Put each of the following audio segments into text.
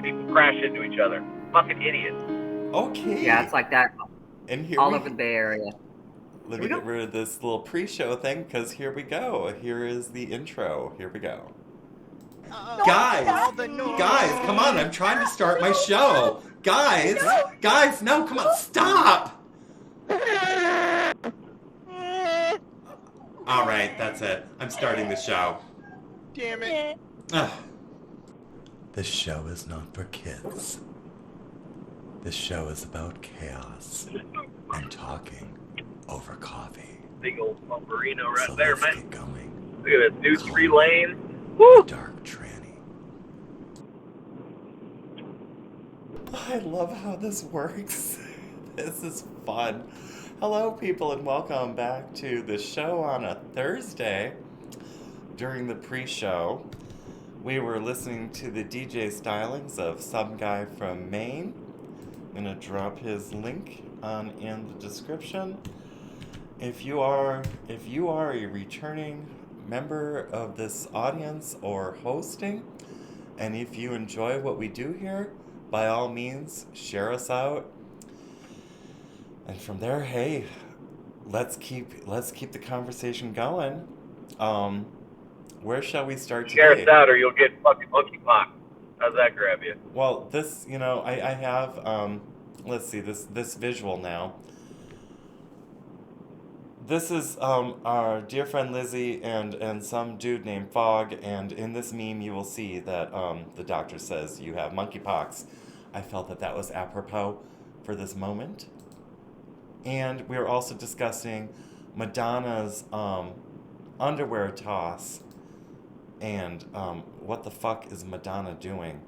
people crash into each other. Fucking idiots. Okay. Yeah, it's like that And here all over the Bay Area. Let me get rid of this little pre-show thing, because here we go. Here is the intro. Here we go. Guys, come on, I'm trying to start my show. Guys, no, come on, stop! Alright, that's it. I'm starting the show. Damn it. This show is not for kids. This show is about chaos and talking over coffee. Big old Bumperino right So there, let's man. get going. Look at this new 3-lane. Woo! DarkTranny. I love how this works. This is fun. Hello, people, and welcome back to the show on a Thursday. During the pre-show, we were listening to the DJ stylings of some guy from Maine. I'm gonna drop his link in the description. If you are a returning member of this audience or hosting, and if you enjoy what we do here, by all means, share us out. And from there, hey, let's keep the conversation going. Where shall we start today? Share us out or you'll get fucking monkeypox. How's that grab you? Well, this, I have, let's see, this visual now. This is our dear friend Lizzie and some dude named Fogg, and in this meme you will see that the doctor says you have monkeypox. I felt that was apropos for this moment. And we were also discussing Madonna's underwear toss. And what the fuck is Madonna doing?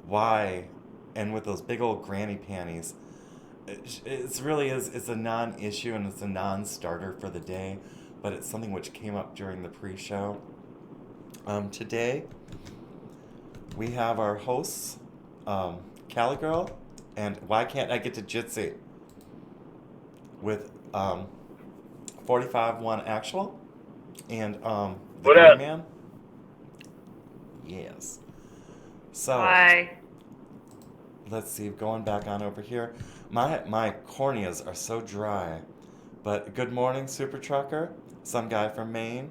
Why? And with those big old granny panties. It's a non-issue and it's a non-starter for the day. But it's something which came up during the pre-show. Today, we have our hosts, Cali Girl, and Why Can't I Get to Jitsi? With 45-1 Actual, and the Green Man. Yes. So, Hi. let's see, going back on over here. My corneas are so dry. But good morning, Super Trucker. Some guy from Maine.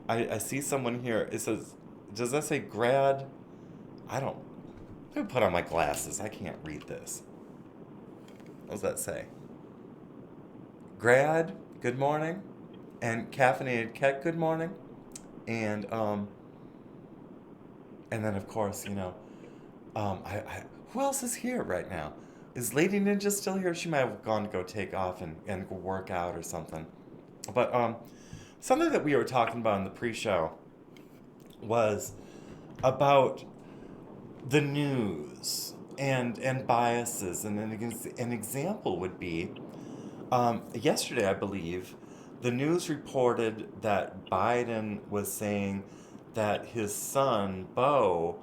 I see someone here. It says, does that say grad? Let me put on my glasses. I can't read this. What does that say? Grad, good morning. And Caffeinated Ket, good morning. And then of course, who else is here right now? Is Lady Ninja still here? She might have gone to go take off and work out or something. But something that we were talking about in the pre-show was about the news and biases. And an example would be, yesterday, I believe, the news reported that Biden was saying that his son, Beau,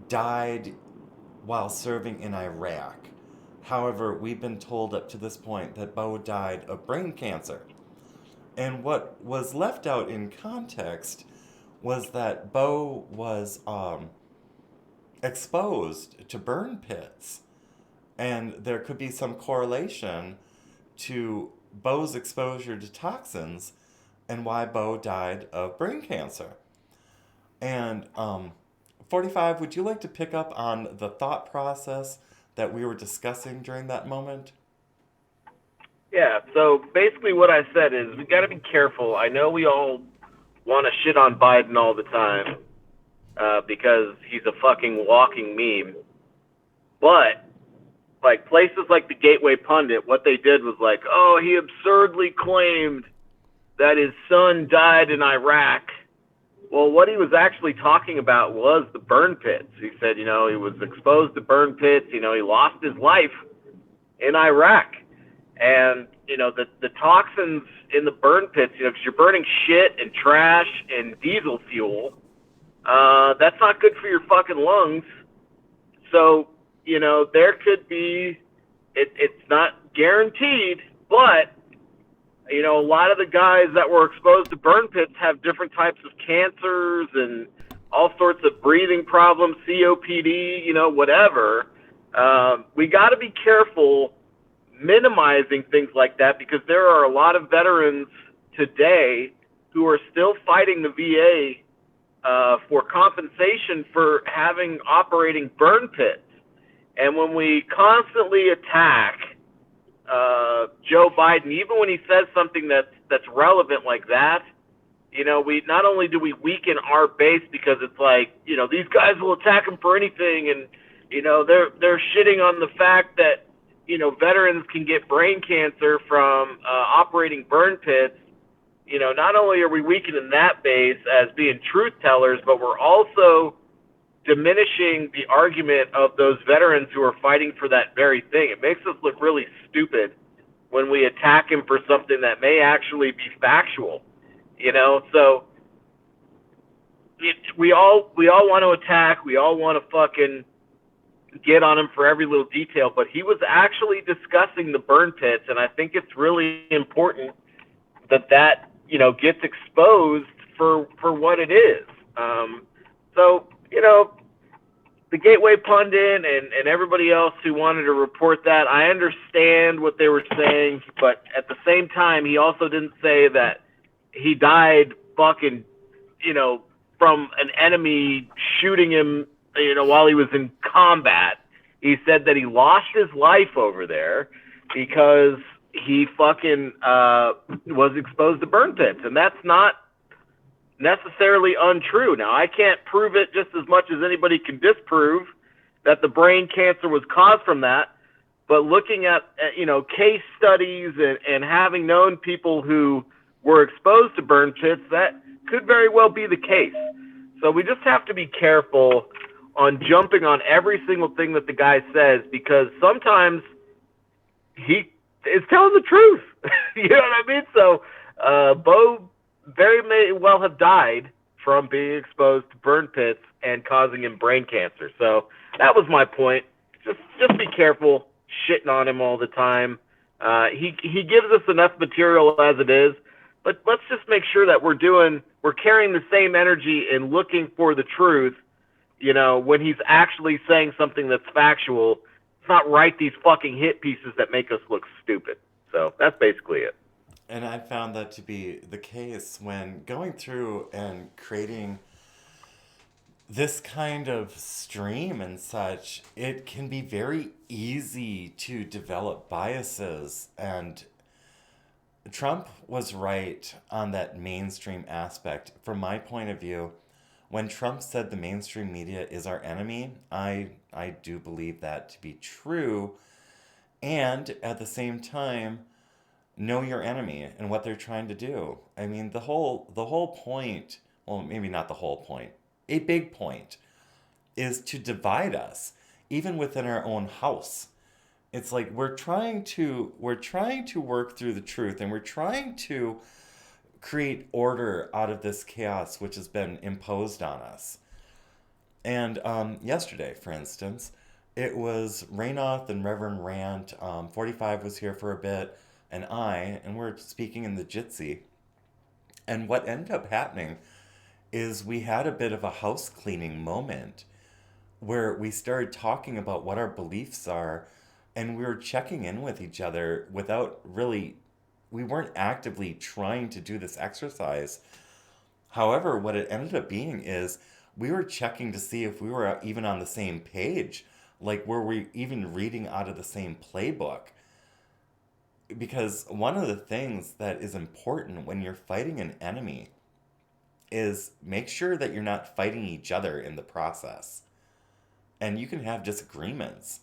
died while serving in Iraq. However, we've been told up to this point that Beau died of brain cancer. And what was left out in context was that Beau was exposed to burn pits. And there could be some correlation to Beau's exposure to toxins and why Beau died of brain cancer. And 45, would you like to pick up on the thought process that we were discussing during that moment? Yeah, so basically what I said is we got to be careful. I know we all want to shit on Biden all the time because he's a fucking walking meme. But like places like the Gateway Pundit, what they did was like, oh, he absurdly claimed that his son died in Iraq. Well, what he was actually talking about was the burn pits. He said, he was exposed to burn pits. He lost his life in Iraq. And, the toxins in the burn pits, because you're burning shit and trash and diesel fuel, that's not good for your fucking lungs. So, there could be, it's not guaranteed, but, a lot of the guys that were exposed to burn pits have different types of cancers and all sorts of breathing problems, COPD, whatever. We got to be careful minimizing things like that because there are a lot of veterans today who are still fighting the VA for compensation for having operating burn pits. And when we constantly attack Joe Biden, even when he says something that's relevant like that, we not only do we weaken our base because it's like, these guys will attack him for anything, and they're shitting on the fact that veterans can get brain cancer from operating burn pits. Not only are we weakening that base as being truth tellers, but we're also diminishing the argument of those veterans who are fighting for that very thing. It makes us look really stupid when we attack him for something that may actually be factual. So we all want to attack. We all want to fucking get on him for every little detail. But he was actually discussing the burn pits, and I think it's really important that gets exposed for what it is. So the Gateway Pundit and everybody else who wanted to report that, I understand what they were saying, but at the same time, he also didn't say that he died fucking, from an enemy shooting him, while he was in combat. He said that he lost his life over there because he fucking was exposed to burn pits, and that's not necessarily untrue. Now, I can't prove it just as much as anybody can disprove that the brain cancer was caused from that, but looking at case studies and having known people who were exposed to burn pits, that could very well be the case. So we just have to be careful on jumping on every single thing that the guy says, because sometimes he is telling the truth. You know what I mean? So Bo very may well have died from being exposed to burn pits and causing him brain cancer. So that was my point. Just be careful shitting on him all the time. He gives us enough material as it is, but let's just make sure that we're carrying the same energy and looking for the truth. When he's actually saying something that's factual, let's not write these fucking hit pieces that make us look stupid. So that's basically it. And I found that to be the case when going through and creating this kind of stream and such. It can be very easy to develop biases, and Trump was right on that mainstream aspect. From my point of view, when Trump said the mainstream media is our enemy, I do believe that to be true. And at the same time, know your enemy and what they're trying to do. I mean, the whole point, well, maybe not the whole point, a big point is to divide us, even within our own house. It's like we're trying to work through the truth, and we're trying to create order out of this chaos which has been imposed on us. And yesterday, for instance, it was Raynoth and Reverend Rant. 45 was here for a bit, and we're speaking in the Jitsi. And what ended up happening is we had a bit of a house cleaning moment where we started talking about what our beliefs are, and we were checking in with each other without really, we weren't actively trying to do this exercise. However, what it ended up being is we were checking to see if we were even on the same page. Like, were we even reading out of the same playbook? Because one of the things that is important when you're fighting an enemy is make sure that you're not fighting each other in the process. And you can have disagreements.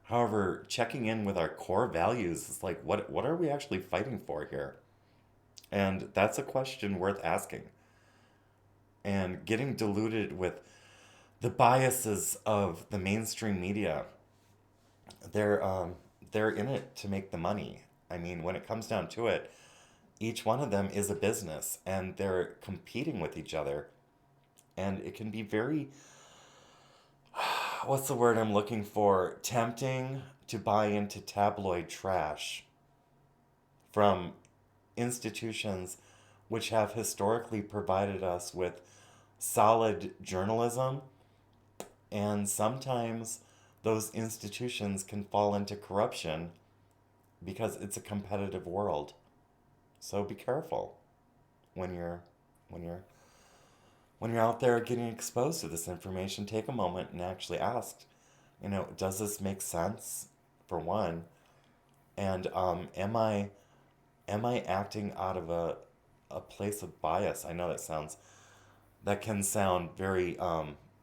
However, checking in with our core values is like, what are we actually fighting for here? And that's a question worth asking. And getting diluted with the biases of the mainstream media, they're in it to make the money. I mean, when it comes down to it, each one of them is a business, and they're competing with each other. And it can be very, what's the word I'm looking for? Tempting to buy into tabloid trash from institutions which have historically provided us with solid journalism, and sometimes those institutions can fall into corruption because it's a competitive world. So be careful when you're when you're when you're out there getting exposed to this information. Take a moment and actually ask, does this make sense? For one, and am I acting out of a place of bias? I know that can sound very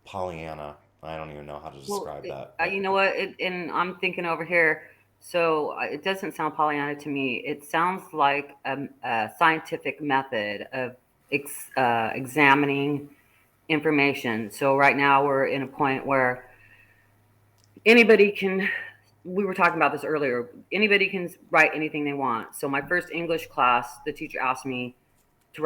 Pollyanna. I don't even know how to Well, describe that, but you know what? And I'm thinking over here. So it doesn't sound Pollyanna to me. It sounds like a scientific method of examining information. So right now we're in a point where anybody can. We were talking about this earlier. Anybody can write anything they want. So my first English class, the teacher asked me to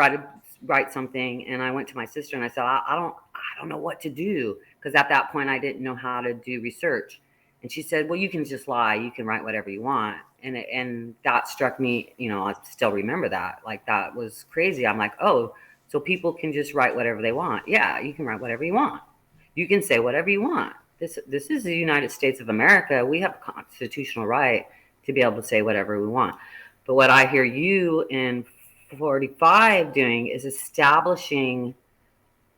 write something, and I went to my sister and I said, I don't know what to do, because at that point I didn't know how to do research. And she said, well, you can just lie, you can write whatever you want. And that struck me, I still remember that. Like, that was crazy. I'm like, oh, so people can just write whatever they want. Yeah, you can write whatever you want. You can say whatever you want. This is the United States of America. We have a constitutional right to be able to say whatever we want. But what I hear you in 45 doing is establishing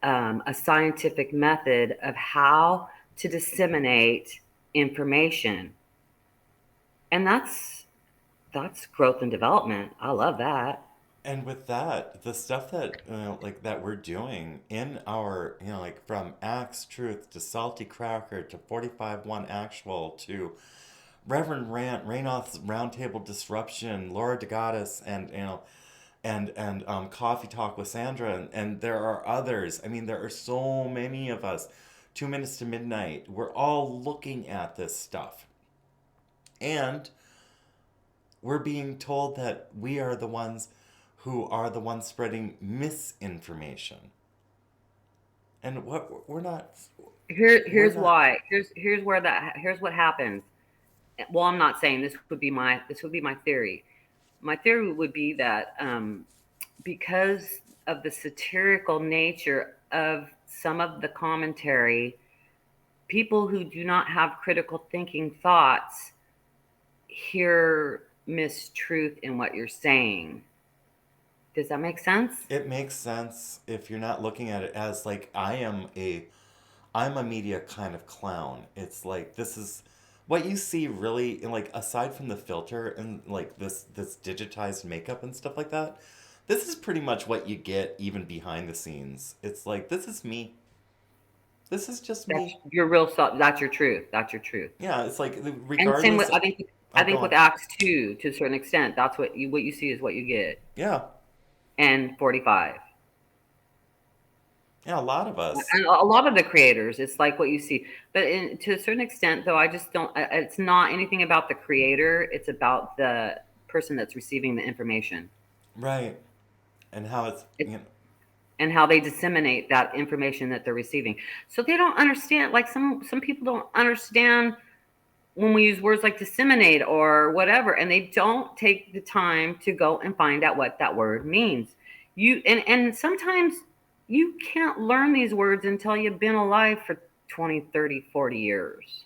a scientific method of how to disseminate information, and that's growth and development. I love that. and with that, the stuff that like that we're doing in our like from Axe Truth to Salty Cracker to 45-1 Actual to Reverend Rant, Raynoth's Roundtable Disruption, Laura DeGaddis, and Coffee Talk with Sandra, and there are others. I mean, there are so many of us. 2 minutes to midnight. We're all looking at this stuff, and we're being told that we are the ones who are the ones spreading misinformation, and what we're Here's not why. Here's what happens. Well, I'm not saying this would be my theory. My theory would be that because of the satirical nature of some of the commentary, people who do not have critical thinking thoughts hear mistruth in what you're saying. Does that make sense? It makes sense if you're not looking at it as like I'm a media kind of clown. It's like this is what you see really in like aside from the filter and like this digitized makeup and stuff like that. This is pretty much what you get even behind the scenes. It's like this is me. This is just That's me. your real self. That's your truth. That's your truth. Yeah, it's like And same regardless. with I Oh, go think with on. Acts 2, to a certain extent, that's what you see is what you get. Yeah, And 45. yeah, a lot of us. And a lot of the creators, it's like what you see. But to a certain extent, though, I just don't. It's not anything about the creator. It's about the person that's receiving the information. Right, and how it's It, and how they disseminate that information that they're receiving. So they don't understand. Like some people don't understand when we use words like disseminate or whatever, and they don't take the time to go and find out what that word means. And sometimes you can't learn these words until you've been alive for 20, 30, 40 years.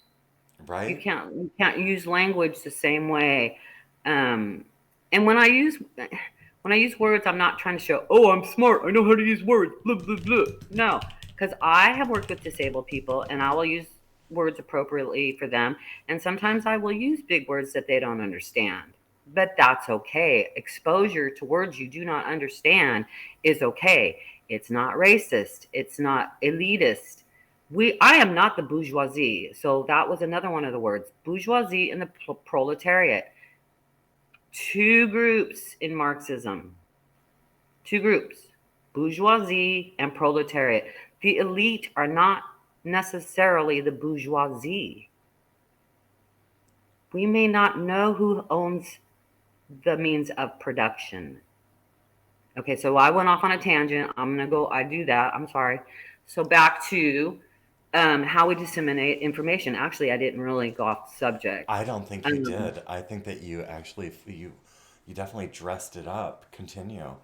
You right. can't use language the same way. um, and when I use words, I'm not trying to show, oh, I'm smart, I know how to use words, blah blah blah. No, because I have worked with disabled people, and I will use words appropriately for them, and sometimes I will use big words that they don't understand. But that's okay. Exposure to words you do not understand is okay. It's not racist, it's not elitist. I am not the bourgeoisie. So that was another one of the words, bourgeoisie and the proletariat. Two groups in Marxism. Two groups, bourgeoisie and proletariat. The elite are not necessarily the bourgeoisie. We may not know who owns the means of production. Okay, so I went off on a tangent. I do that. I'm sorry. So back to how we disseminate information. Actually, I didn't really go off the subject. I don't think you Um, did. I think that you actually you definitely dressed it up. Continue.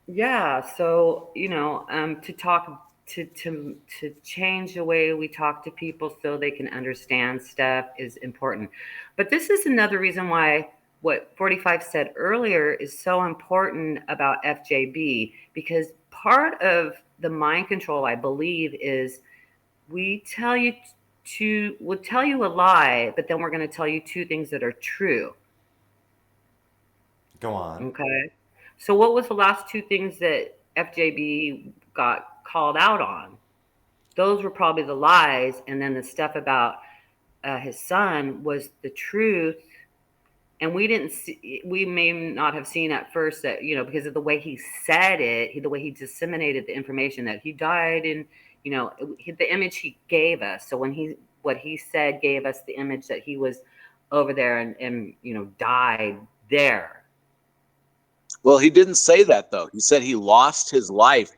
yeah, so, to talk. to change the way we talk to people so they can understand stuff is important. But this is another reason why what 45 said earlier is so important about FJB, because part of the mind control, I believe, is we tell you we'll tell you a lie, but then we're going to tell you two things that are true. Go on. Okay. So what was the last two things that FJB got called out on? Those were probably the lies, and then the stuff about his son was the truth. And we didn't see, we may not have seen at first that, because of the way he said it, the way he disseminated the information that he died in, the image he gave us. So what he said gave us the image that he was over there and died there. Well, he didn't say that though. He said he lost his life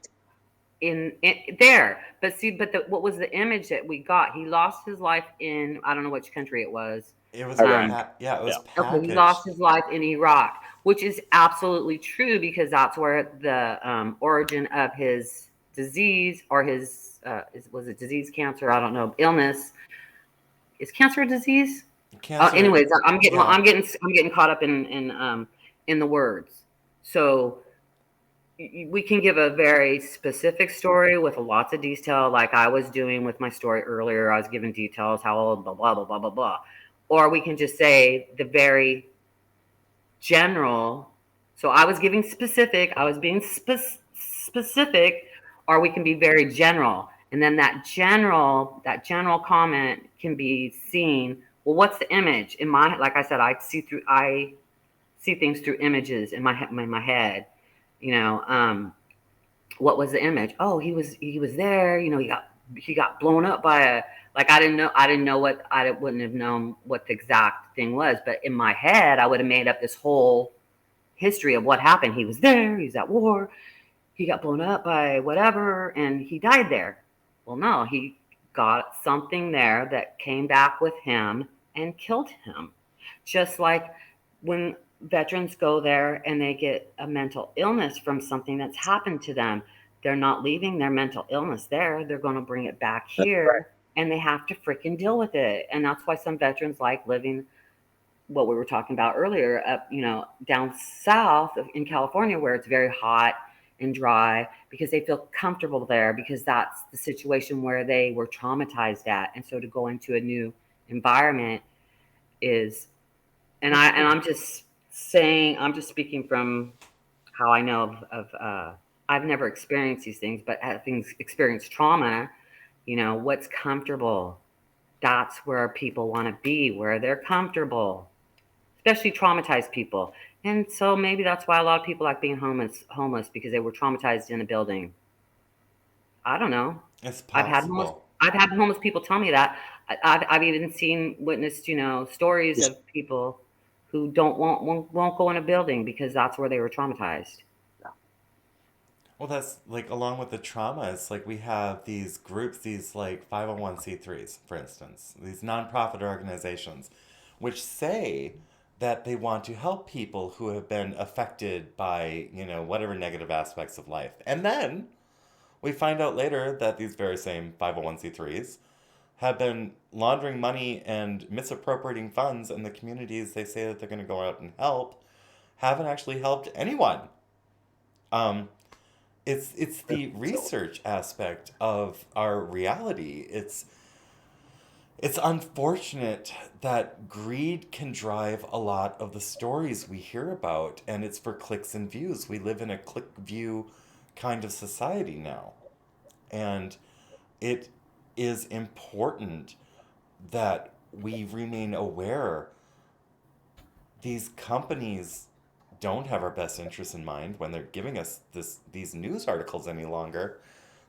in there. But see, what was the image that we got? He lost his life in, I don't know which country it was. It was Iraq. it was Yeah. Okay, he packaged. lost his life in Iraq, which is absolutely true, because that's where the origin of his disease, or his was it disease, cancer? I don't know, illness. Is cancer a disease? Cancer. Anyways, I'm yeah. getting caught up in the words. So we can give a very specific story with lots of detail, like I was doing with my story earlier. I was giving details, how old, blah, blah, blah, blah, blah, blah. Or we can just say the very general. So I was giving specific, I was being specific, or we can be very general. And then that general comment can be seen. Well, what's the image? Like I said, I see things through images in my head. What was the image? Oh, he was there. He got blown up by a, like, I didn't know what, I wouldn't have known what the exact thing was, but in my head I would have made up this whole history of what happened. He was there. He was at war. He got blown up by whatever, and he died there. Well, no, he got something there that came back with him and killed him. Just like when veterans go there and they get a mental illness from something that's happened to them, they're not leaving their mental illness there. They're going to bring it back here, and they have to freaking deal with it. And that's why some veterans like living, what we were talking about earlier, up, down south in California, where it's very hot and dry, because they feel comfortable there, because that's the situation where they were traumatized at. And so to go into a new environment is, and I'm just saying, I'm just speaking from how I know of I've never experienced these things, but having experienced trauma, what's comfortable, that's where people want to be, where they're comfortable, especially traumatized people. And so maybe that's why a lot of people like being homeless, because they were traumatized in a building. I don't know. It's I've had homeless people tell me that. I've even witnessed, stories of people who won't go in a building because that's where they were traumatized. Well, that's like along with the trauma, it's like we have these groups, these like 501c3s, for instance, these nonprofit organizations, which say that they want to help people who have been affected by, whatever negative aspects of life. And then we find out later that these very same 501c3s have been laundering money and misappropriating funds, and the communities they say that they're going to go out and help haven't actually helped anyone. Um, it's the research aspect of our reality. It's unfortunate that greed can drive a lot of the stories we hear about, and it's for clicks and views. We live in a click view kind of society now. And it is important that we remain aware these companies don't have our best interests in mind when they're giving us these news articles any longer.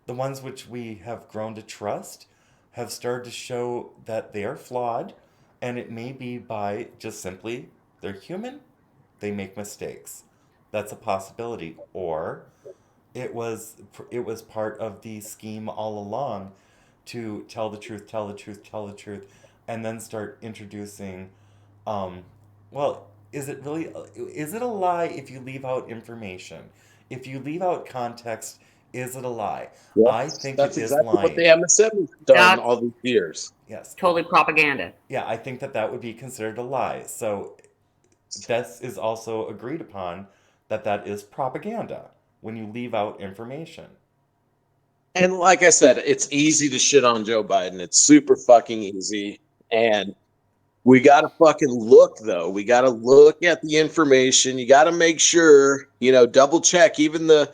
The ones which we have grown to trust have started to show that they are flawed, and it may be by just simply they're human, they make mistakes. That's a possibility. Or it was part of the scheme all along to tell the truth, tell the truth, tell the truth, and then start introducing, well, is it a lie if you leave out information? If you leave out context, Is it a lie? Well, I think that's it is exactly what the lying. MSM has done That's all these years. Yes. totally propaganda. Yeah, I think that would be considered a lie. So this is also agreed upon that is propaganda when you leave out information. And like I said, it's easy to shit on Joe Biden. It's super fucking easy. And we got to fucking look, though. We got to look at the information. You got to make sure, double check even the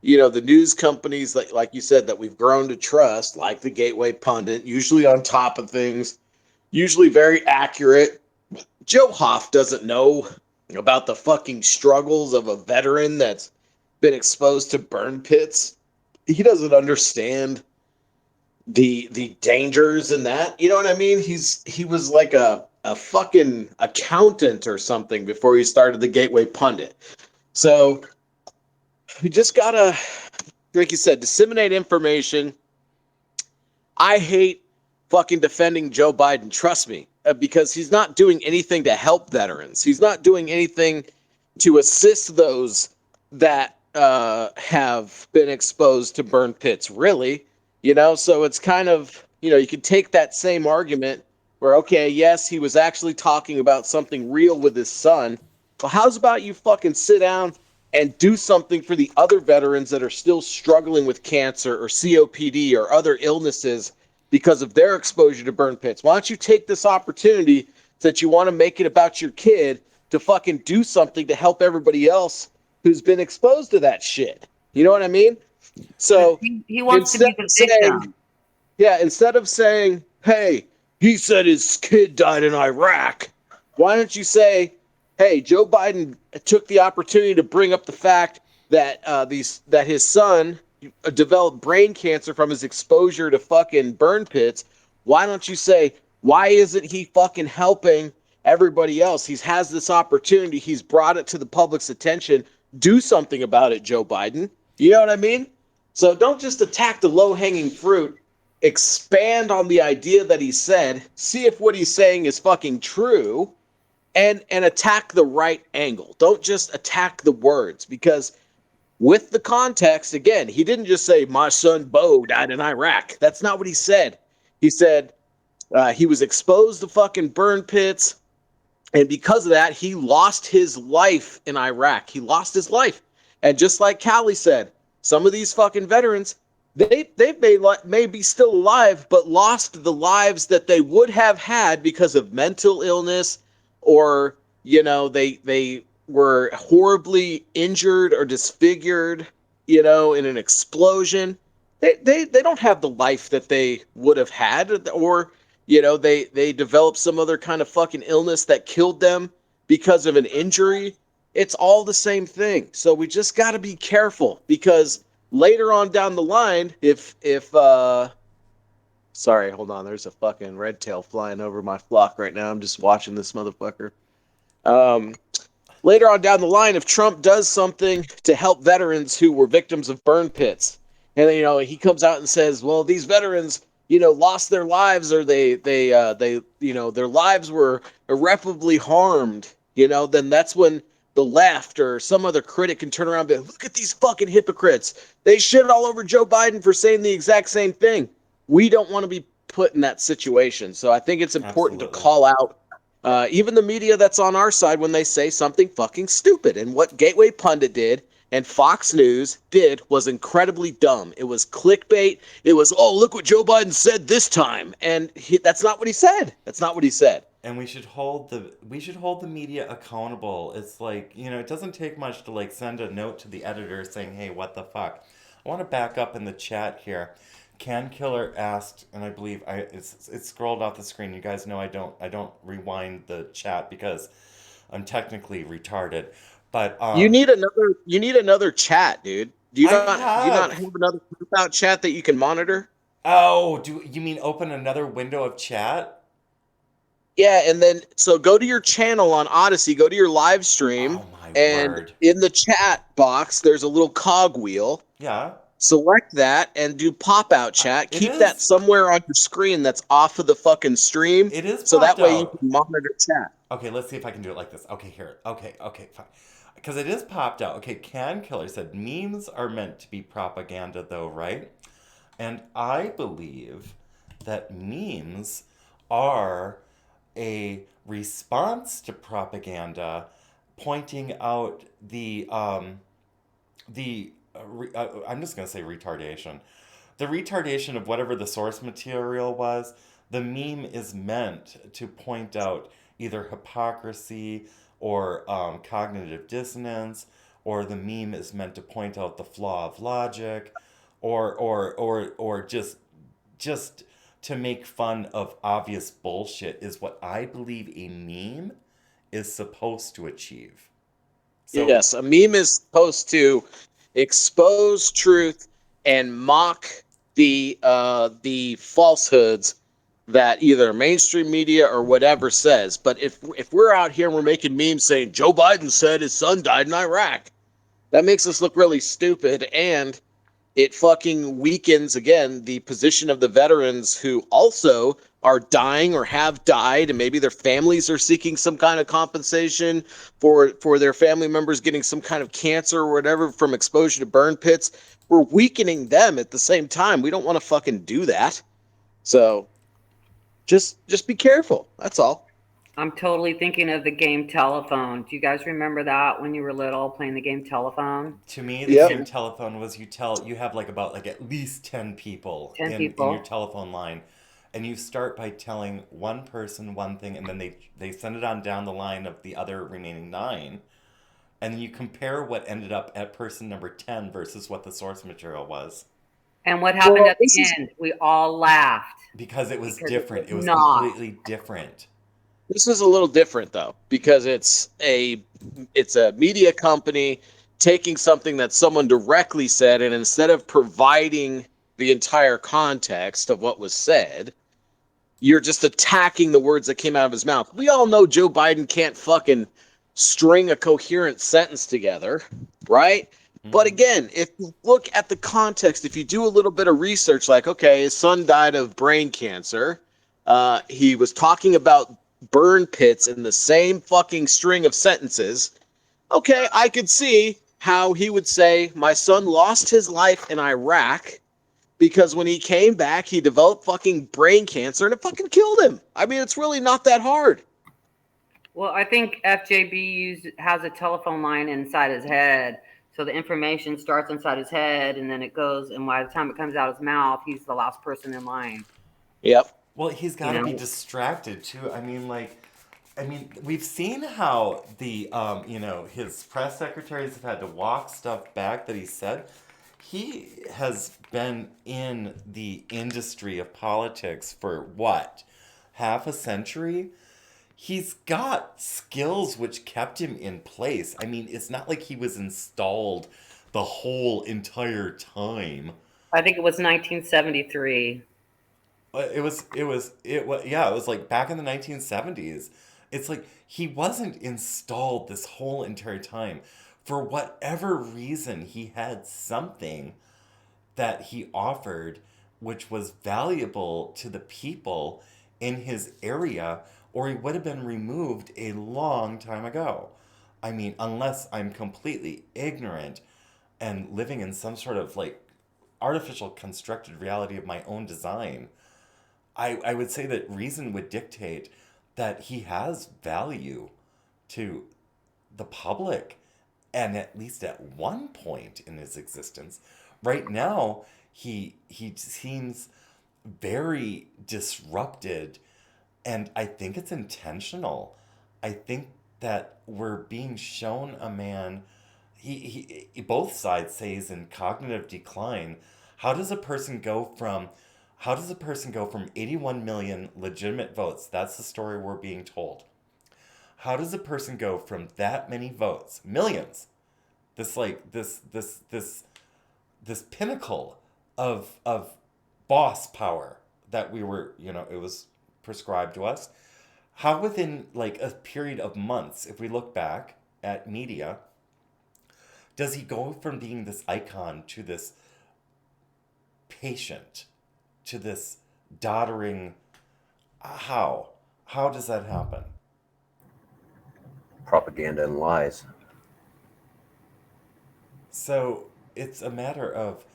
news companies, like you said, that we've grown to trust, like the Gateway Pundit, usually on top of things, usually very accurate. Joe Hoff doesn't know about the fucking struggles of a veteran that's been exposed to burn pits. He doesn't understand the dangers in that. You know what I mean? He was like a fucking accountant or something before he started the Gateway Pundit. So we just gotta, like you said, disseminate information. I hate fucking defending Joe Biden. Trust me, because he's not doing anything to help veterans. He's not doing anything to assist those that have been exposed to burn pits, really. So it's kind of, you could take that same argument where, okay, yes, he was actually talking about something real with his son. Well, how's about you fucking sit down and do something for the other veterans that are still struggling with cancer or COPD or other illnesses because of their exposure to burn pits? Why don't you take this opportunity that you want to make it about your kid to fucking do something to help everybody else who's been exposed to that shit? You know what I mean? So He wants to be the victim. instead of saying, hey, he said his kid died in Iraq, why don't you say, hey, Joe Biden took the opportunity to bring up the fact that that his son developed brain cancer from his exposure to fucking burn pits. Why don't you say, why isn't he fucking helping everybody else? He has this opportunity. He's brought it to the public's attention. Do something about it, Joe Biden. You know what I mean? So don't just attack the low-hanging fruit. Expand on the idea that he said. See if what he's saying is fucking true, and attack the right angle. Don't just attack the words, because with the context, again, he didn't just say my son Bo died in Iraq. That's not what he said. He said he was exposed to fucking burn pits, and because of that, he lost his life in Iraq. He lost his life. And just like Callie said, some of these fucking veterans, they may be still alive, but lost the lives that they would have had because of mental illness, or they were horribly injured or disfigured, in an explosion. They don't have the life that they would have had, or they developed some other kind of fucking illness that killed them because of an injury. It's all the same thing. So we just got to be careful, because later on down the line, if sorry, hold on, there's a fucking red tail flying over my flock right now. I'm just watching this motherfucker. Later on down the line, if Trump does something to help veterans who were victims of burn pits, and he comes out and says, well, these veterans lost their lives, or they their lives were irreparably harmed, then that's when the left or some other critic can turn around and be like, look at these fucking hypocrites. They shit all over Joe Biden for saying the exact same thing. We don't want to be put in that situation. So I think it's important Absolutely. to call out even the media that's on our side when they say something fucking stupid. And what Gateway Pundit did and Fox News did was incredibly dumb. It was clickbait. It was, oh, look what Joe Biden said this time. And that's not what he said. That's not what he said. And we should hold the media accountable. It's like, it doesn't take much to like send a note to the editor saying, hey, what the fuck. I want to back up in the chat here. Can Killer asked, and I believe it's scrolled off the screen. You guys know I don't rewind the chat because I'm technically retarded. But you need another chat, dude. Do you not have. have another out chat that you can monitor? Oh, do you mean open another window of chat? Yeah, and then so go to your channel on Odysee, go to your live stream, Oh my and word. in the chat box there's a little cog wheel. Yeah. Select that and do pop-out chat. It Keep that is. somewhere on your screen that's off of the fucking stream, It is so that popped way you out. can monitor chat. Okay, let's see if I can do it like this. Okay, here. Okay, fine. because it is popped out. Okay, Can Killer said memes are meant to be propaganda, though, right? And I believe that memes are a response to propaganda, pointing out I'm just going to say retardation. The retardation of whatever the source material was, the meme is meant to point out either hypocrisy or cognitive dissonance, or the meme is meant to point out the flaw of logic, or just to make fun of obvious bullshit is what I believe a meme is supposed to achieve. So Yes, a meme is supposed to expose truth and mock the falsehoods that either mainstream media or whatever says. But if we're out here and we're making memes saying Joe Biden said his son died in Iraq, that makes us look really stupid, and it fucking weakens again the position of the veterans who also are dying or have died, and maybe their families are seeking some kind of compensation for their family members getting some kind of cancer or whatever from exposure to burn pits. We're weakening them at the same time. We don't want to fucking do that. So just be careful. That's all. I'm totally thinking of the game Telephone. Do you guys remember that when you were little playing the game Telephone? to me, the Yep. game telephone was you have like about like at least 10 people 10 in your people. telephone line, and you start by telling one person one thing, and then they send it on down the line of the other remaining 9, and then you compare what ended up at person number 10 versus what the source material was, And what happened Well, at the end? We all laughed because it was because it was different. It was not. completely different. this is a little different though, because it's a media company taking something that someone directly said, and instead of providing the entire context of what was said, you're just attacking the words that came out of his mouth. We all know Joe Biden can't fucking string a coherent sentence together, right? But Hmm. again, if you look at the context, if you do a little bit of research, like, okay, his son died of brain cancer, he was talking about burn pits in the same fucking string of sentences. Okay, I could see how he would say, my son lost his life in Iraq because when he came back, he developed fucking brain cancer and it fucking killed him. I mean, it's really not that hard. Well, I think has a telephone line inside his head. So the information starts inside his head and then it goes, and by the time it comes out his mouth, he's the last person in line. Yep. Well, he's You got to be know, distracted too. I mean, we've seen how his press secretaries have had to walk stuff back that he said. He has been in the industry of politics for what, half a century? He's got skills which kept him in place. I mean, it's not like he was installed the whole entire time. I think it was 1973. Yeah, it was like back in the 1970s. It's like he wasn't installed this whole entire time. For whatever reason, he had something that he offered which was valuable to the people in his area, or he would have been removed a long time ago. I mean, unless I'm completely ignorant and living in some sort of like artificial constructed reality of my own design. I would say that reason would dictate that he has value to the public, and at least at one point in his existence. Right now, he seems very disrupted, and I think it's intentional. I think that we're being shown a man. Both sides say he's in cognitive decline. How does a person go from how does a person go from 81 million legitimate votes? That's the story we're being told. How does a person go from that many votes, millions, this like this pinnacle of boss power that we were, it was prescribed to us? How within like a period of months, if we look back at media, does he go from being this icon to this patient, to this doddering? How? How does that happen? Propaganda and lies. So it's a matter of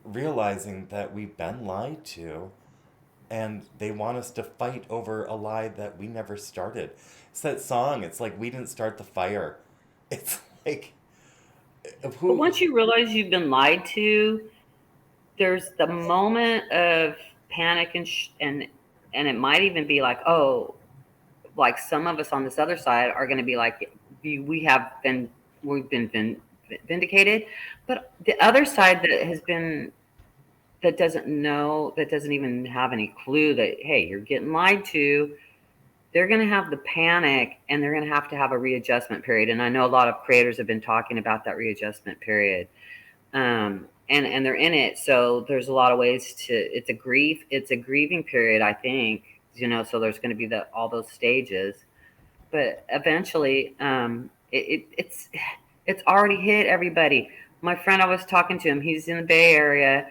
realizing that we've been lied to and they want us to fight over a lie that we never started. It's that song, it's like we didn't start the fire. It's like But who once you realize you've been lied to, there's the moment of panic and it might even be like, oh, like some of us on this other side are going to be like, we've been vindicated, but the other side that doesn't know, that doesn't even have any clue that, hey, you're getting lied to, they're going to have the panic and they're going to have a readjustment period. And I know a lot of creators have been talking about that readjustment period. And they're in it. So there's a lot of ways it's a grieving period, I think, so there's going to be all those stages, but eventually, it's already hit everybody. My friend, I was talking to him, he's in the Bay Area.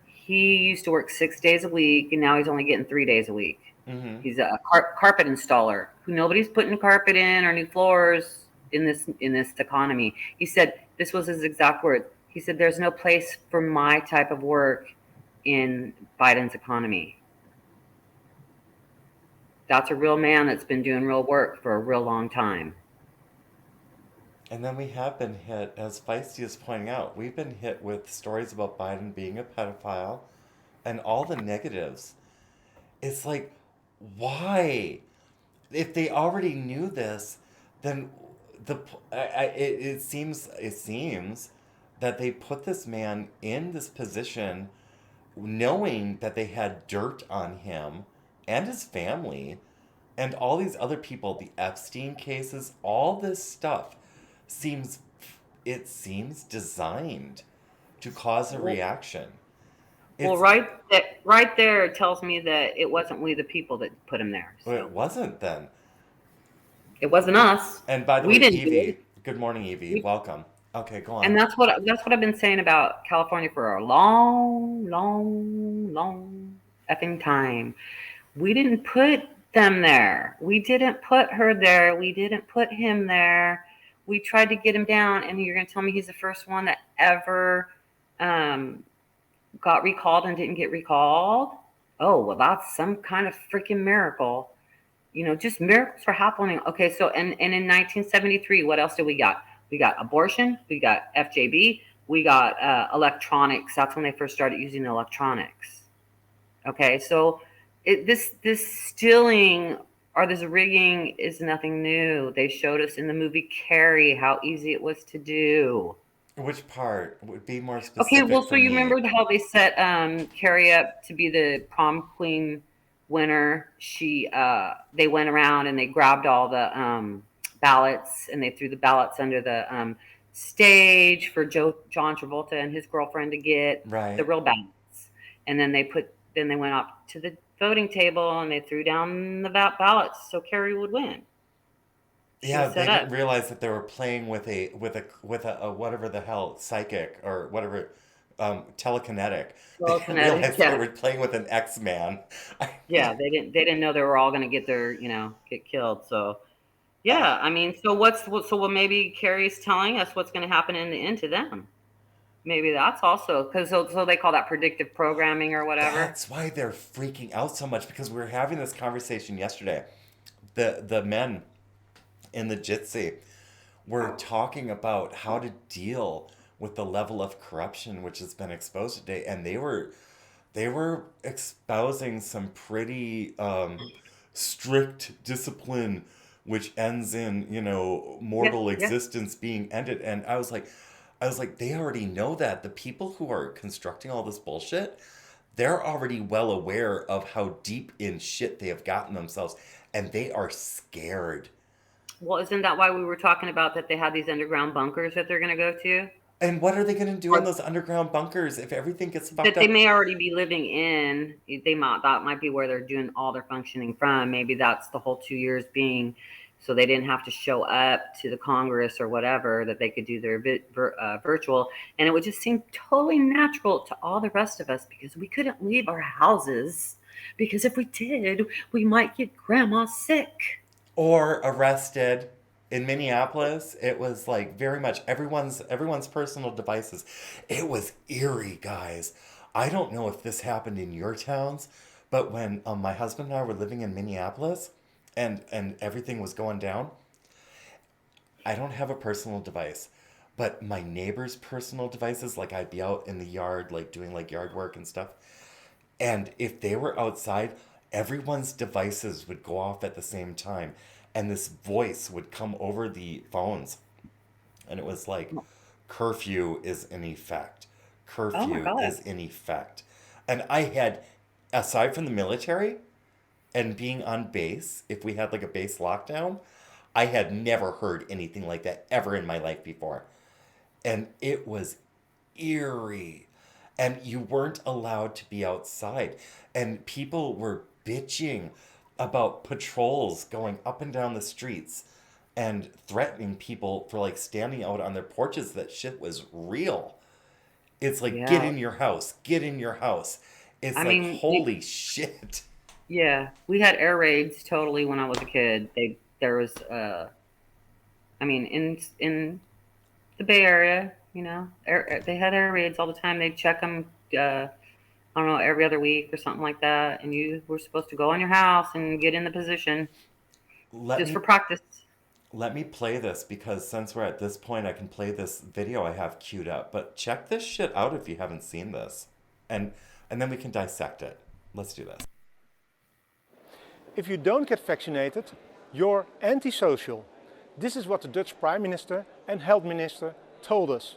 He used to work 6 days a week and now he's only getting 3 days a week. mm-hmm. He's a carpet installer who nobody's putting carpet in or new floors in this economy. He said, this was his exact word. He said, there's no place for my type of work in Biden's economy. That's a real man that's been doing real work for a real long time. And then we have been hit, as Feisty is pointing out, we've been hit with stories about Biden being a pedophile and all the negatives. It's like, why? If they already knew this, then it seems that they put this man in this position knowing that they had dirt on him and his family and all these other people, the Epstein cases, all this stuff seems designed to cause a reaction. Well, right there it tells me that it wasn't we the people that put him there. So. It wasn't then. It wasn't us. And by the way, Evie, good morning, Evie. Welcome. Okay, go on. And that's what I've been saying about California for a long effing time. We didn't put them there. We didn't put her there. We didn't put him there. We tried to get him down, and you're going to tell me he's the first one that ever got recalled and didn't get recalled? Oh, well, that's some kind of freaking miracle. Just miracles are happening. Okay, so and in 1973, what else did we got? We got abortion. We got FJB. We got electronics. That's when they first started using electronics. Okay, so this stealing or this rigging is nothing new. They showed us in the movie Carrie how easy it was to do. Which part would be more specific? Okay, well, so you remember how they set Carrie up to be the prom queen winner? They went around and they grabbed all the ballots and they threw the ballots under the stage for John Travolta and his girlfriend to get the real ballots. And then they went up to the voting table and they threw down the ballots so Carrie would win. Yeah, they didn't realize that they were playing with a whatever the hell, psychic or whatever, telekinetic. They didn't realize they were playing with an X-Man. Yeah, they didn't know they were all going to get get killed. So yeah, I mean, so maybe Carrie's telling us what's going to happen in the end to them. Maybe that's also because so they call that predictive programming or whatever. That's why they're freaking out so much, because we were having this conversation yesterday. The men in the Jitsi were talking about how to deal with the level of corruption which has been exposed today, and they were espousing some pretty strict discipline which ends in mortal existence being ended. And I was like, they already know that. The people who are constructing all this bullshit, they're already well aware of how deep in shit they have gotten themselves, and they are scared. Well, isn't that why we were talking about that they had these underground bunkers that they're going to go to? And what are they going to do in those underground bunkers if everything gets fucked up? That they may already be living in. That might be where they're doing all their functioning from. Maybe that's the whole 2 years being, so they didn't have to show up to the Congress or whatever, that they could do their virtual. And it would just seem totally natural to all the rest of us because we couldn't leave our houses. Because if we did, we might get grandma sick. Or arrested In Minneapolis, it was like very much everyone's personal devices. It was eerie, guys. I don't know if this happened in your towns, but when my husband and I were living in Minneapolis, and everything was going down, I don't have a personal device, but my neighbor's personal devices, like I'd be out in the yard, like doing like yard work and stuff, and if they were outside, everyone's devices would go off at the same time. And this voice would come over the phones. And it was like, curfew is in effect. Oh my Curfew God. is in effect. And I had, aside from the military and being on base, if we had like a base lockdown, I had never heard anything like that ever in my life before. And it was eerie. And you weren't allowed to be outside. And people were bitching about patrols going up and down the streets and threatening people for like standing out on their porches. That shit was real. It's like, get Yeah. in your house, get in your house. It's I like, mean, holy shit. yeah, we had air raids totally when I was a kid. There was I mean, in the Bay Area, they had air raids all the time. They'd check them, I don't know, every other week or something like that. And you were supposed to go in your house and get in the position Let just me for practice. let me play this because since we're at this point, I can play this video I have queued up. But check this shit out if you haven't seen this, and then we can dissect it. Let's do this. If you don't get vaccinated, you're antisocial. This is what the Dutch Prime Minister and Health Minister told us.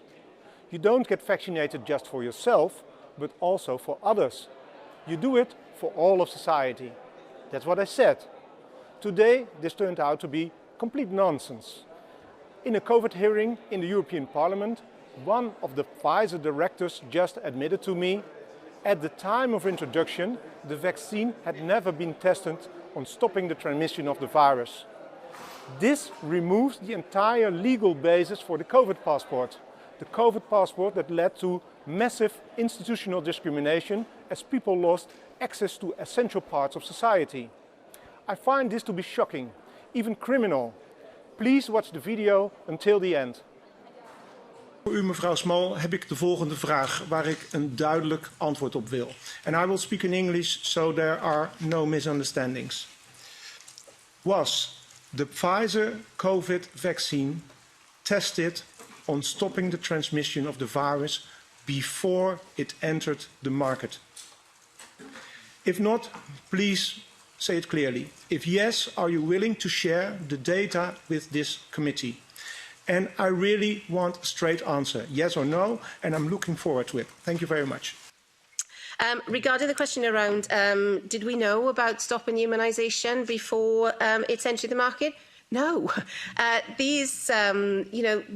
You don't get vaccinated just for yourself, but also for others. You do it for all of society. That's what I said. Today, this turned out to be complete nonsense. In a COVID hearing in the European Parliament, one of the Pfizer directors just admitted to me, at the time of introduction, the vaccine had never been tested on stopping the transmission of the virus. This removes the entire legal basis for the COVID passport. The COVID passport that led to massive institutional discrimination as people lost access to essential parts of society. I find this to be shocking, even criminal. Please watch the video until the end. Voor u, mevrouw Small, heb ik de volgende vraag waar ik een duidelijk antwoord op wil. And I will speak in English so there are no misunderstandings. Was the Pfizer COVID vaccine tested on stopping the transmission of the virus before it entered the market? If not, please say it clearly. If yes, are you willing to share the data with this committee? And I really want a straight answer, yes or no, and I'm looking forward to it. Thank you very much. Regarding the question around, did we know about stopping immunisation before it's entered the market? No.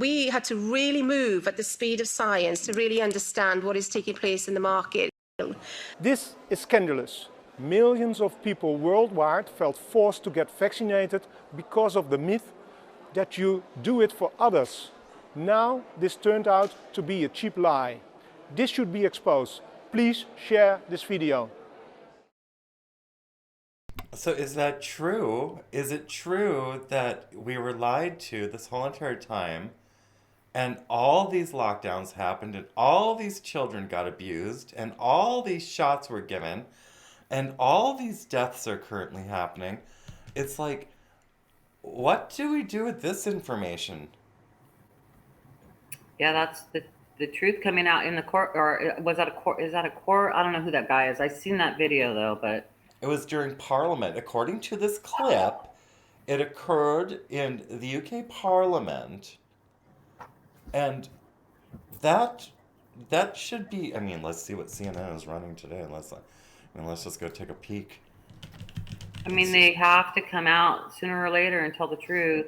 We had to really move at the speed of science to really understand what is taking place in the market. This is scandalous. Millions of people worldwide felt forced to get vaccinated because of the myth that you do it for others. Now this turned out to be a cheap lie. This should be exposed. Please share this video. So is that true? Is it true that we were lied to this whole entire time and all these lockdowns happened and all these children got abused and all these shots were given and all these deaths are currently happening? It's like, what do we do with this information? Yeah, that's the truth coming out in the court, or was that a court? Is that a court? I don't know who that guy is. I've seen that video though, but It was during Parliament. According to this clip, it occurred in the UK Parliament. And that should be, I mean, let's see what CNN is running today. Let's just go take a peek. I mean, they have to come out sooner or later and tell the truth.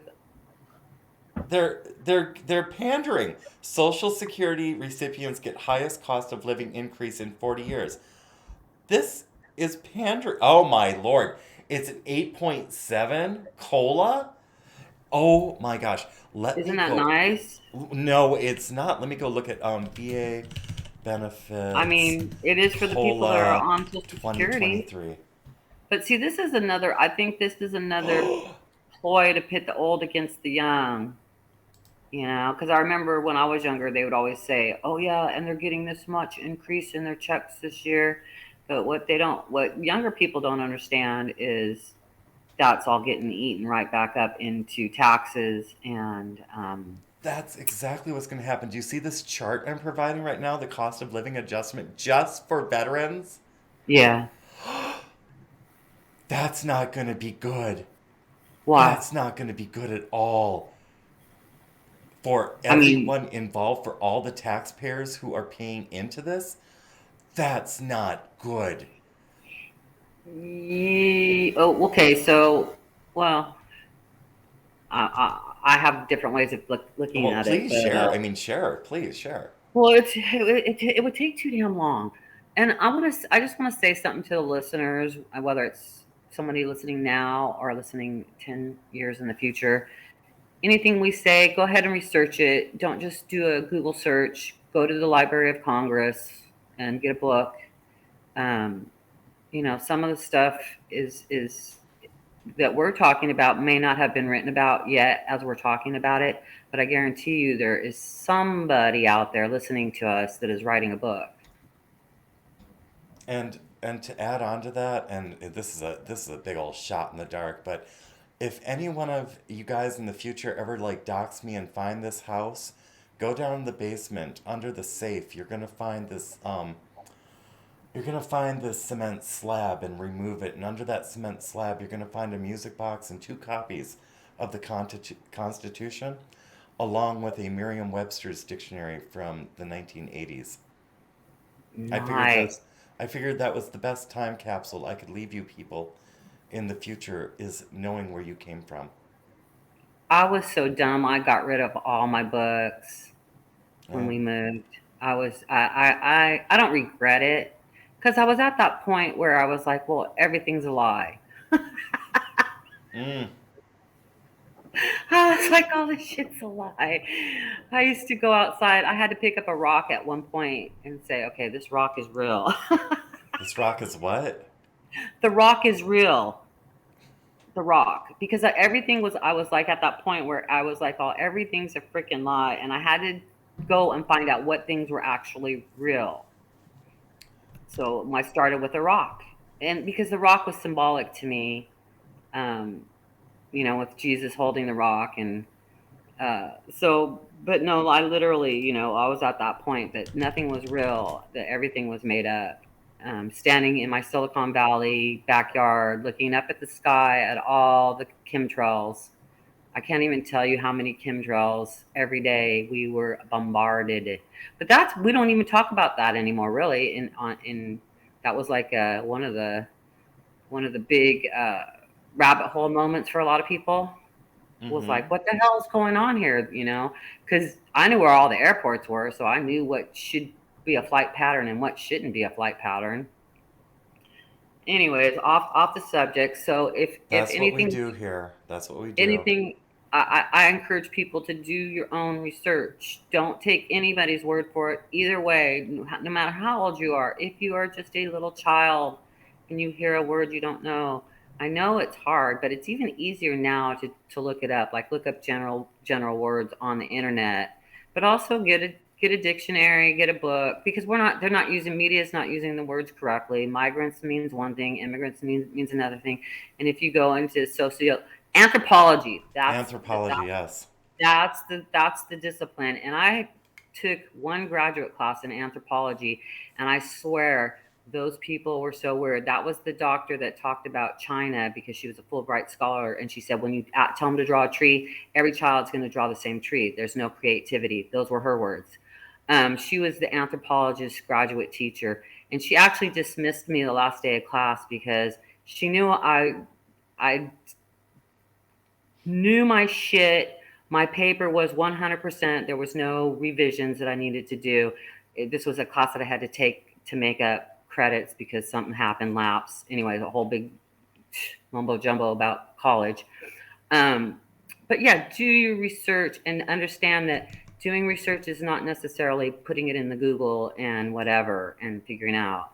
They're pandering. Social Security recipients get highest cost of living increase in 40 years. This is pandering. Oh my lord. It's an 8.7 COLA? Oh my gosh. Isn't that nice? No, it's not. Let me go look at VA benefits. I mean, it is for the people that are on Social Security. 2023. But see, this is another, I think this is another ploy to pit the old against the young. You know, because I remember when I was younger, they would always say, "Oh yeah, and they're getting this much increase in their checks this year." But what younger people don't understand is that's all getting eaten right back up into taxes and That's exactly what's going to happen. Do you see this chart I'm providing right now? The cost of living adjustment just for veterans? yeah. That's not going to be good. Why? That's not going to be good at all. For I mean, everyone involved, for all the taxpayers who are paying into this, that's not good. oh, okay. So, well, I have different ways of looking Well, at it, please but share. I mean, share. Please share. well, it would take too damn long. And I just want to say something to the listeners, whether it's somebody listening now or listening 10 years in the future. Anything we say, go ahead and research it. Don't just do a Google search. Go to the Library of Congress and get a book. Um, you know, some of the stuff is that we're talking about may not have been written about yet as we're talking about it, but I guarantee you there is somebody out there listening to us that is writing a book. And to add on to that, and this is a big old shot in the dark, but if any one of you guys in the future ever like dox me and find this house, go down in the basement under the safe. You're gonna find this cement slab and remove it, and under that cement slab, you're gonna find a music box and two copies of the Constitution, along with a Merriam-Webster's dictionary from the 1980s. I figured Nice. that's I figured that was the best time capsule I could leave you people in the future is knowing where you came from. I was so dumb. I got rid of all my books when Yeah. we moved. I don't regret it because I was at that point where I was like, well, everything's a lie. Mm. I was like, all this shit's a lie. I used to go outside. I had to pick up a rock at one point and say, okay, this rock is real. This rock is what? The rock is real. The rock. Because everything was, I was like at that point where I was like, oh, everything's a freaking lie. And I had to go and find out what things were actually real. So I started with a rock. And because the rock was symbolic to me, um, you know, with Jesus holding the rock and but no, I literally, you know, I was at that point that nothing was real, that everything was made up. Standing in my Silicon Valley backyard, looking up at the sky at all the chemtrails. I can't even tell you how many chemtrails every day we were bombarded. But we don't even talk about that anymore, really. In that was like one of the big rabbit hole moments for a lot of people was Mm-hmm. like, what the hell is going on here? You know, because I knew where all the airports were, so I knew what should be a flight pattern and what shouldn't be a flight pattern. Anyways, off the subject. So if That's what we anything do here. That's what we do. anything, I encourage people to do your own research. Don't take anybody's word for it. Either way, no matter how old you are, if you are just a little child and you hear a word you don't know, I know it's hard, but it's even easier now to look it up. Like look up general words on the internet, but also get a dictionary, get a book because they're not using media's not using the words correctly. Migrants means one thing, immigrants means another thing, and if you go into anthropology, Anthropology, yes. that's the discipline. And I took one graduate class in anthropology, and I swear those people were so weird. That was the doctor that talked about China because she was a Fulbright scholar, and she said when you tell them to draw a tree, every child's going to draw the same tree. There's no creativity. Those were her words. She was the anthropologist graduate teacher, and she actually dismissed me the last day of class because she knew I knew my shit. My paper was 100%. There was no revisions that I needed to do. This was a class that I had to take to make up credits because something happened, lapse. Anyway, the whole big mumbo jumbo about college. But yeah, do your research and understand that doing research is not necessarily putting it in the Google and whatever and figuring out.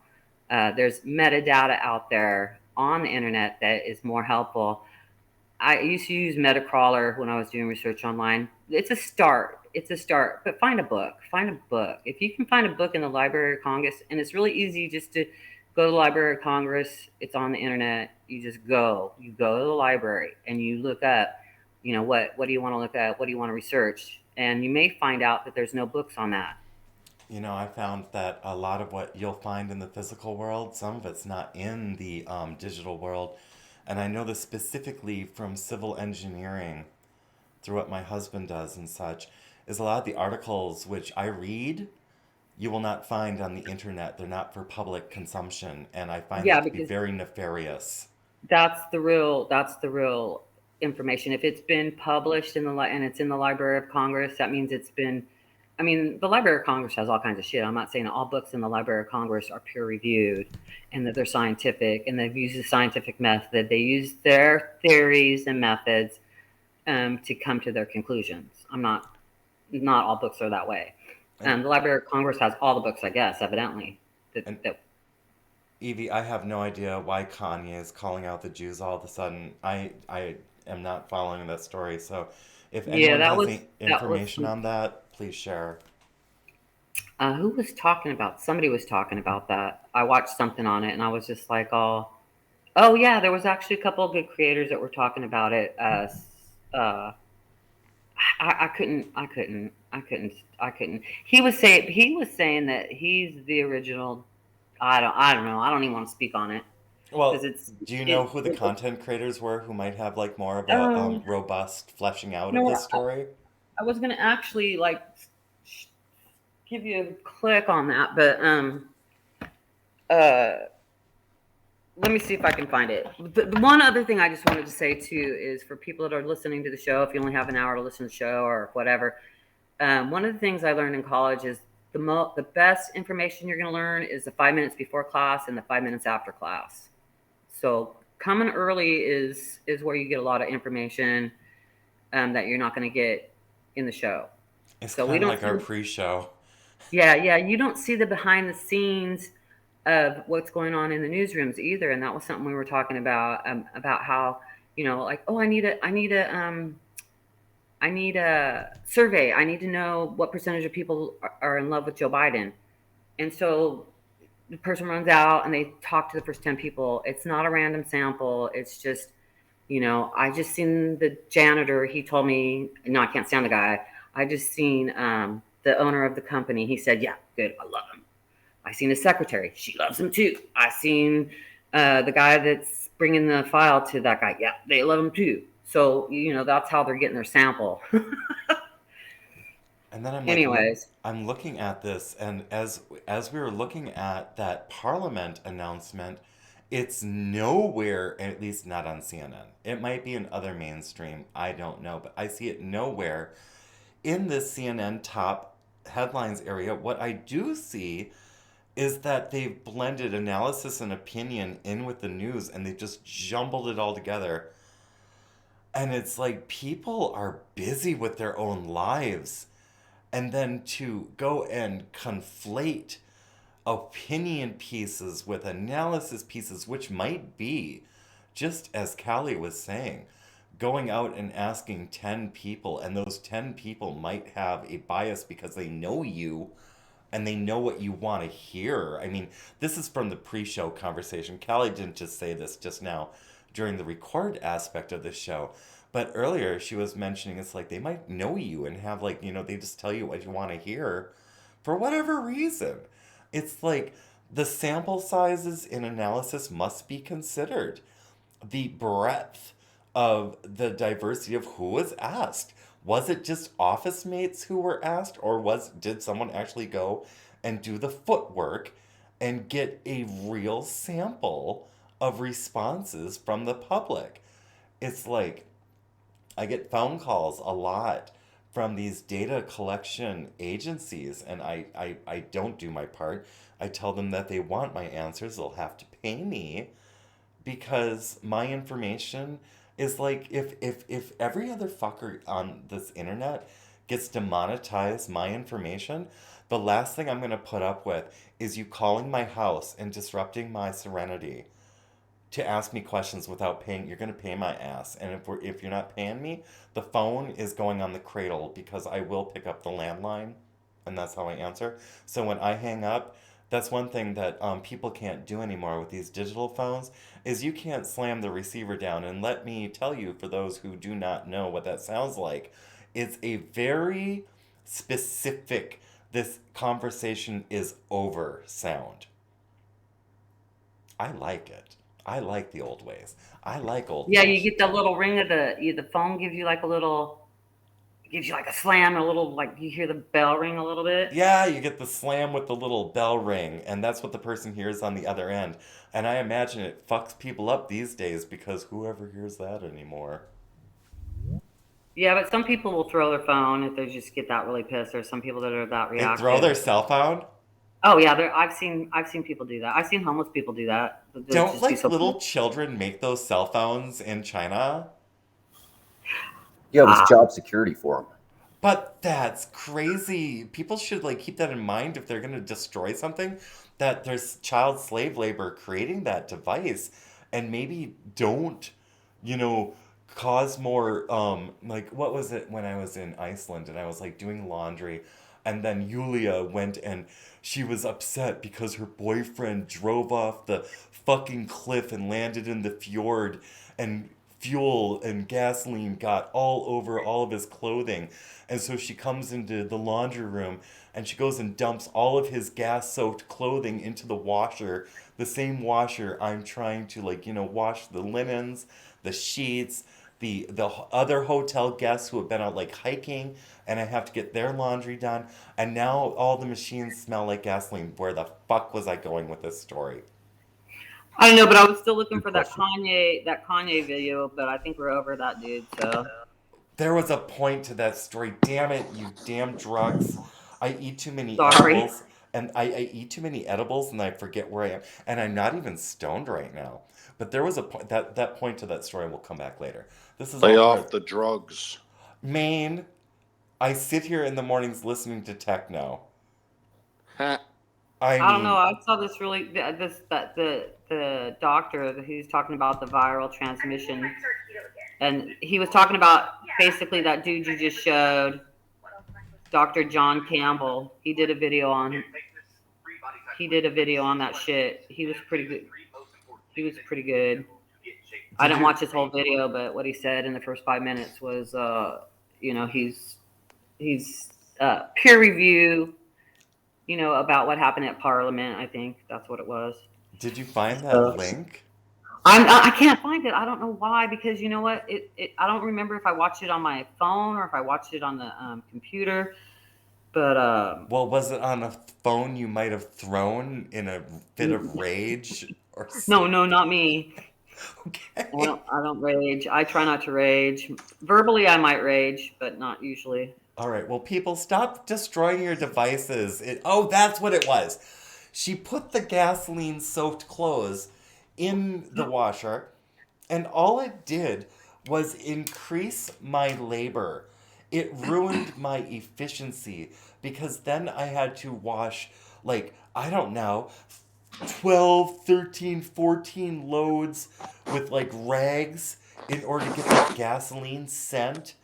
There's metadata out there on the internet that is more helpful. I used to use Metacrawler when I was doing research online. It's a start. It's a start. But find a book. Find a book. If you can find a book in the Library of Congress, and it's really easy just to go to the Library of Congress. It's on the internet. You just go. You go to the library and you look up. What do you want to look at? What do you want to research? And you may find out that there's no books on that. I found that a lot of what you'll find in the physical world, some of it's not in the digital world. And I know this specifically from civil engineering through what my husband does and such, is a lot of the articles which I read, you will not find on the internet. They're not for public consumption. And I find Yeah, that to be because very nefarious. that's the real information. If it's been published and it's in the Library of Congress, that means it's been. I mean, the Library of Congress has all kinds of shit. I'm not saying all books in the Library of Congress are peer reviewed and that they're scientific and they've used a scientific method. They use their theories and methods to come to their conclusions. Not all books are that way. And The Library of Congress has all the books, I guess, evidently. and That Evie, I have no idea why Kanye is calling out the Jews all of a sudden. I am not following that story. So if Yeah, anyone that has was any that was information on that, please share. who was talking about. Somebody was talking about that. I watched something on it, and I was just like, oh yeah, there was actually a couple of good creators that were talking about it. Uh, I couldn't. He was saying that he's the original. I don't know. I don't even want to speak on it because Well, it's do you know it. who the content creators were who might have like more of a Um, robust fleshing out of no, this story? I was gonna actually like give you a click on that, but uh, let me see if I can find it. The one other thing I just wanted to say too is for people that are listening to the show, if you only have an hour to listen to the show or whatever, one of the things I learned in college is the best information you're going to learn is the 5 minutes before class and the 5 minutes after class. So coming early is where you get a lot of information that you're not going to get in the show. It's So we kind of don't like our see, pre-show. yeah, you don't see the behind the scenes of what's going on in the newsrooms either. And that was something we were talking about how, like, oh, I need a survey. I need to know what percentage of people are in love with Joe Biden. And so the person runs out and they talk to the first 10 people. It's not a random sample. It's just, I just seen the janitor. He told me, no, I can't stand the guy. I just seen the owner of the company. He said, yeah, good. I love him. I seen his secretary. She loves him too. I seen the guy that's bringing the file to that guy. Yeah, they love him too. So, that's how they're getting their sample. And then Anyways, I'm looking at this, and as we were looking at that Parliament announcement, it's nowhere, at least not on CNN. It might be in other mainstream, I don't know, but I see it nowhere in this CNN top headlines area. What I do see is that they've blended analysis and opinion in with the news, and they just jumbled it all together. And it's like people are busy with their own lives. And then to go and conflate opinion pieces with analysis pieces, which might be, just as Callie was saying, going out and asking 10 people, and those 10 people might have a bias because they know you and they know what you want to hear. I mean, this is from the pre-show conversation. Callie didn't just say this just now during the record aspect of the show, but earlier she was mentioning it's like they might know you and have like, they just tell you what you want to hear for whatever reason. It's like the sample sizes in analysis must be considered. The breadth of the diversity of who was asked. Was it just office mates who were asked, or did someone actually go and do the footwork and get a real sample of responses from the public? It's like I get phone calls a lot from these data collection agencies, and I don't do my part. I tell them that they want my answers, they'll have to pay me because my information is like if every other fucker on this internet gets to monetize my information, the last thing I'm going to put up with is you calling my house and disrupting my serenity. to ask me questions without paying. You're gonna pay my ass, and if you're not paying me, the phone is going on the cradle because I will pick up the landline, and that's how I answer. So when I hang up, that's one thing that people can't do anymore with these digital phones is you can't slam the receiver down. And let me tell you, for those who do not know what that sounds like, it's a very specific "this conversation is over" sound. I like it. I like the old ways. I like old Yeah, you fashioned get the tone. little ring of the phone gives you like a little, gives you like a slam, a little, like you hear the bell ring a little bit. Yeah, you get the slam with the little bell ring, and that's what the person hears on the other end. And I imagine it fucks people up these days because whoever hears that anymore? Yeah, but some people will throw their phone if they just get that really pissed. There's some people that are that They throw their reactive. cell phone? Oh yeah, I've seen people do that. I've seen homeless people do that. They'll Don't just be like so little pissed. children make those cell phones in China? Yeah, it was Ah, job security for them. But that's crazy. People should like keep that in mind if they're going to destroy something, that there's child slave labor creating that device, and maybe don't, you know, cause more like what was it when I was in Iceland and I was like doing laundry, and then Yulia went and she was upset because her boyfriend drove off the fucking cliff and landed in the fjord, and fuel and gasoline got all over all of his clothing. And so she comes into the laundry room and she goes and dumps all of his gas soaked clothing into the washer, the same washer I'm trying to, like, wash the linens, the sheets, the other hotel guests who have been out like hiking, and I have to get their laundry done. And now all the machines smell like gasoline. Where the fuck was I going with this story? I don't know, but I was still looking Good for question. that Kanye video, but I think we're over that dude. So There was a point to that story. Damn it, you damn drugs. I eat too many sorry. edibles, and I eat too many edibles, and I forget where I am. And I'm not even stoned right now. But there was a point, that point to that story will come back later. This is Lay all off part. the drugs. Maine, I sit here in the mornings listening to techno. Ha. I I don't know. mean, I saw this really this that the doctor who's talking about the viral transmission, and he was talking about basically that dude you just showed, Dr. John Campbell. He did a video on that shit. He was pretty good. He was pretty good. I did didn't you? watch his whole video, but what he said in the first 5 minutes was, he's peer review, about what happened at Parliament. I think that's what it was. Did you find that So link? I can't find it. I don't know why, because you know what? I don't remember if I watched it on my phone or if I watched it on the computer. But Well, was it on a phone you might have thrown in a fit of rage or no, something? no, not me. Okay. I don't rage. I try not to rage. Verbally, I might rage, but not usually. All right, well, people, stop destroying your devices. Oh, that's what it was. She put the gasoline soaked clothes in the washer, and all it did was increase my labor. It ruined my efficiency because then I had to wash, like, I don't know, 12, 13, 14 loads with like rags in order to get that gasoline scent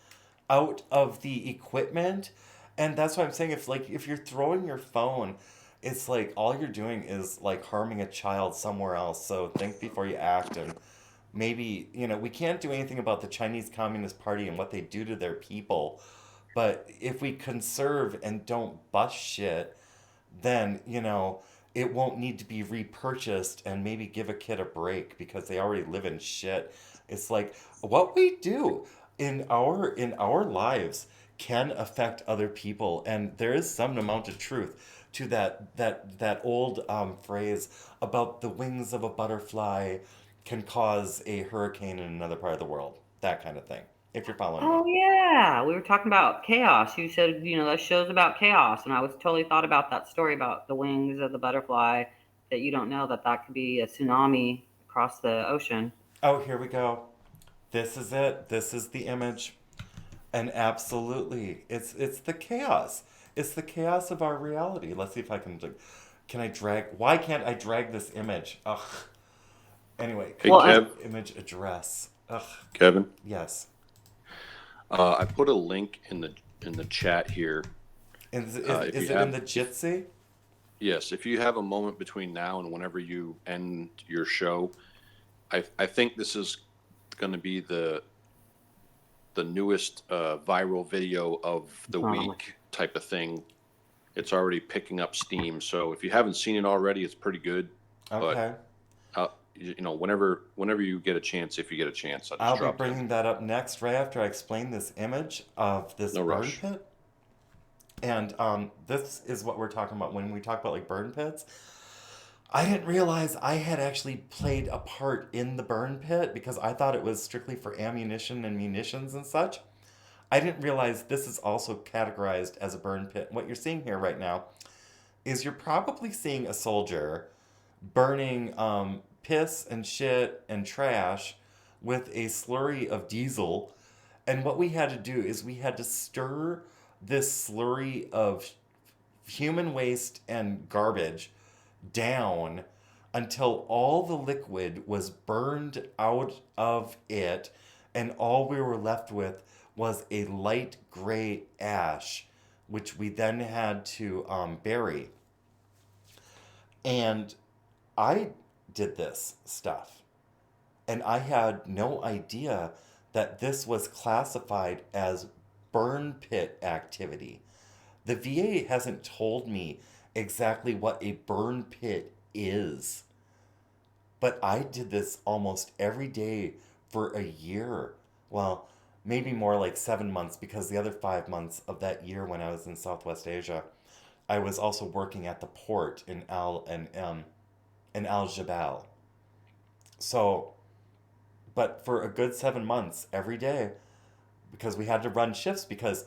out of the equipment. And that's why I'm saying, if you're throwing your phone, it's like all you're doing is like harming a child somewhere else. So think before you act. And maybe, we can't do anything about the Chinese Communist Party and what they do to their people, but if we conserve and don't bust shit, then it won't need to be repurchased, and maybe give a kid a break because they already live in shit. It's like what we do in our lives can affect other people, and there is some amount of truth to that old phrase about the wings of a butterfly can cause a hurricane in another part of the world, that kind of thing, if you're following me. Oh yeah, we were talking about chaos. You said that show's about chaos, and I was totally thought about that story about the wings of the butterfly. That you don't know that could be a tsunami across the ocean. Oh, here we go. This is it. This is the image. And absolutely, it's the chaos. It's the chaos of our reality. Let's see if I can. Can I drag? Why can't I drag this image? Ugh. Anyway, Hey, Well, Kev. image address. Ugh. Kevin, Yes. I put a link in the chat here. Is If it you in have, the Jitsi? yes, if you have a moment between now and whenever you end your show, I think this is going to be the newest viral video of the week type of thing. It's already picking up steam. So if you haven't seen it already, it's pretty good. Okay. But you know, whenever you get a chance, if you get a chance, I'll be drop it in. bringing that up next, right after I explain this image of this No burn rush. pit. And this is what we're talking about when we talk about like burn pits. I didn't realize I had actually played a part in the burn pit because I thought it was strictly for ammunition and munitions and such. I didn't realize this is also categorized as a burn pit. What you're seeing here right now is you're probably seeing a soldier burning piss and shit and trash with a slurry of diesel. And what we had to do is we had to stir this slurry of human waste and garbage down until all the liquid was burned out of it, and all we were left with was a light gray ash, which we then had to bury. And I did this stuff, and I had no idea that this was classified as burn pit activity. The VA hasn't told me exactly what a burn pit is, but I did this almost every day for a year. Well, maybe more like 7 months, because the other 5 months of that year when I was in Southwest Asia, I was also working at the port in Al Jabal. So, but for a good 7 months every day, because we had to run shifts, because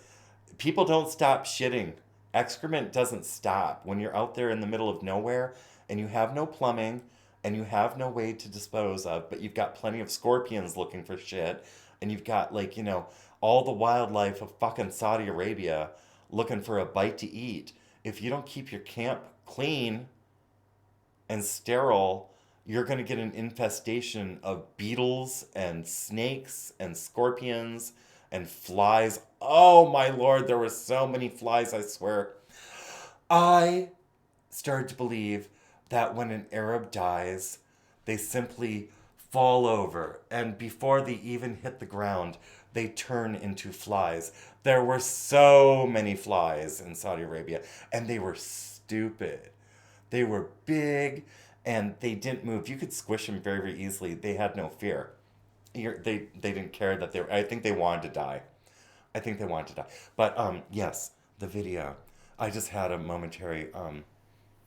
people don't stop shitting. Excrement doesn't stop. When you're out there in the middle of nowhere and you have no plumbing and you have no way to dispose of, but you've got plenty of scorpions looking for shit, and you've got, like, you know, all the wildlife of fucking Saudi Arabia looking for a bite to eat. If you don't keep your camp clean and sterile, you're going to get an infestation of beetles and snakes and scorpions and flies. Oh my lord, there were so many flies, I swear. I started to believe that when an Arab dies, they simply fall over, and before they even hit the ground, they turn into flies. There were so many flies in Saudi Arabia, and they were stupid. They were big, and they didn't move. You could squish them very, very easily. They had no fear. They didn't care that they were, I think they wanted to die. I think they wanted to die. But yes, the video. I just had a momentary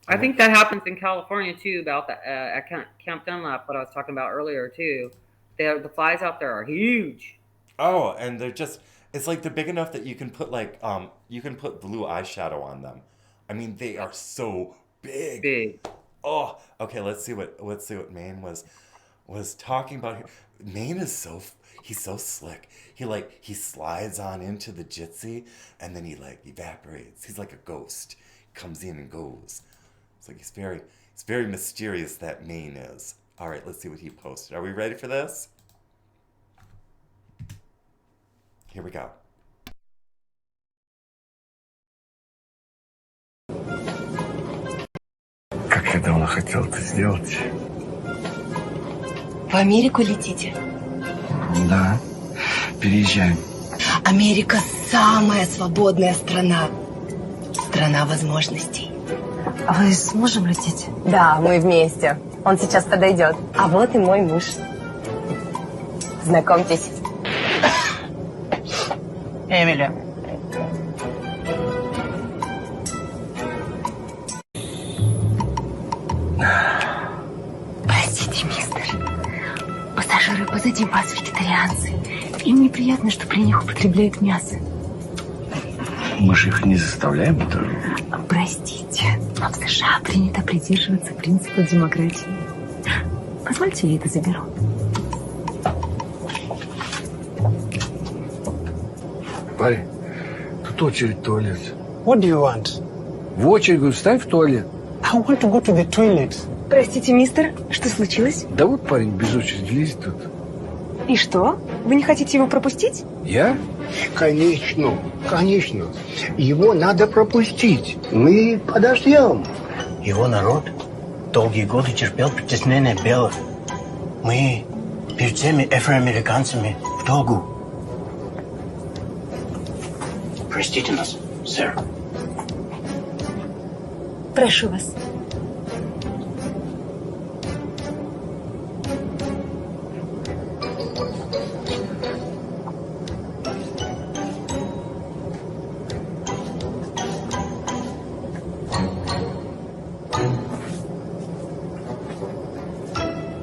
I think that happens in California too. About the at Camp Dunlap, what I was talking about earlier too. The flies out there are huge. Oh, and they're just, it's like they're big enough that you can put like you can put blue eyeshadow on them. I mean, they are so big. Big. Oh, okay, let's see what Maine was talking about here. Maine is he's so slick. He slides on into the Jitsi, and then he like evaporates. He's like a ghost. Comes in and goes. It's like he's very mysterious, that Maine is. All right, let's see what he posted. Are we ready for this? Here we go. Как я давно хотел это сделать. В Америку летите? Да, переезжаем. Америка самая свободная страна. Страна возможностей. А вы с мужем летите? Да, мы вместе. Он сейчас подойдет. А вот и мой муж. Знакомьтесь. Эмили. Простите, мистер. Пассажиры позади вас вегетарианцы. Им неприятно, что при них употребляют мясо. Мы же их не заставляем это. Простите, но в США принято придерживаться принципа демократии. Позвольте, я это заберу. Парень, тут очередь в туалет. What do you want? В очередь, говорю, вставь в туалет. I want to go to the toilet. Простите, мистер, что случилось? Да вот парень без очереди лезет тут. И что? Вы не хотите его пропустить? Я? Конечно, конечно. Его надо пропустить. Мы подождем. Его народ долгие годы терпел притеснение белых. Мы перед всеми афроамериканцами в долгу. Простите нас, сэр. Прошу вас.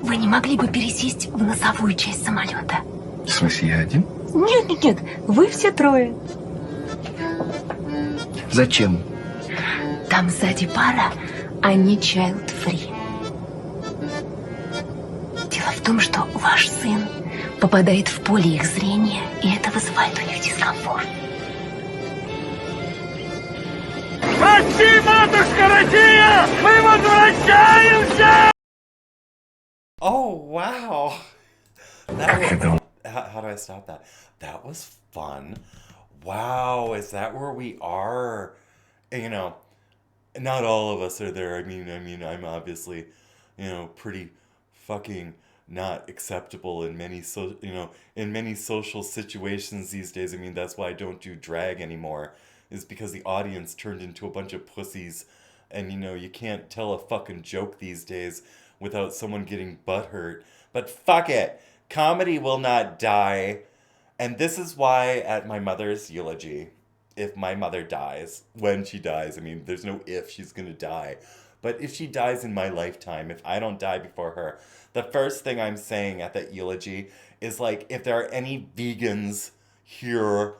Вы не могли бы пересесть в носовую часть самолета? В смысле, я один? Нет, вы все трое. Зачем? Там сзади пара, они child-free. Дело в том, что ваш сын попадает в поле их зрения, и это вызывает у них дискомфорт. Прости, матушка Россия! Мы возвращаемся! Oh, wow. How do I stop that? That was fun. Wow, is that where we are? You know, not all of us are there. I mean, I'm obviously, pretty fucking not acceptable in many in many social situations these days. I mean, that's why I don't do drag anymore, is because the audience turned into a bunch of pussies, and you can't tell a fucking joke these days without someone getting butthurt. But fuck it, comedy will not die. And this is why at my mother's eulogy, if my mother dies, when she dies, I mean, there's no if she's gonna die, but if she dies in my lifetime, if I don't die before her, the first thing I'm saying at that eulogy is like, if there are any vegans here,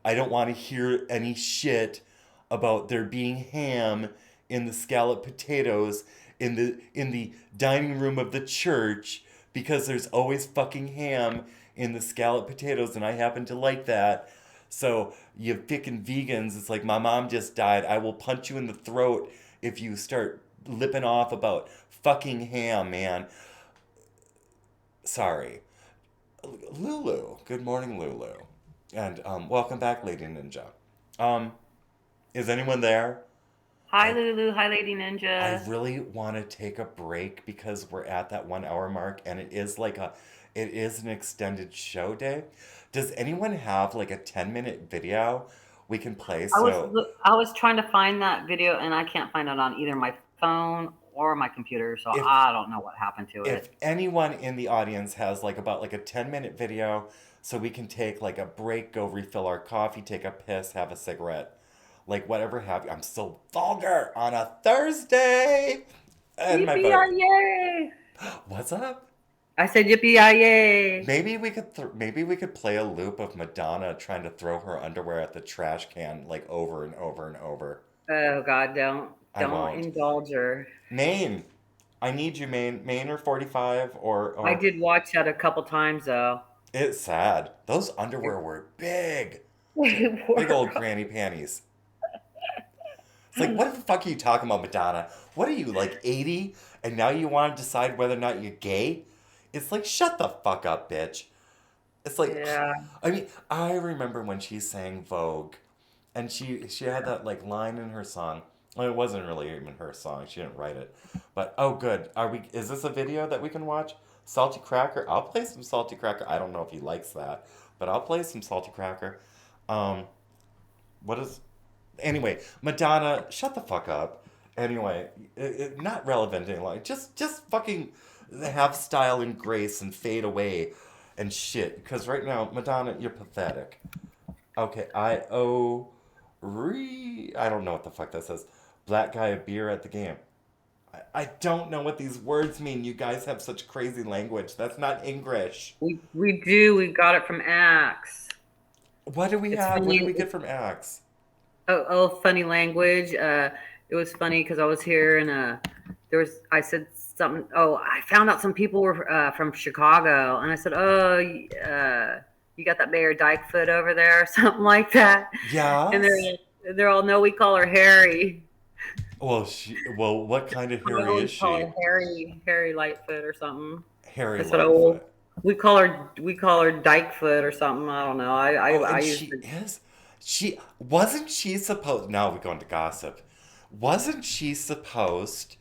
I don't want to hear any shit about there being ham in the scalloped potatoes in the dining room of the church, because there's always fucking ham in the scalloped potatoes, and I happen to like that. So you fucking vegans, it's like, my mom just died. I will punch you in the throat if you start lipping off about fucking ham, man. Sorry. Lulu. Good morning, Lulu. And welcome back, Lady Ninja. Is anyone there? Hi, Lulu. Hi, Lady Ninja. I really want to take a break because we're at that 1 hour mark, and it is an extended show day. Does anyone have like a 10-minute video we can play? I was trying to find that video, and I can't find it on either my phone or my computer, so I don't know what happened to it. If anyone in the audience has about a 10-minute video, so we can take like a break, go refill our coffee, take a piss, have a cigarette, like whatever have you. I'm so vulgar on a Thursday. And Yippee-yay! What's up? I said yippee-yay! Maybe we could play a loop of Madonna trying to throw her underwear at the trash can like over and over and over. Oh God, don't indulge her. Maine, I need you, Maine. Maine or 45 or I did watch that a couple times though. It's sad. Those underwear were big. Big old granny panties. It's like, what the fuck are you talking about, Madonna? What are you, like 80? And now you want to decide whether or not you're gay? It's like, shut the fuck up, bitch. It's like, yeah. I mean, I remember when she sang Vogue, and she had that like line in her song. Well, it wasn't really even her song. She didn't write it. But oh, good. Is this a video that we can watch? Salty Cracker. I'll play some Salty Cracker. I don't know if he likes that, but I'll play some Salty Cracker. Anyway, Madonna, shut the fuck up. Anyway, not relevant any longer. Just fucking have style and grace and fade away and shit. Because right now, Madonna, you're pathetic. Okay, I don't know what the fuck that says. Black guy a beer at the game. I don't know what these words mean. You guys have such crazy language. That's not English. We do. We got it from Axe. What do we have? What do we get from Axe? Oh, funny language. It was funny because I was here and I said something. Oh, I found out some people were from Chicago, and I said, oh, you got that Mayor Dykefoot over there, or something like that. Yeah. And they're all, no, we call her Harry. Well, what kind of We Harry always is call she? her Harry Lightfoot or something. Harry That's what Lightfoot. we call her Dykefoot or something. I don't know. I And used she to. is. Wasn't she supposed? Now we're going to gossip. Wasn't she supposed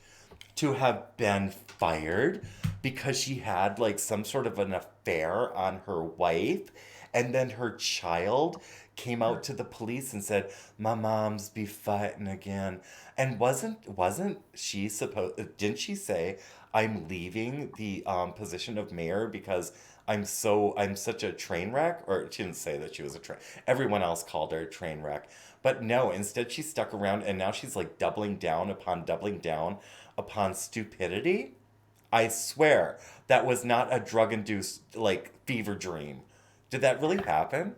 to have been fired because she had like some sort of an affair on her wife, and then her child came out to the police and said, "My mom's be fighting again." And wasn't she supposed? Didn't she say, "I'm leaving the position of mayor because I'm such a train wreck"? Or she didn't say that she was a train. Everyone else called her a train wreck. But no, instead she stuck around and now she's like doubling down upon stupidity. I swear that was not a drug induced like fever dream. Did that really happen?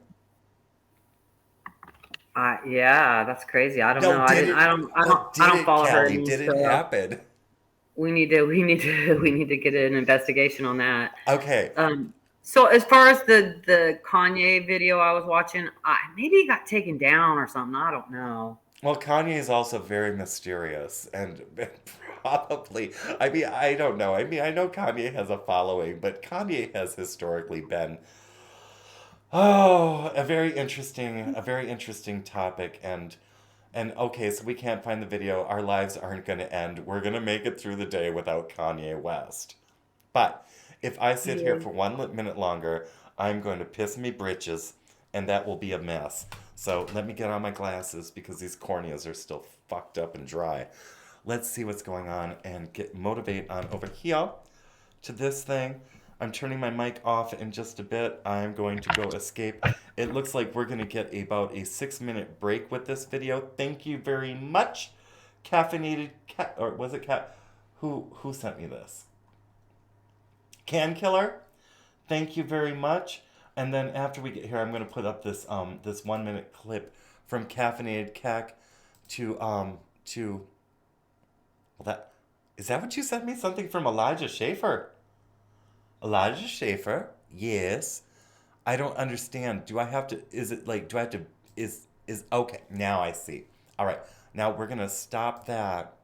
Yeah, that's crazy. I don't know. No, I did didn't. it? But I did don't it, follow her Callie? news. Did it So happen? we need to we need to get an investigation on that. Okay. So as far as the Kanye video I was watching, maybe it got taken down or something. I don't know. Well, Kanye is also very mysterious and probably, I mean, I don't know. I mean, I know Kanye has a following, but Kanye has historically been, a very interesting topic. And okay, so we can't find the video. Our lives aren't going to end. We're going to make it through the day without Kanye West. But if I sit here Yeah. for 1 minute longer, I'm going to piss me britches, and that will be a mess. So let me get on my glasses because these corneas are still fucked up and dry. Let's see what's going on and motivate on over here to this thing. I'm turning my mic off in just a bit. I'm going to go escape. It looks like we're going to get about a 6-minute break with this video. Thank you very much, Caffeinated Cat, or was it Cat? Who sent me this? Can Killer, thank you very much. And then after we get here, I'm going to put up this 1-minute clip from Caffeinated Cack to well, that is that what you sent me? Something from Elijah Schaefer. Elijah Schaefer, yes. I don't understand. Do I have to? Is it like? Do I have to? Is okay? Now I see. All right. Now we're gonna stop that.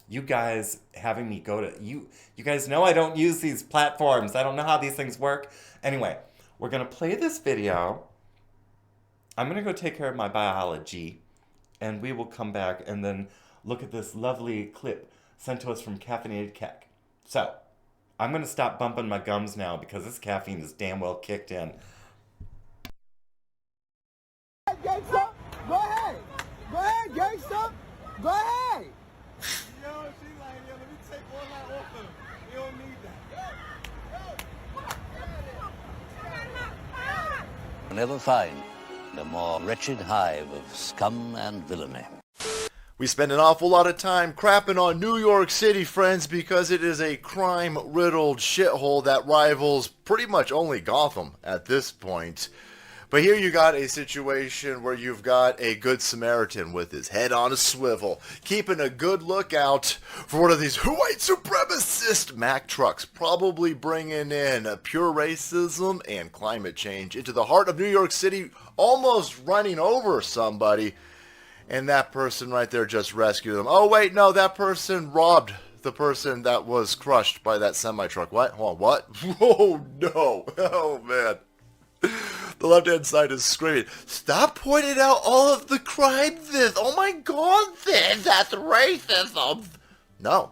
You guys having me go to you. You guys know I don't use these platforms. I don't know how these things work. Anyway, we're gonna play this video. I'm gonna go take care of my biology, and we will come back and then look at this lovely clip sent to us from Caffeinated Cack. So, I'm gonna stop bumping my gums now because this caffeine is damn well kicked in. Gangsta, go ahead. Go ahead, gangsta. Go ahead. Yo, she like, yo, let me take all that off him. You don't need that. Never find a more wretched hive of scum and villainy. We spend an awful lot of time crapping on New York City, friends, because it is a crime-riddled shithole that rivals pretty much only Gotham at this point. But here you got a situation where you've got a good Samaritan with his head on a swivel, keeping a good lookout for one of these white supremacist Mack trucks, probably bringing in pure racism and climate change into the heart of New York City, almost running over somebody. And that person right there just rescued them. Oh, wait, no, that person robbed the person that was crushed by that semi-truck. What? Hold on, what? Oh, no. Oh, man. The left-hand side is screaming, stop pointing out all of the crime this. Oh, my God, that's racism. No.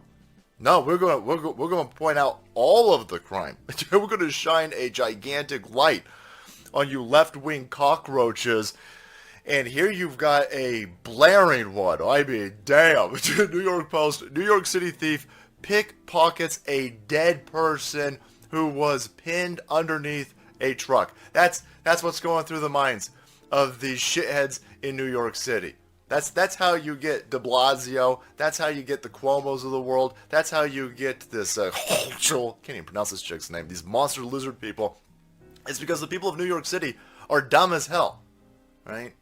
No, we're going to point out all of the crime. We're going to shine a gigantic light on you left-wing cockroaches. And here you've got a blaring one. I mean, damn. New York Post, New York City thief pickpockets a dead person who was pinned underneath a truck. That's what's going through the minds of these shitheads in New York City. That's how you get de Blasio. That's how you get the Cuomos of the world. That's how you get this, can't even pronounce this chick's name, these monster lizard people. It's because the people of New York City are dumb as hell, right?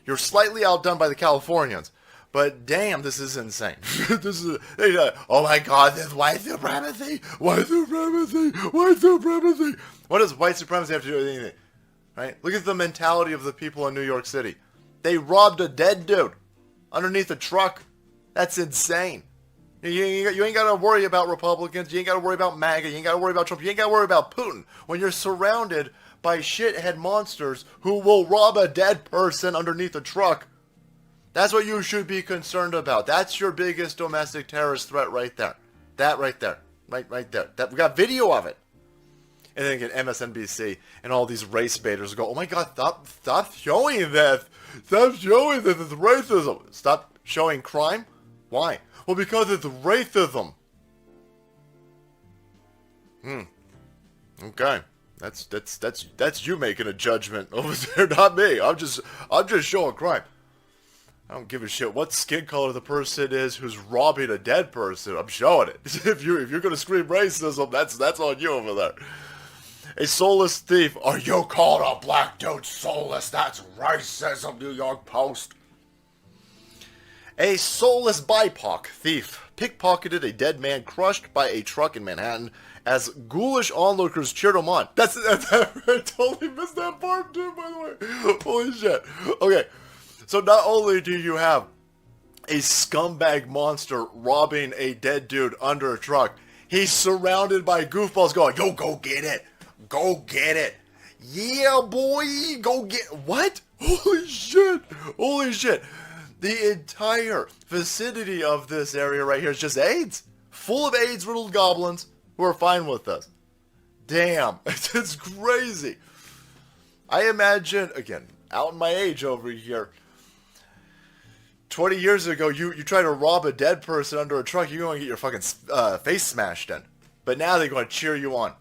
You're slightly outdone by the Californians, but damn, this is insane. This is, oh my God, this white supremacy, white supremacy, white supremacy. What does white supremacy have to do with anything? Right? Look at the mentality of the people in New York City. They robbed a dead dude underneath a truck. That's insane. You ain't got to worry about Republicans. You ain't got to worry about MAGA. You ain't got to worry about Trump. You ain't got to worry about Putin when you're surrounded by shithead monsters who will rob a dead person underneath a truck. That's what you should be concerned about. That's your biggest domestic terrorist threat right there. That right there. Right there. We got video of it. And then again, MSNBC and all these race baiters go, oh my God, stop showing that. Stop showing that it's racism. Stop showing crime? Why? Well, because it's racism. Okay. That's you making a judgment over there, not me. I'm just showing crime. I don't give a shit what skin color the person is who's robbing a dead person. I'm showing it. If you're gonna scream racism, that's on you over there. A soulless thief. Are you called a black dude soulless? That's racism, New York Post. A soulless BIPOC thief pickpocketed a dead man crushed by a truck in Manhattan as ghoulish onlookers cheered him on. I totally missed that part too, by the way. Holy shit. Okay, so not only do you have a scumbag monster robbing a dead dude under a truck, he's surrounded by goofballs going, yo, go get it. Go get it. Yeah, boy, go get... What? Holy shit. Holy shit. The entire vicinity of this area right here is just AIDS. Full of AIDS-riddled goblins who are fine with this. Damn. It's crazy. I imagine, again, out in my age over here, 20 years ago, you try to rob a dead person under a truck, you're going to get your fucking face smashed in. But now they're going to cheer you on.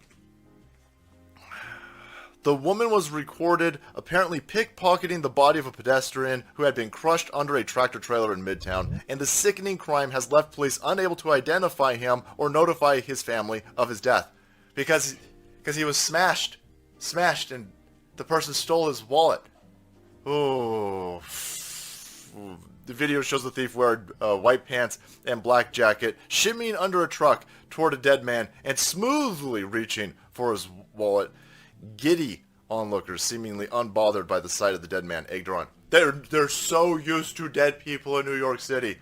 The woman was recorded apparently pickpocketing the body of a pedestrian who had been crushed under a tractor trailer in Midtown, and the sickening crime has left police unable to identify him or notify his family of his death. Because he was smashed, and the person stole his wallet. Oh. The video shows the thief wearing white pants and black jacket, shimmying under a truck toward a dead man and smoothly reaching for his wallet. Giddy onlookers, seemingly unbothered by the sight of the dead man, egged her on. They're so used to dead people in New York City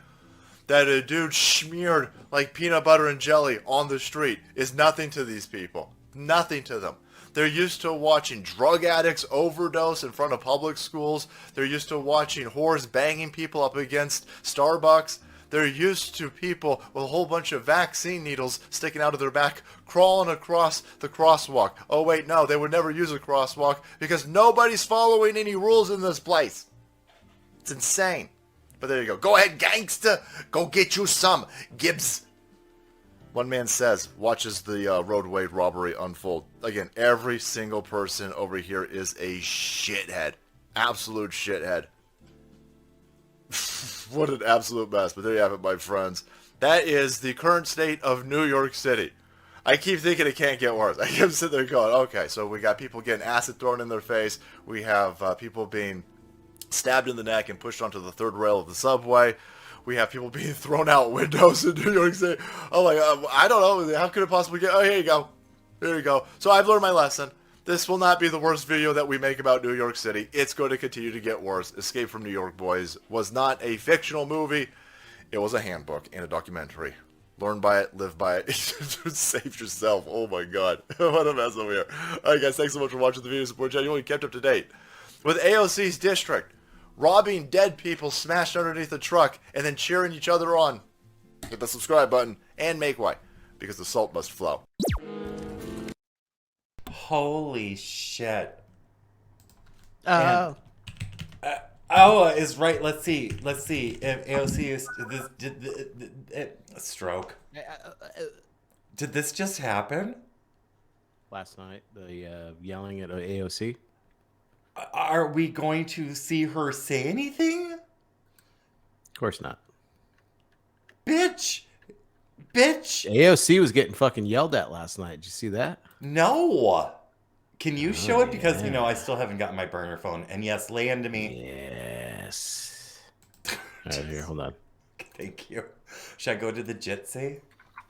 that a dude smeared like peanut butter and jelly on the street is nothing to these people. Nothing to them. They're used to watching drug addicts overdose in front of public schools. They're used to watching whores banging people up against Starbucks. They're used to people with a whole bunch of vaccine needles sticking out of their back, crawling across the crosswalk. Oh wait, no, they would never use a crosswalk because nobody's following any rules in this place. It's insane. But there you go. Go ahead, gangsta. Go get you some, Gibbs. One man says, watches the roadway robbery unfold. Again, every single person over here is a shithead. Absolute shithead. What an absolute mess. But there you have it, my friends. That is the current state of New York City. I keep thinking it can't get worse. I keep sitting there going, okay, so we got people getting acid thrown in their face. We have people being stabbed in the neck and pushed onto the third rail of the subway. We have people being thrown out windows in New York City. Oh my God, I don't know. How could it possibly get... Oh, here you go. There you go. So I've learned my lesson. This will not be the worst video that we make about New York City. It's going to continue to get worse. Escape from New York, boys, was not a fictional movie. It was a handbook and a documentary. Learn by it, live by it. Save yourself. Oh my God. What a mess over here. Alright guys, thanks so much for watching the video. Support channel. You only kept up to date with AOC's district robbing dead people smashed underneath a truck and then cheering each other on. Hit the subscribe button and make way, because the salt must flow. Holy shit. Oh. Is right. Let's see. If AOC is stroke. Did this just happen? Last night, the yelling at AOC. Are we going to see her say anything? Of course not. Bitch. AOC was getting fucking yelled at last night. Did you see that? No. Can you show it? Because, I still haven't gotten my burner phone. And yes, lay into me. Yes. All right, here, hold on. Thank you. Should I go to the Jitsi?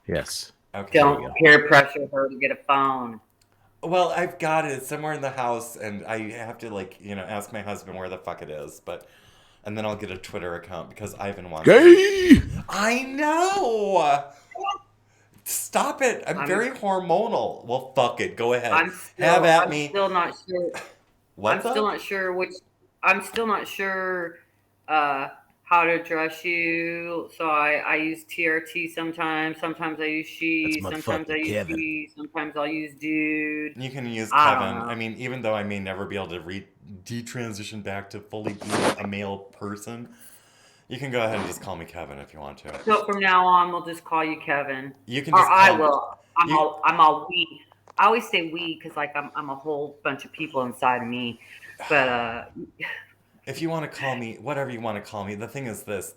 Yes. Okay. Don't peer pressure her to get a phone. Well, I've got it somewhere in the house, and I have to, ask my husband where the fuck it is. But And then I'll get a Twitter account because Ivan wants Gay! I know! Stop it. I'm very hormonal. Well, fuck it. Go ahead. Have at me. I'm still not sure. What's I'm still up? not sure which. I'm still not sure how to address you. So I use TRT sometimes. Sometimes I use she. That's Sometimes I motherfucking use Kevin. she. Sometimes I'll use dude. You can use I don't Kevin. know. I mean, even though I may never be able to detransition back to fully being a male person, you can go ahead and just call me Kevin if you want to. So from now on, we'll just call you Kevin. You can Or just I call me. will. I'm all we. I always say we because like I'm a whole bunch of people inside of me. But If you want to call me whatever you want to call me, the thing is this: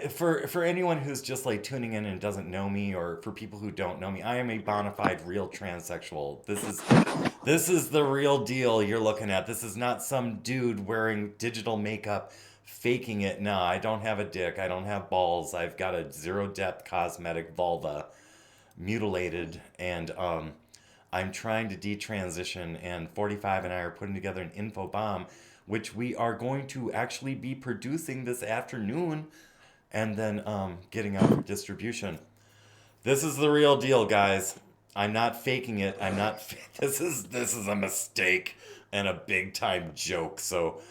for anyone who's just like tuning in and doesn't know me, or for people who don't know me, I am a bona fide real transsexual. This is the real deal you're looking at. This is not some dude wearing digital makeup, faking it. No, I don't have a dick. I don't have balls. I've got a zero depth cosmetic vulva, mutilated, and I'm trying to detransition, and 45 and I are putting together an info bomb, which we are going to actually be producing this afternoon and then getting out for distribution. This is the real deal, guys. I'm not faking it. I'm not. This is a mistake and a big time joke. So,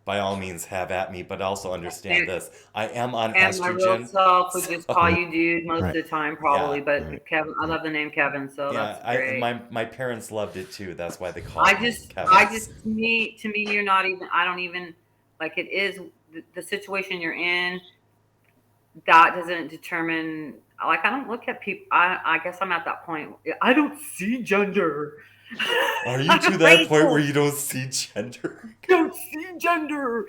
by all means, have at me. But also understand this: I am on and estrogen. my real self would just call you dude most Right. of the time, probably. Yeah. But Kevin, I love the name Kevin, so Yeah, that's great. my parents loved it too. That's why they called I me just Kevin. to me, you're not even. I don't even like it is the situation you're in. That doesn't determine. Like I don't look at people. I guess I'm at that point. I don't see gender. Are you to that point where you don't see gender? Don't see gender.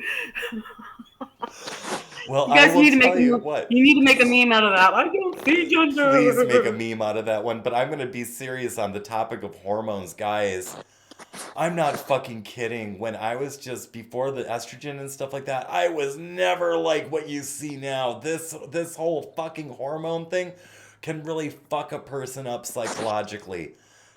Well, You guys I will need to make tell you what. You need to make a meme out of that. I don't see gender. Please make a meme out of that one. But I'm going to be serious on the topic of hormones, guys. I'm not fucking kidding. When I was just before the estrogen and stuff like that, I was never like what you see now. This whole fucking hormone thing can really fuck a person up psychologically.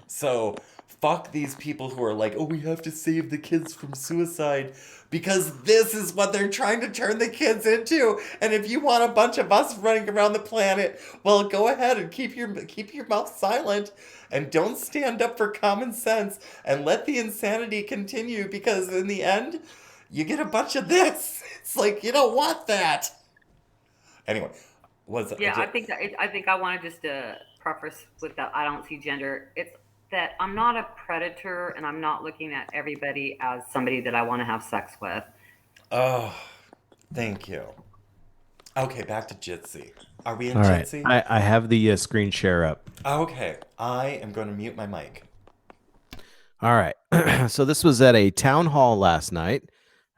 So fuck these people who are like, oh, we have to save the kids from suicide, because this is what they're trying to turn the kids into. And if you want a bunch of us running around the planet, well, go ahead and keep your mouth silent and don't stand up for common sense and let the insanity continue, because in the end, you get a bunch of this. It's like, you don't want that. Anyway, I think I wanted just to preface with that. I don't see gender. It's that I'm not a predator, and I'm not looking at everybody as somebody that I want to have sex with. Oh, thank you. Okay, back to Jitsi. Are we in All right. Jitsi? I have the screen share up. Okay, I am going to mute my mic. All right. So this was at a town hall last night.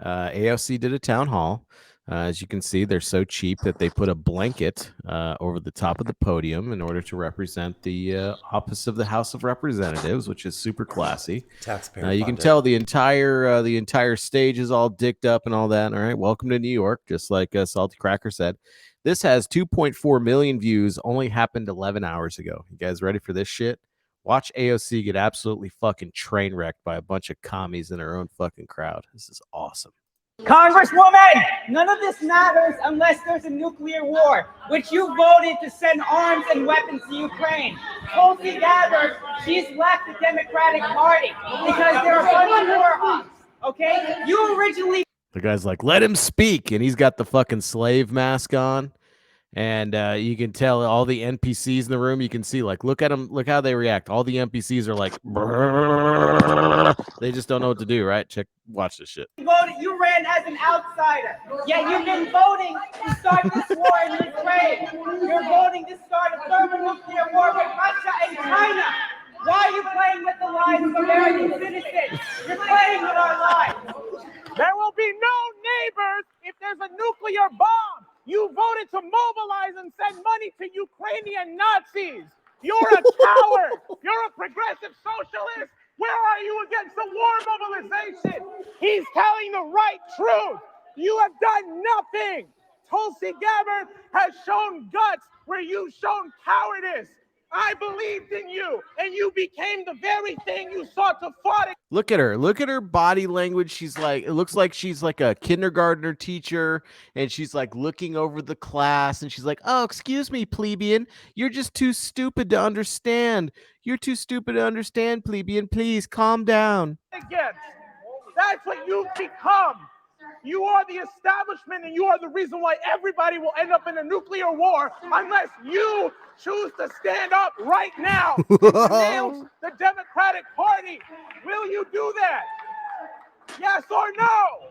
AOC did a town hall. As you can see, they're so cheap that they put a blanket over the top of the podium in order to represent the office of the House of Representatives, which is super classy. Taxpayer you can funded. tell the entire stage is all dicked up and all that. All right, welcome to New York, just like Salty Cracker said. This has 2.4 million views. Only happened 11 hours ago. You guys ready for this shit? Watch AOC get absolutely fucking train wrecked by a bunch of commies in her own fucking crowd. This is awesome. Congresswoman, none of this matters unless there's a nuclear war, which you voted to send arms and weapons to Ukraine. Tulsi Gabbard, she's left the Democratic Party because they're a bunch of war hawks, okay? You originally... The guy's like, let him speak, and he's got the fucking slave mask on. And you can tell all the NPCs in the room, you can see, like, look at them, look how they react. All the NPCs are like, they just don't know what to do, right? Watch this shit. You ran as an outsider, yet you've been voting to start this war in Ukraine. You're voting to start a thermonuclear war with Russia and China. Why are you playing with the lives of American citizens? You're playing with our lives. There will be no neighbors if there's a nuclear bomb. You voted to mobilize and send money to Ukrainian Nazis. You're a coward. You're a progressive socialist. Where are you against the war mobilization? He's telling the right truth. You have done nothing. Tulsi Gabbard has shown guts where you've shown cowardice. I believed in you, and you became the very thing you sought to fight. Look at her. Look at her body language. She's like, it looks like she's like a kindergartner teacher, and she's like looking over the class, and she's like, oh, excuse me, plebeian. You're just too stupid to understand. You're too stupid to understand, plebeian. Please calm down. Against. That's what you've become. You are the establishment, and you are the reason why everybody will end up in a nuclear war unless you choose to stand up right now and denounce the Democratic Party. Will you do that? Yes or no?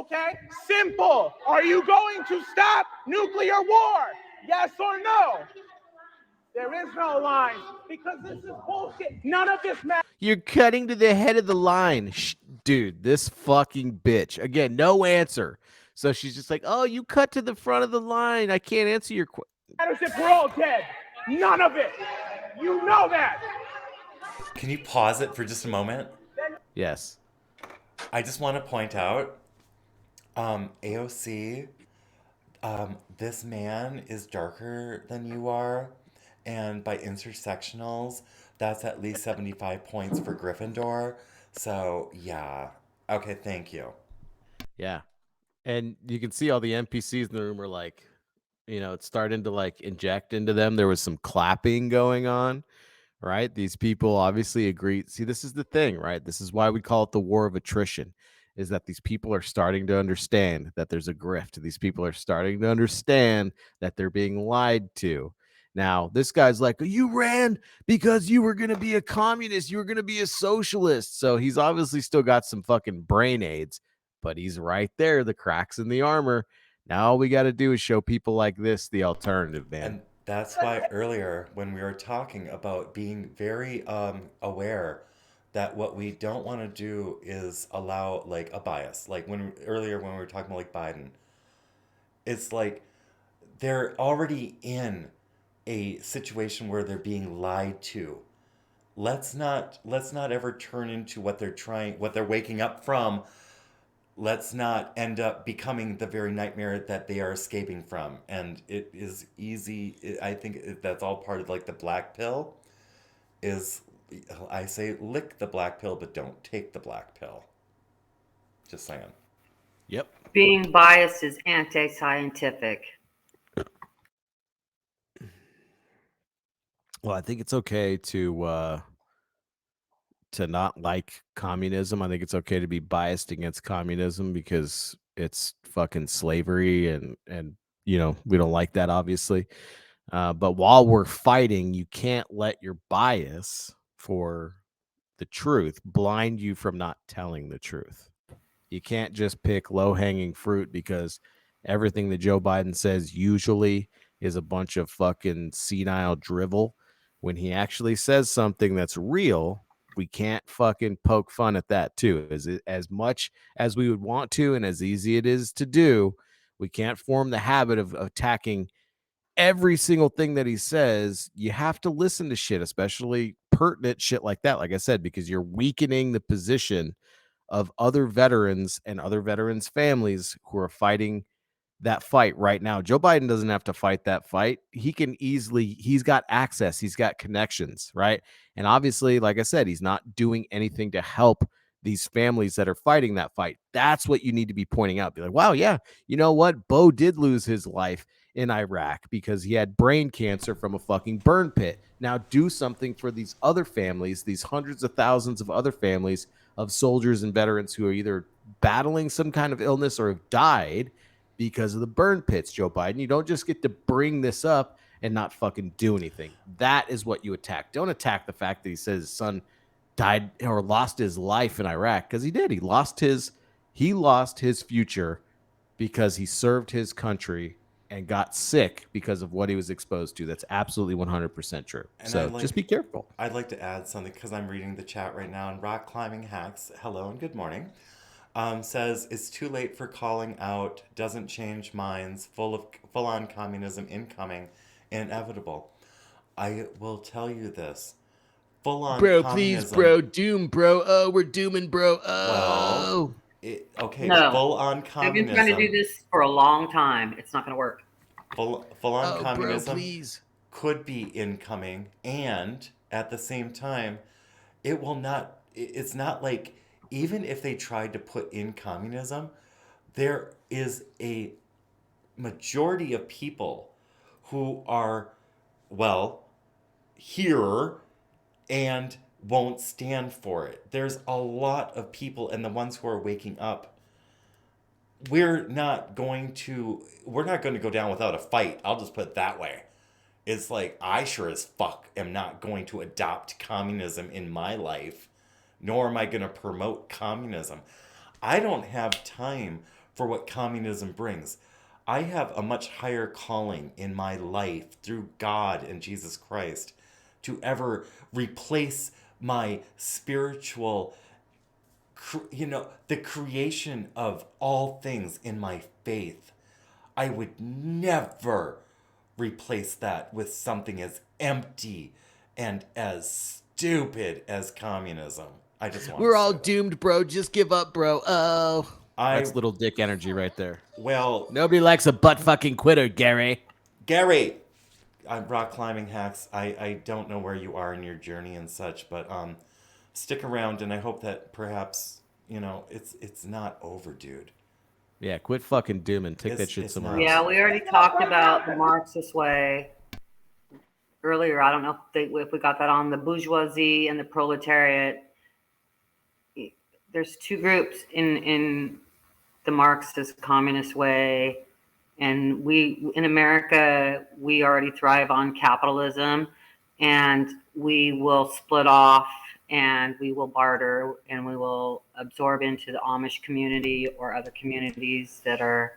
Okay, simple. Are you going to stop nuclear war? Yes or no? There is no line because this is bullshit. None of this matters. You're cutting to the head of the line. Dude, this fucking bitch. Again, no answer. So she's just like, oh, you cut to the front of the line. I can't answer your question. Matters if we're all dead. None of it. You know that. Can you pause it for just a moment? Yes. I just want to point out, AOC, this man is darker than you are. And by intersectionals, that's at least 75 points for Gryffindor. So, yeah. Okay, thank you. Yeah. And you can see all the NPCs in the room are like, it's starting to like inject into them. There was some clapping going on, right? These people obviously agree. See, this is the thing, right? This is why we call it the war of attrition, is that these people are starting to understand that there's a grift. These people are starting to understand that they're being lied to. Now, this guy's like, you ran because you were going to be a communist. You were going to be a socialist. So he's obviously still got some fucking brain aids, but he's right there, the cracks in the armor. Now all we got to do is show people like this the alternative, man. And that's why earlier when we were talking about being very aware that what we don't want to do is allow like a bias. Like earlier when we were talking about like Biden, it's like they're already in a situation where they're being lied to. Let's not ever turn into what they're waking up from. Let's not end up becoming the very nightmare that they are escaping from. And it is easy. I think that's all part of like the black pill is, I say lick the black pill, but don't take the black pill. Just saying. Yep. Being biased is anti-scientific. Well, I think it's okay to not like communism. I think it's okay to be biased against communism because it's fucking slavery and we don't like that, obviously. But while we're fighting, you can't let your bias for the truth blind you from not telling the truth. You can't just pick low-hanging fruit because everything that Joe Biden says usually is a bunch of fucking senile drivel. When he actually says something that's real, we can't fucking poke fun at that too. As much as we would want to and as easy it is to do, we can't form the habit of attacking every single thing that he says. You have to listen to shit, especially pertinent shit like that, like I said, because you're weakening the position of other veterans and other veterans' families who are fighting that fight right now. Joe Biden doesn't have to fight that fight. He's got access, he's got connections, right? And obviously, like I said, he's not doing anything to help these families that are fighting that fight. That's what you need to be pointing out. Be like, wow, yeah, you know what? Bo did lose his life in Iraq because he had brain cancer from a fucking burn pit. Now do something for these other families, these hundreds of thousands of other families of soldiers and veterans who are either battling some kind of illness or have died because of the burn pits, Joe Biden. You don't just get to bring this up and not fucking do anything. That is what you attack. Don't attack the fact that he says his son died or lost his life in Iraq, because he did. He lost his future because he served his country and got sick because of what he was exposed to. That's absolutely 100% true. And so just be careful. I'd like to add something because I'm reading the chat right now. And Rock Climbing Hacks, hello and good morning, says it's too late for calling out. Doesn't change minds. Full-on communism incoming, inevitable. I will tell you this. Full-on bro, communism, please, bro, doom, bro. Oh, we're dooming, bro. Oh. Well, No. full-on They've communism. been trying to do this for a long time. It's not going to work. Full-on communism. Bro, please. could be incoming, and at the same time, it will not, it's not like, even if they tried to put in communism, there is a majority of people who are, well, here and won't stand for it. There's a lot of people, and the ones who are waking up, we're not going to go down without a fight. I'll just put it that way. It's like, I sure as fuck am not going to adopt communism in my life, nor am I going to promote communism. I don't have time for what communism brings. I have a much higher calling in my life through God and Jesus Christ to ever replace my spiritual, the creation of all things in my faith. I would never replace that with something as empty and as stupid as communism. I just want We're all doomed, bro. Just give up, bro. Oh. That's little dick energy right there. Well, nobody likes a butt fucking quitter, Gary. Gary, I'm rock climbing hacks. I don't know where you are in your journey and such, but stick around, and I hope that perhaps, it's not over, dude. Yeah, quit fucking dooming. Take that shit somewhere else. Yeah, we already talked about the Marxist way earlier. I don't know if we got that on. The bourgeoisie and the proletariat. There's two groups in the Marxist communist way, and we in America, we already thrive on capitalism, and we will split off, and we will barter, and we will absorb into the Amish community or other communities that are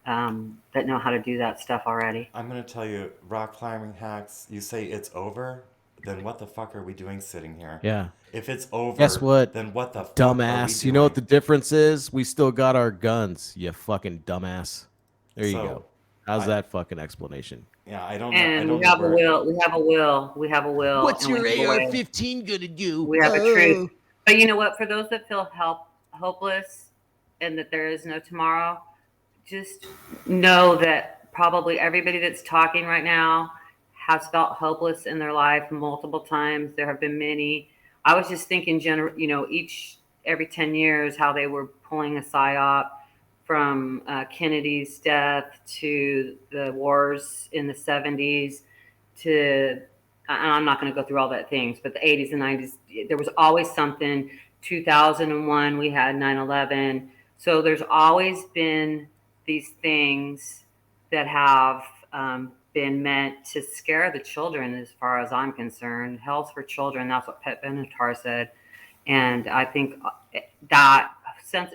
that know how to do that stuff already. I'm gonna tell you, rock climbing hacks, you say it's over, then what the fuck are we doing sitting here? Yeah. If it's over, guess what? Then what the fuck dumbass? are we doing? You know what the difference is? We still got our guns, you fucking dumbass. There you go. How's that fucking explanation? Yeah, I don't And know. we have a will. We have a will. We have a will. What's and your we have a way. AR-15 gonna do? We have a truth. But you know what? For those that feel hopeless and that there is no tomorrow, just know that probably everybody that's talking right now has felt hopeless in their life multiple times. There have been many. I was just thinking, every 10 years, how they were pulling a psyop from Kennedy's death to the wars in the 70s to, I'm not going to go through all that things, but the 80s and 90s, there was always something. 2001, we had 9/11. So there's always been these things that have been meant to scare the children, as far as I'm concerned. Hell's for children. That's what Pet Benatar said. And I think that sense,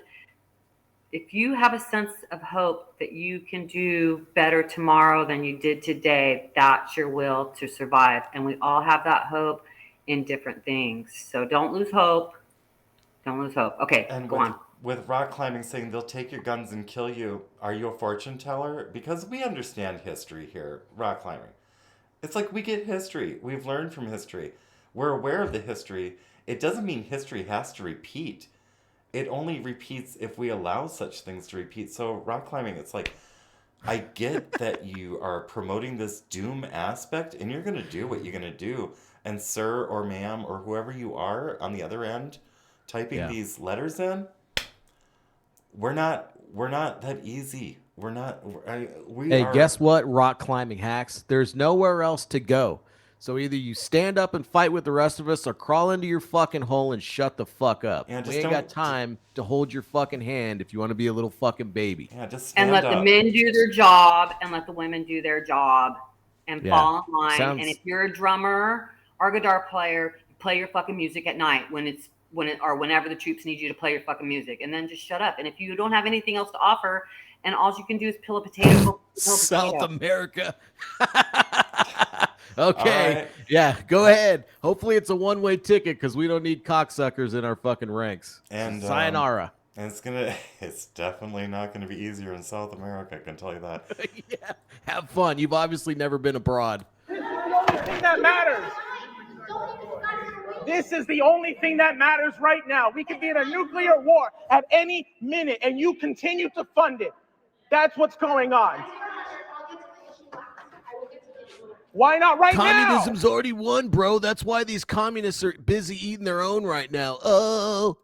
if you have a sense of hope that you can do better tomorrow than you did today, that's your will to survive. And we all have that hope in different things. So don't lose hope. Don't lose hope. Okay, and go on. With rock climbing saying they'll take your guns and kill you, are you a fortune teller? Because we understand history here, rock climbing. It's like we get history. We've learned from history. We're aware of the history. It doesn't mean history has to repeat. It only repeats if we allow such things to repeat. So rock climbing, it's like, I get that you are promoting this doom aspect, and you're going to do what you're going to do. And sir or ma'am or whoever you are on the other end typing these letters in, we're not that easy. Guess what, rock climbing hacks? There's nowhere else to go. So either you stand up and fight with the rest of us, or crawl into your fucking hole and shut the fuck up. Yeah, we ain't got time to hold your fucking hand if you want to be a little fucking baby. Yeah, just stand up. And let the men do their job, and let the women do their job, and fall in line. And if you're a drummer or a guitar player, play your fucking music at night whenever the troops need you to play your fucking music, and then just shut up. And if you don't have anything else to offer, and all you can do is peel a potato, South America. Okay. Right. Yeah, go ahead. Hopefully it's a one-way ticket, because we don't need cocksuckers in our fucking ranks. And sayonara. And it's definitely not gonna be easier in South America, I can tell you that. Yeah. Have fun. You've obviously never been abroad. This is the only thing that matters. This is the only thing that matters right now. We could be in a nuclear war at any minute, and you continue to fund it. That's what's going on. Why not right Communism's already won, bro. That's why these communists are busy eating their own right now. Oh.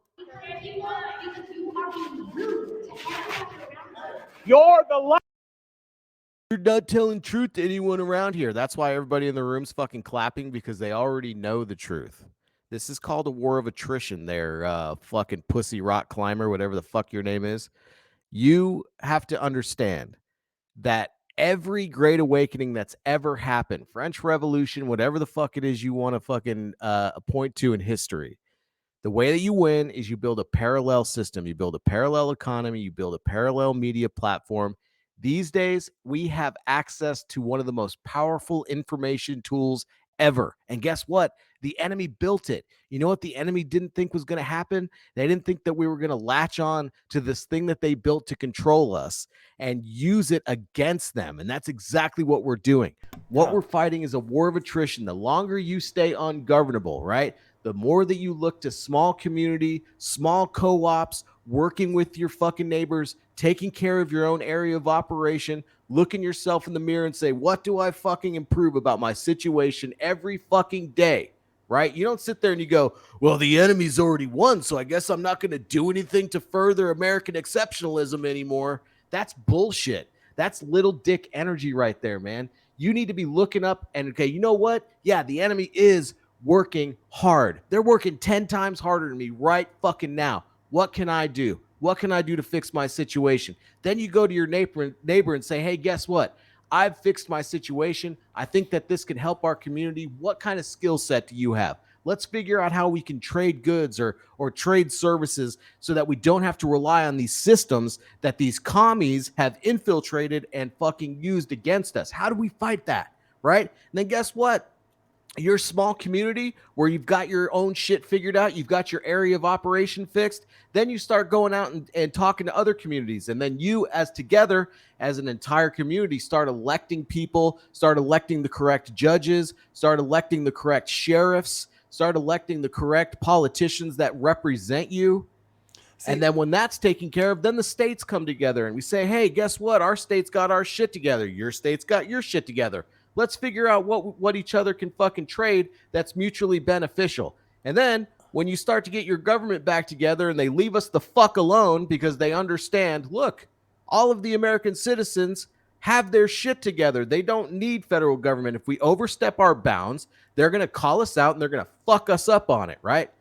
You're the You're not telling truth to anyone around here. That's why everybody in the room's fucking clapping, because they already know the truth. This is called a war of attrition there, fucking pussy rock climber, whatever the fuck your name is. You have to understand that every great awakening that's ever happened, French Revolution, whatever the fuck it is you want to fucking point to in history, the way that you win is you build a parallel system, you build a parallel economy, you build a parallel media platform. These days, we have access to one of the most powerful information tools ever. And guess what? The enemy built it. You know what the enemy didn't think was going to happen? They didn't think that we were going to latch on to this thing that they built to control us and use it against them. And that's exactly what we're doing. What we're fighting is a war of attrition. The longer you stay ungovernable, right? The more that you look to small community, small co-ops, working with your fucking neighbors, taking care of your own area of operation, looking yourself in the mirror and say, what do I fucking improve about my situation every fucking day, right? You don't sit there and you go, well, the enemy's already won, so I guess I'm not going to do anything to further American exceptionalism anymore. That's bullshit. That's little dick energy right there, man. You need to be looking up and, okay, you know what? Yeah, the enemy is working hard. They're working 10 times harder than me right fucking now. What can I do? What can I do to fix my situation? Then you go to your neighbor and say, hey, guess what? I've fixed my situation. I think that this can help our community. What kind of skill set do you have? Let's figure out how we can trade goods or trade services so that we don't have to rely on these systems that these commies have infiltrated and fucking used against us. How do we fight that, right? And then guess what? Your small community where you've got your own shit figured out, you've got your area of operation fixed, then you start going out and talking to other communities. And then you, as together, as an entire community, start electing people, start electing the correct judges, start electing the correct sheriffs, start electing the correct politicians that represent you. And then when that's taken care of, then the states come together and we say, hey, guess what? Our state's got our shit together. Your state's got your shit together. Let's figure out what each other can fucking trade that's mutually beneficial. And then when you start to get your government back together and they leave us the fuck alone because they understand, look, all of the American citizens have their shit together. They don't need federal government. If we overstep our bounds, they're going to call us out and they're going to fuck us up on it, right?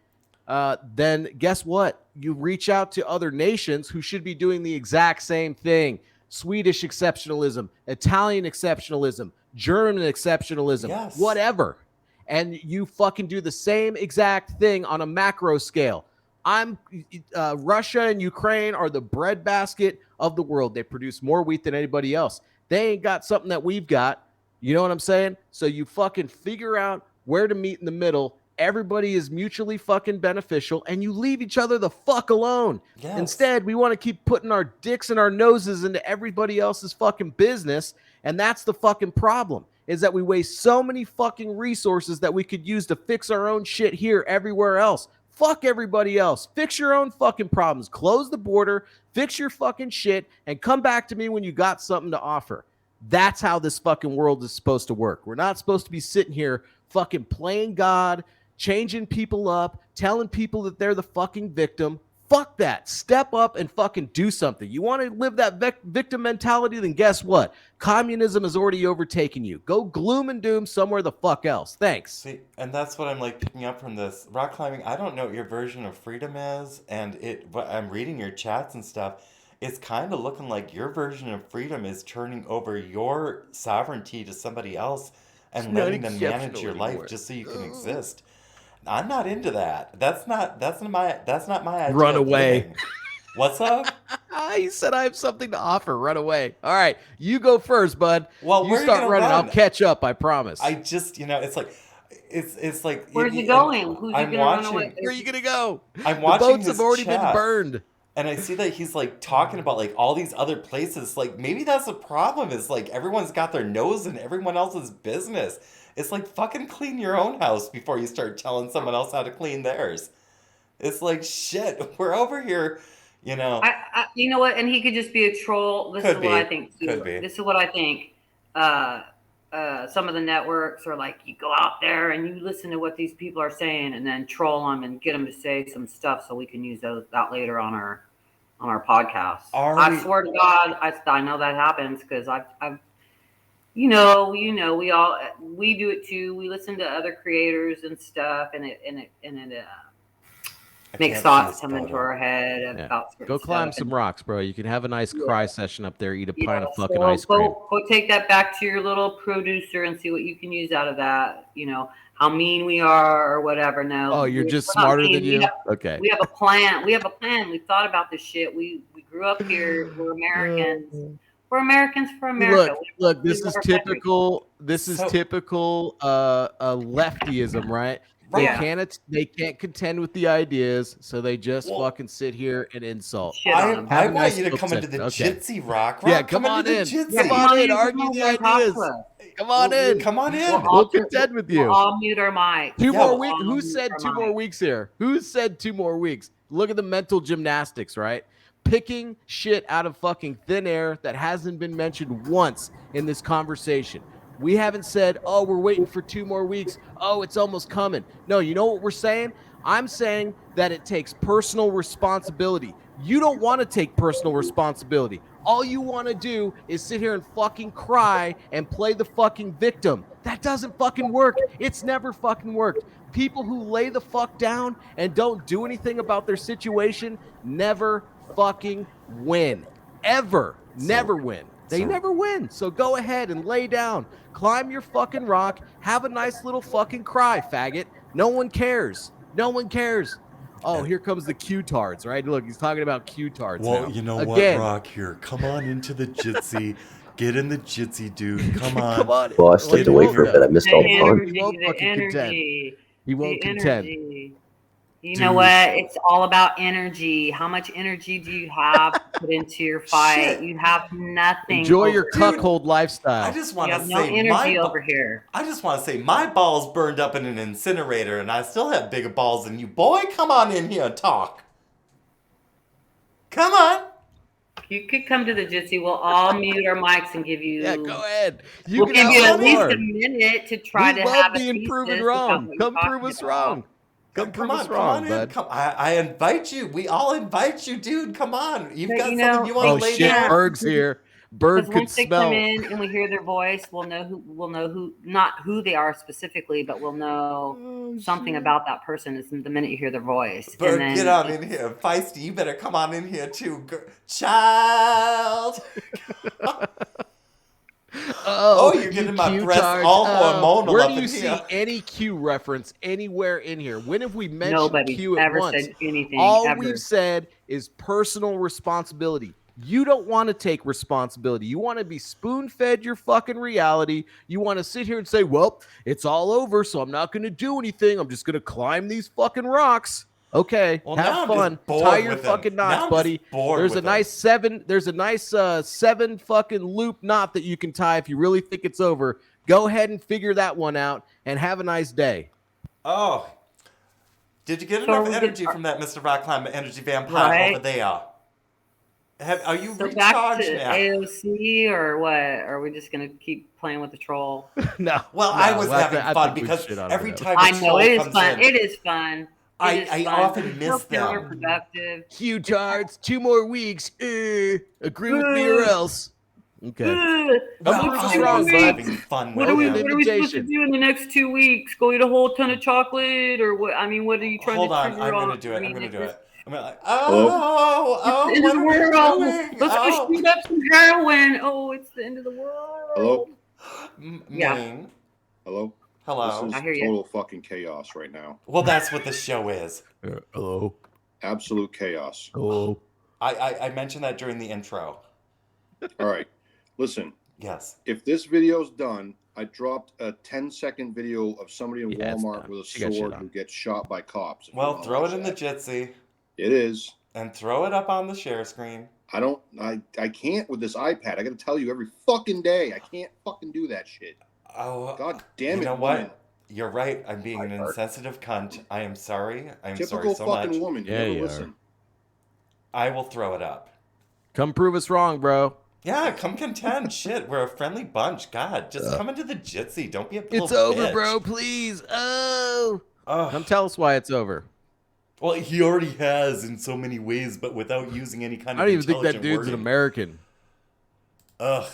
Then guess what? You reach out to other nations who should be doing the exact same thing. Swedish exceptionalism, Italian exceptionalism, German exceptionalism, whatever. And you fucking do the same exact thing on a macro scale. Russia and Ukraine are the breadbasket of the world. They produce more wheat than anybody else. They ain't got something that we've got. You know what I'm saying? So you fucking figure out where to meet in the middle. Everybody is mutually fucking beneficial, and you leave each other the fuck alone. Yes. Instead, we want to keep putting our dicks and our noses into everybody else's fucking business, and that's the fucking problem, is that we waste so many fucking resources that we could use to fix our own shit here everywhere else. Fuck everybody else. Fix your own fucking problems. Close the border, fix your fucking shit, and come back to me when you got something to offer. That's how this fucking world is supposed to work. We're not supposed to be sitting here fucking playing God, changing people up, telling people that they're the fucking victim. Fuck that. Step up and fucking do something. You want to live that victim mentality? Then guess what? Communism has already overtaken you. Go gloom and doom somewhere the fuck else. Thanks. See, and that's what I'm like picking up from this. Rock climbing, I don't know what your version of freedom is, and but I'm reading your chats and stuff. It's kind of looking like your version of freedom is turning over your sovereignty to somebody else and letting them manage your life just so you can exist. I'm not into that. That's not my idea. Run of away. living. What's up? He said I have something to offer. Run away. All right, you go first, bud. Well, you where are start you gonna running. run? I'll catch up. I promise. I just, it's like, it's like. Where's he going? Who's he gonna run away? Where are you gonna go? I'm watching the boats his have already chat, been burned. and I see that he's like talking about like all these other places. Like maybe that's the problem. Is like everyone's got their nose in everyone else's business. It's like fucking clean your own house before you start telling someone else how to clean theirs. It's like shit. We're over here, you know what? And he could just be a troll. This is what I think too. Could be. This is what I think. some of the networks are like, you go out there and you listen to what these people are saying, and then troll them and get them to say some stuff so we can use that later on our podcast. I swear to God, I know that happens because I've we do it too. We listen to other creators and stuff, and it makes thoughts come into our head about certain Go climb stuff. some rocks, bro. You can have a nice cry session up there. Eat a pint of fucking ice cream. Go take that back to your little producer and see what you can use out of that. How mean we are or whatever. No. Oh, you're just smarter than you? Okay. We have a plan. We've thought about this shit. We grew up here. We're Americans. We're Americans for America. Look. This is typical. Leftyism, right? They can't contend with the ideas, so they just fucking sit here and insult. I want you to come into the Jitsi Rock. Yeah, come on in. Come on in. Argue the ideas. Come on in. Come on in. We'll contend with you. We'll all mute our mics. 2 more weeks. Who said 2 more weeks here? Who said 2 more weeks? Look at the mental gymnastics, right? Picking shit out of fucking thin air that hasn't been mentioned once in this conversation. We haven't said, oh, we're waiting for 2 more weeks. Oh, it's almost coming. No, you know what we're saying? I'm saying that it takes personal responsibility. You don't want to take personal responsibility. All you want to do is sit here and fucking cry and play the fucking victim. That doesn't fucking work. It's never fucking worked. People who lay the fuck down and don't do anything about their situation never fucking win. Ever. Never win. They never win. So go ahead and lay down. Climb your fucking rock. Have a nice little fucking cry, faggot. No one cares. No one cares. Oh, here comes the Q-tards, right? Look, he's talking about Q-tards now. Well, you know what, Rock? Here, come on into the Jitsi. Get in the Jitsi, dude. Come on. Come on. Well, I stepped away for a bit. I missed all the fun. He won't fucking contend. He won't contend. You know what? It's all about energy. How much energy do you have to put into your fight? You have nothing. Enjoy your cuckold lifestyle. I just want to say no energy over here. I just want to say my balls burned up in an incinerator, and I still have bigger balls than you. Boy, come on in here and talk. Come on. You could come to the Jitsi. We'll all mute our mics and give you. Yeah, go ahead. We'll give you at least a minute to try to have a being proven wrong. Come prove us wrong. Come on in. I invite you. We all invite you, dude. Come on. You've got something you want to lay down. Berg's here. Berg could once they smell. come in and we hear their voice, we'll know who not who they are specifically, but we'll know something about that person is the minute you hear their voice. Berg, get on in here. Feisty, you better come on in here too. Child. Oh, you're getting my breasts all hormonal where up do you in see here. any Q reference anywhere in here? When have we mentioned Nobody's Q at ever once? said anything. All ever. we've said is personal responsibility. You don't want to take responsibility. You want to be spoon-fed your fucking reality. You want to sit here and say, well, it's all over, so I'm not going to do anything. I'm just going to climb these fucking rocks. Okay, Well, now have I'm fun. just bored Tie your with them. fucking Now knots, I'm buddy. just bored There's with a nice seven fucking loop knot that you can tie if you really think it's over. Go ahead and figure that one out and have a nice day. Oh. Did you get So enough we energy get- from that Mr. Rock Climber energy vampire Right. over there? Are you So back recharged to now? AOC or what? Are we just gonna keep playing with the troll? No. Well, I was having fun because every time a I know troll it is comes fun. in, It is fun. I often miss them. Productive. Q-tards, 2 more weeks. Agree with me or else. Okay. Well, I'm I wrong, was bud. having fun What with are we them. supposed to do in the next 2 weeks? Go eat a whole ton of chocolate, or what? I mean, what are you trying Hold to on, trigger I'm on? gonna do it. I mean, I'm gonna it's do just- it. I'm gonna like, oh, It's the end what of the are we world. doing? Let's Oh. go shoot up some heroin. Oh, it's the end of the world. Hello? Yeah. Ming. Hello? Hello. This I is hear you. total fucking chaos right now. Well, that's what the show is. Hello. Absolute chaos. Hello. I mentioned that during the intro. All right. Listen, Yes. if this video's done, I dropped a 10-second video of somebody in Yeah, it's Walmart done. with a She got shit sword on. who gets shot by cops. If you Well, wanna throw watch it in the that. Jitsi It is. and throw it up on the share screen. I can't with this iPad. I gotta tell you every fucking day. I can't fucking do that shit. Oh, God damn it. you know woman. what? You're right. I'm being an insensitive cunt. I am sorry. I'm Typical sorry so fucking much. woman. You Yeah, never you are. listen. I will throw it up. Come prove us wrong, bro. Yeah, come contend. Shit, we're a friendly bunch. God, just come into the jitsi. Don't be a little It's over, bitch. bro. Please. Oh. Ugh. Come tell us why it's over. Well, he already has in so many ways, but without using any kind I of don't even think that intelligent dude's wording. an American. Ugh.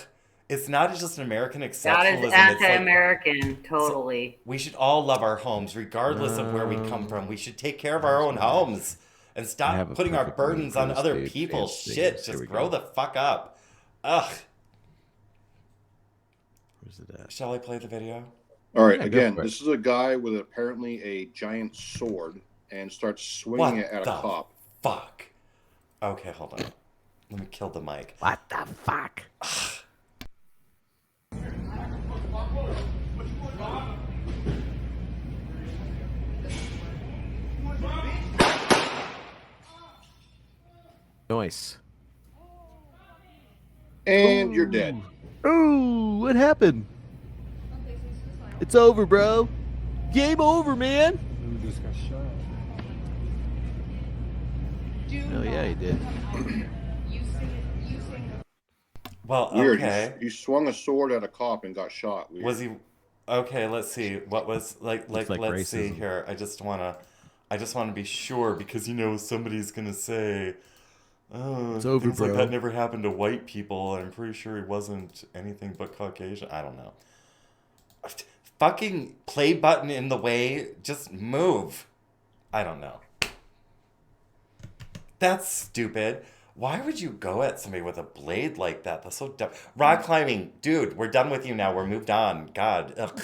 It's not just an American That exceptionalism. is anti-American, totally. We should all love our homes, regardless of where we come from. We should take care of our own homes and have stop a putting our perfect link burdens for on this other dude. people. Fancy Shit, this. Here just we grow go. the fuck up. Ugh. Where's it at? Shall I play the video? All right, Yeah, go again, for it. this is a guy with apparently a giant sword and starts swinging it at a cop. Fuck. Okay, hold on. Let me kill the mic. What the fuck? Nice. And you're dead. Ooh, what happened? It's over, bro. Game over, man. Oh yeah, he did. Well, Weird. okay. You swung a sword at a cop and got shot. Weird. Was he? Okay, let's see. What was like Looks like let's see racism. here. I just wanna be sure because somebody's gonna say, "Oh, It's over, things like bro." that never happened to white people." I'm pretty sure he wasn't anything but Caucasian. I don't know. Fucking play button in the way. Just move. I don't know. That's stupid. Why would you go at somebody with a blade like that? That's so dumb. Rock climbing, dude, we're done with you now. We're moved on. God. Ugh.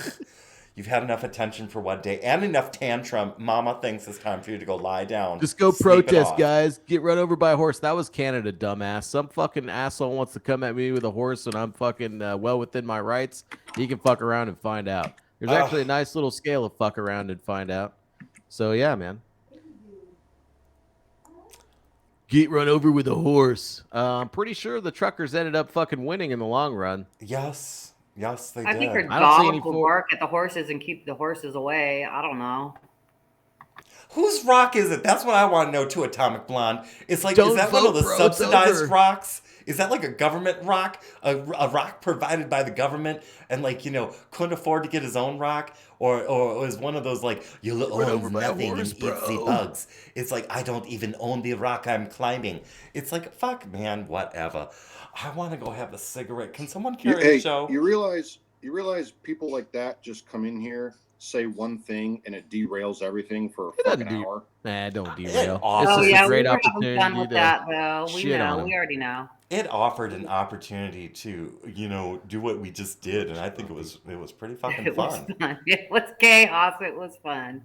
You've had enough attention for one day and enough tantrum. Mama thinks it's time for you to go lie down. Just go sleep it protest, off. guys. Get run over by a horse. That was Canada, dumbass. Some fucking asshole wants to come at me with a horse and I'm fucking well within my rights. He can fuck around and find out. There's actually a nice little scale of fuck around and find out. So, yeah, man. Get run over with a horse. I'm pretty sure the truckers ended up fucking winning in the long run. Yes. Yes, they I think did. their dogs will bark at the horses and keep the horses away. I don't know. Whose rock is it? That's what I want to know too, Atomic Blonde. It's like, Don't is that one of vote, the bro. It's subsidized over. rocks? Is that like a government rock? A rock provided by the government and couldn't afford to get his own rock? Or is one of those you own nothing and eats the bugs? It's like, I don't even own the rock I'm climbing. It's like, fuck, man, whatever. I want to go have a cigarette. Can someone carry a show? You realize people like that just come in here, say one thing, and it derails everything for a fucking hour? Nah, don't derail. Oh, It's just yeah, a great we were having opportunity fun with to that, though. We shit on know. him. We already know. It offered an opportunity to, do what we just did, and I think it was pretty fucking It was fun. fun. It was chaos. It was fun.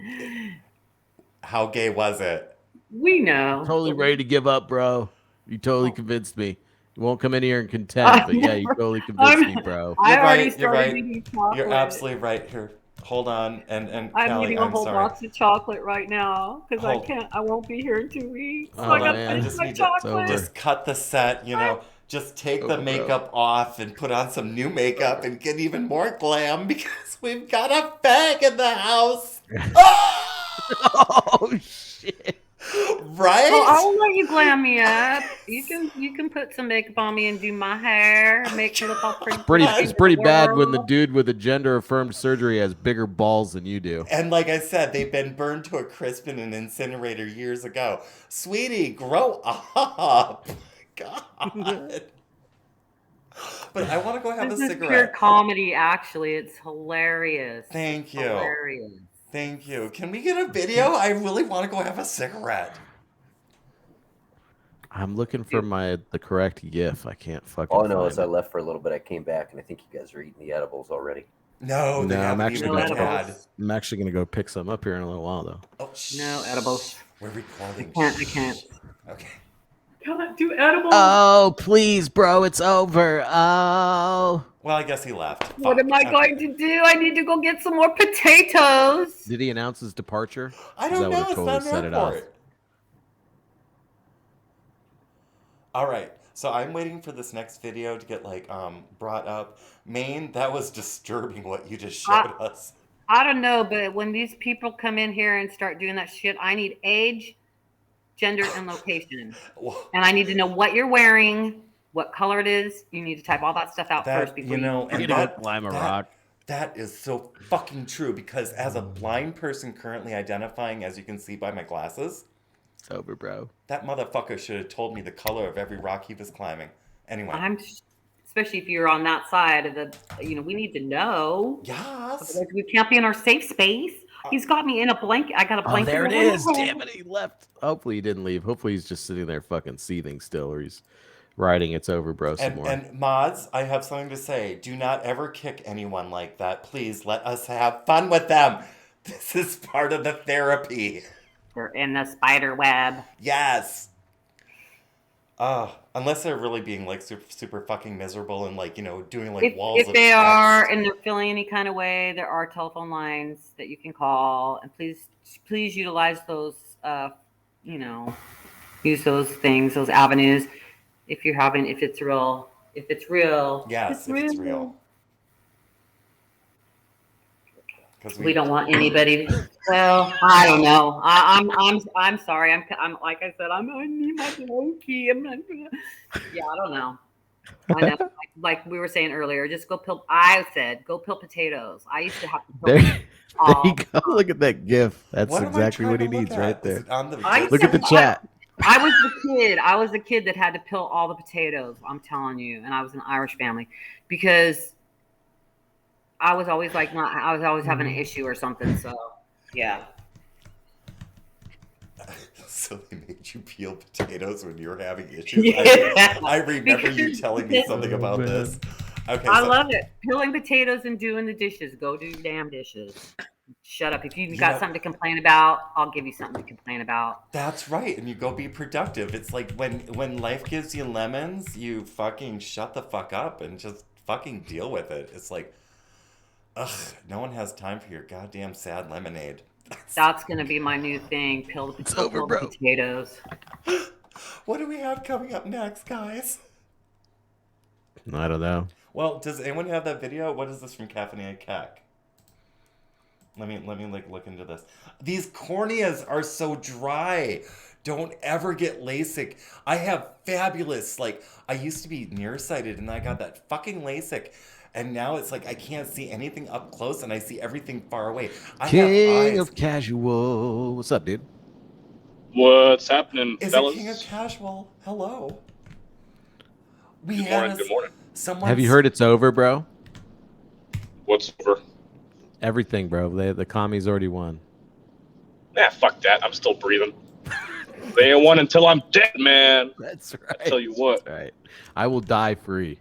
How gay was it? We know. Totally ready to give up, bro. You totally convinced me. You won't come in here and contend, but yeah, you totally convinced me, bro. I already You're started right. eating chocolate. You're absolutely right. Here, hold on, and I'm Callie, eating a I'm whole sorry. box of chocolate right now because I Hold- can't. I won't be here in 2 weeks. So Oh, I got man. to I finish just my need chocolate. to just cut the set, just take the Over, bro. makeup off and put on some new makeup and get even more glam because we've got a bag in the house. Oh shit! Right? Well, I will let you glam me up. You can put some makeup on me and do my hair, make me look all pretty. It's pretty bad when the dude with the gender affirmed surgery has bigger balls than you do. And like I said, they've been burned to a crisp in an incinerator years ago. Sweetie, grow up. God. But I want to go have This a is pure cigarette. comedy. Actually, it's hilarious. Thank you. Hilarious. Thank you. Can we get a video? I really want to go have a cigarette. I'm looking for the correct GIF. I can't fucking. All I know find is I it. left for a little bit. I came back, and I think you guys are eating the edibles already. No, they No, I'm haven't actually even gonna had. go. I'm actually gonna go pick some up here in a little while, though. Oh, No edibles. We're recording. I can't. Okay. Can't do edibles. Oh please, bro, it's over. Oh. Well, I guess he left. What am I going to do? I need to go get some more potatoes. Did he announce his departure? I 'Cause don't that know. would've It's totally not set an it off. airport. All right. So I'm waiting for this next video to get brought up. Maine, that was disturbing what you just showed us. I don't know, but when these people come in here and start doing that shit, I need age, gender, and location. And I need to know what you're wearing, what color it is, you need to type all that stuff out first before and climb a rock. That is so fucking true because as a blind person currently identifying, as you can see by my glasses, it's over, bro. That motherfucker should have told me the color of every rock he was climbing. Anyway, especially if you're on that side of the, we need to know. Yes. Otherwise we can't be in our safe space. He's got me in a blanket. I got a blanket. There it is. Damn it, he left. Hopefully he didn't leave. Hopefully he's just sitting there fucking seething still, or he's writing "It's over, bro" some more. And mods, I have something to say. Do not ever kick anyone like that. Please let us have fun with them. This is part of the therapy. They're in the spider web. Yes. Unless they're really being like super fucking miserable and like, doing like walls of if they text. are and they're feeling any kind of way, there are telephone lines that you can call, and please utilize those use those things, those avenues if it's real. Yes, if it's real. We don't want anybody. Well, I don't know. I'm sorry. I'm like I said. I need my blankie. Yeah, I don't know. I know. Like we were saying earlier, just go peel. I said go peel potatoes. I used to have to peel. There you go. Look at that GIF. That's exactly what he needs right there. Look at the chat. I was the kid that had to peel all the potatoes. I'm telling you, and I was an Irish family because I was always I was always having an issue or something. So, yeah. So they made you peel potatoes when you were having issues? Yeah. I remember you telling me something about this. Okay, I love it. Peeling potatoes and doing the dishes. Go do your damn dishes. Shut up. If you've got something to complain about, I'll give you something to complain about. That's right. And you go be productive. It's like when life gives you lemons, you fucking shut the fuck up and just fucking deal with it. It's like, ugh, no one has time for your goddamn sad lemonade. That's going to be my new thing. Peel the potatoes. What do we have coming up next, guys? I don't know. Well, does anyone have that video? What is this from Caffeinated Cack? Let me like look into this. These corneas are so dry. Don't ever get LASIK. I have fabulous, I used to be nearsighted and I got that fucking LASIK. And now it's like I can't see anything up close and I see everything far away. King of Casual. What's up, dude? What's happening, Is fellas? it King of Casual? Hello. Good morning. Good morning. Have you heard it's over, bro? What's over? Everything, bro. The commies already won. Nah, fuck that. I'm still breathing. They ain't won until I'm dead, man. That's right. I tell you what. That's right. I will die free.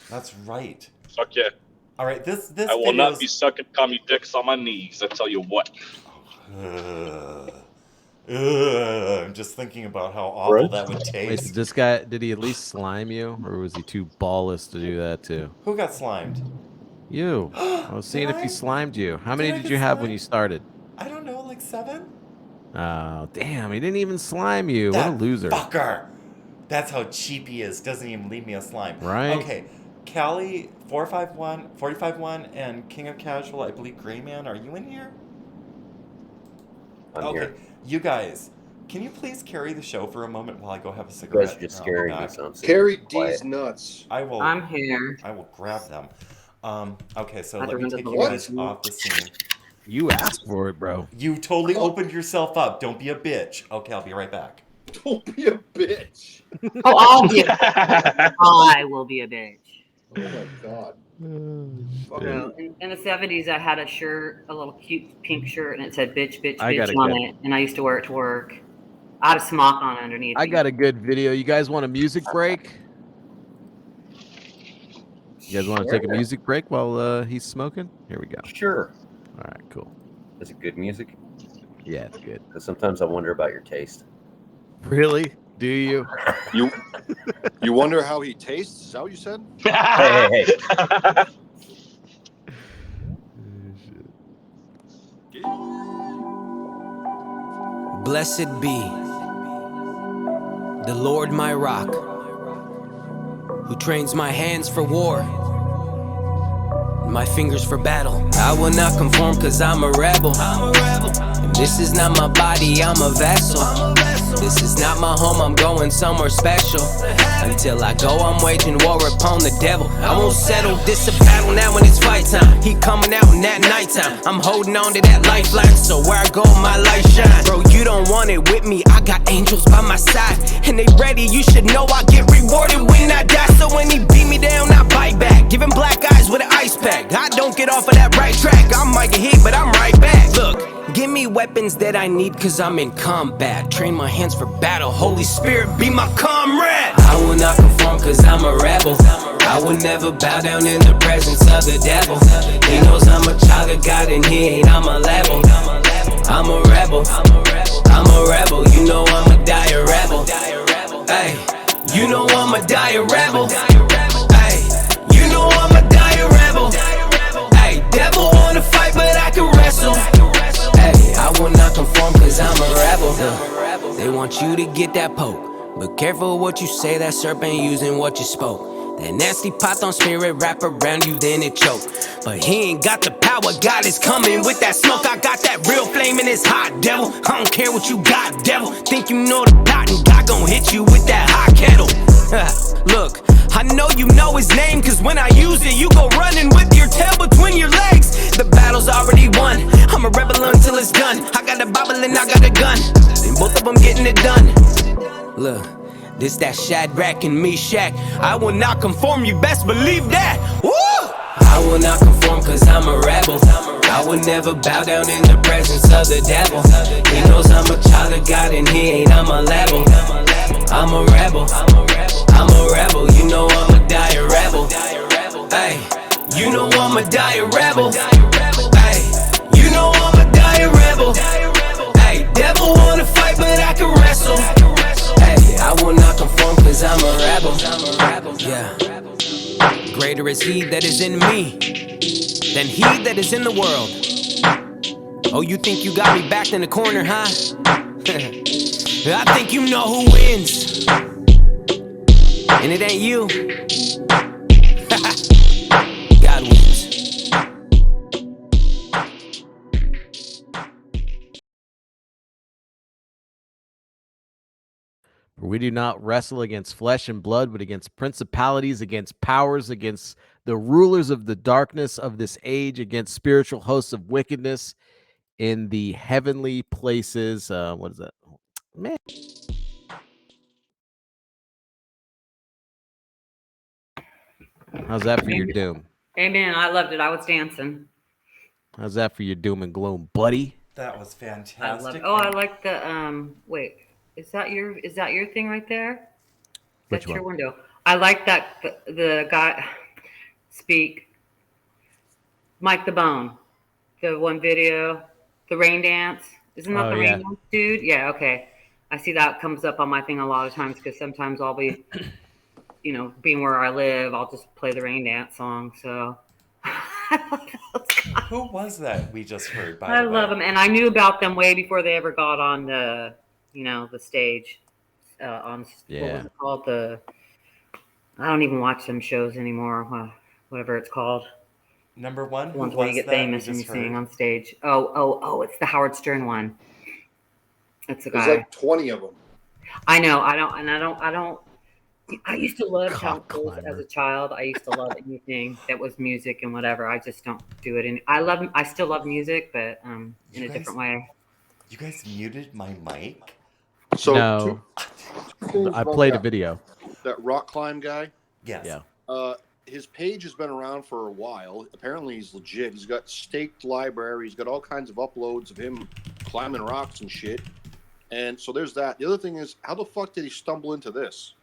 That's right. Fuck yeah. All right, this I will not be sucking commie dicks on my knees. I tell you what. I'm just thinking about how awful that would taste. Wait, this guy, did he at least slime you? Or was he too ballless to do that too? Who got slimed? You. I was seeing if he slimed you. How many Did I did get you have slimed? when you started? I don't know, like 7? Oh, damn. He didn't even slime you. That what a loser. fucker. That's how cheap he is. Doesn't even leave me a slime. Right. Okay. Callie, 451, and King of Casual, I believe Grayman. Are you in here? I'm okay. here. You guys, can you please carry the show for a moment while I go have a cigarette? You guys are just and I'll be scaring me, back? so I'm sitting Carry quiet. D's nuts. I will. I'm here. I will grab them. Okay, so At let the me end of take the you what? guys off the scene. You asked for it, bro. You totally opened yourself up. Don't be a bitch. Okay, I'll be right back. Don't be a bitch. Oh, I'll be a bitch. I will be a bitch. Oh my god. So in the 70s, I had a shirt, a little cute pink shirt, and it said bitch, bitch, I got bitch a on good- it. And I used to wear it to work. I had a smock on underneath. I got a good video. You guys want a music break? You guys want to take a music break while he's smoking? Here we go. Sure. All right, cool. Is it good music? Yeah, it's good. Because sometimes I wonder about your taste. Really? Do you? You wonder how he tastes? Is that what you said? Hey. Blessed be the Lord my rock, who trains my hands for war, and my fingers for battle. I will not conform cause I'm a rebel. And this is not my body, I'm a vessel. This is not my home, I'm going somewhere special. Until I go, I'm waging war upon the devil. I won't settle, this a battle now when it's fight time. He coming out in that nighttime. I'm holding on to that lifeline, so where I go, my light shine. Bro, you don't want it with me, I got angels by my side. And they ready, you should know I get rewarded when I die. So when he beat me down, I bite back. Give him black eyes with an ice pack. I don't get off of that right track. I might get hit, but I'm right back. Look, give me weapons that I need, cause I'm in combat. Train my hands for battle, Holy Spirit be my comrade. I will not conform cause I'm a rebel. I will never bow down in the presence of the devil. He knows I'm a child of God and he ain't on my level. I'm a rebel, I'm a rebel. You know I'm a dire rebel. Hey, you know I'm a dire rebel. Hey, you know I'm a dire rebel. Hey, devil wanna fight but I can wrestle. Hey, I will not conform cause I'm a rebel. They want you to get that poke, but careful what you say, that serpent using what you spoke. That nasty python spirit wrap around you, then it choke. But he ain't got the power, God is coming with that smoke. I got that real flame and it's hot, devil. I don't care what you got, devil. Think you know the plot and God gon' hit you with that hot kettle. Look, I know you know his name, cause when I use it, you go running with your tail between your legs. The battle's already won, I'm a rebel until it's done. I got a Bible and I got a gun, and both of them getting it done. Look, this that Shadrach and Meshach. I will not conform, you best believe that. Woo! I will not conform cause I'm a rebel. I will never bow down in the presence of the devil. He knows I'm a child of God and he ain't on my level. I'm a rebel, I'm a rebel. You know I'm a dire rebel. Hey, you know I'm a dire rebel. Hey, you know I'm a dire rebel. Hey, devil wanna fight but I can wrestle. Hey, I will not conform cause I'm a rebel. Yeah. Greater is he that is in me than he that is in the world. Oh, you think you got me backed in the corner, huh? I think you know who wins. And it ain't you. God wins. For we do not wrestle against flesh and blood, but against principalities, against powers, against the rulers of the darkness of this age, against spiritual hosts of wickedness in the heavenly places. What is that? Man. How's that for your doom? Amen. I loved it. I was dancing. How's that for your doom and gloom, buddy? That was fantastic. I love it. Oh, I like the wait. Is that your thing right there? Which That's your one? window. I like that the guy speak. Mike the Bone. The one video, the rain dance. Isn't that the rain dance dude? Yeah, okay. I see that comes up on my thing a lot of times because sometimes I'll be, being where I live, I'll just play the rain dance song. So who was that we just heard? By I the way, love them, and I knew about them way before they ever got on the, the stage. On what was it called? I don't even watch them shows anymore. Whatever it's called. Number one, the ones where you get famous and you sing on stage. Oh! It's the Howard Stern one. That's the guy. There's like 20 of them. I know. I don't. I used to love chocolates as a child. I used to love anything that was music and whatever. I just don't do it. I still love music, but in a different way. You guys muted my mic? So no, I played a that, video. That rock climb guy? Yes. Yeah. His page has been around for a while. Apparently he's legit. He's got staked library. He's got all kinds of uploads of him climbing rocks and shit. And so there's that. The other thing is, how the fuck did he stumble into this?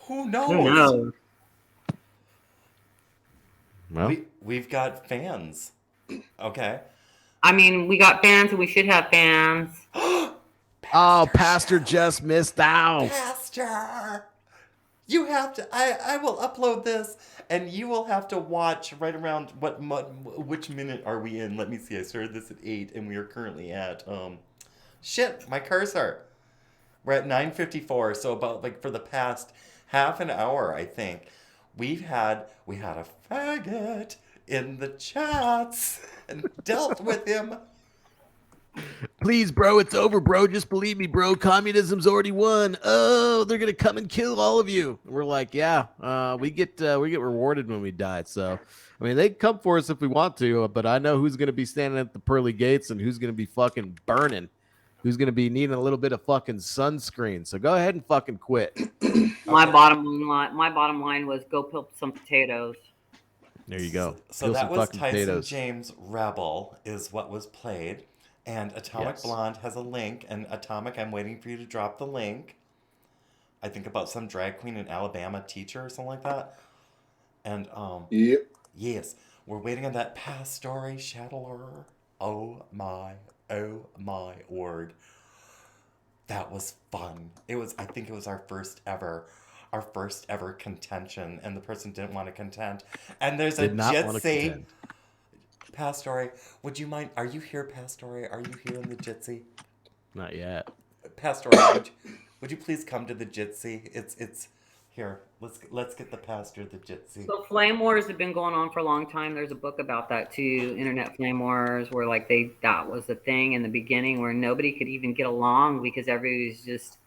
Who knows? Who knows? Well, we've got fans. Okay. I mean, we got fans and we should have fans. Oh, Pastor just missed out. Pastor! You have to. I will upload this, and you will have to watch right around which minute are we in? Let me see. I started this at 8, and we are currently at shit. My cursor. We're at 9:54. So about for the past half an hour, I think we had a faggot in the chats and dealt with him. Please, bro, it's over, bro. Just believe me, bro. Communism's already won. Oh, they're gonna come and kill all of you. And we're like, yeah, we get rewarded when we die. So, I mean, they can come for us if we want to, but I know who's gonna be standing at the pearly gates and who's gonna be fucking burning, who's gonna be needing a little bit of fucking sunscreen. So go ahead and fucking quit. My bottom line was go peel some potatoes. There you go. So Peel that some was fucking Tyson potatoes. James Rebel is what was played. And Atomic Yes. Blonde has a link. And Atomic, I'm waiting for you to drop the link. I think about some drag queen in Alabama teacher or something like that. And Yep. yes, we're waiting on that past story, Shuttler. Oh my word. That was fun. I think it was our first ever contention, and the person didn't want to contend. And there's Did a not want to Jitsi. contend. Pastore, would you mind? Are you here, Pastore? Are you here in the Jitsi? Not yet. Pastore, would you please come to the Jitsi? It's here. Let's get the pastor the Jitsi. So flame wars have been going on for a long time. There's a book about that too, internet flame wars, where like that was the thing in the beginning where nobody could even get along because everybody was just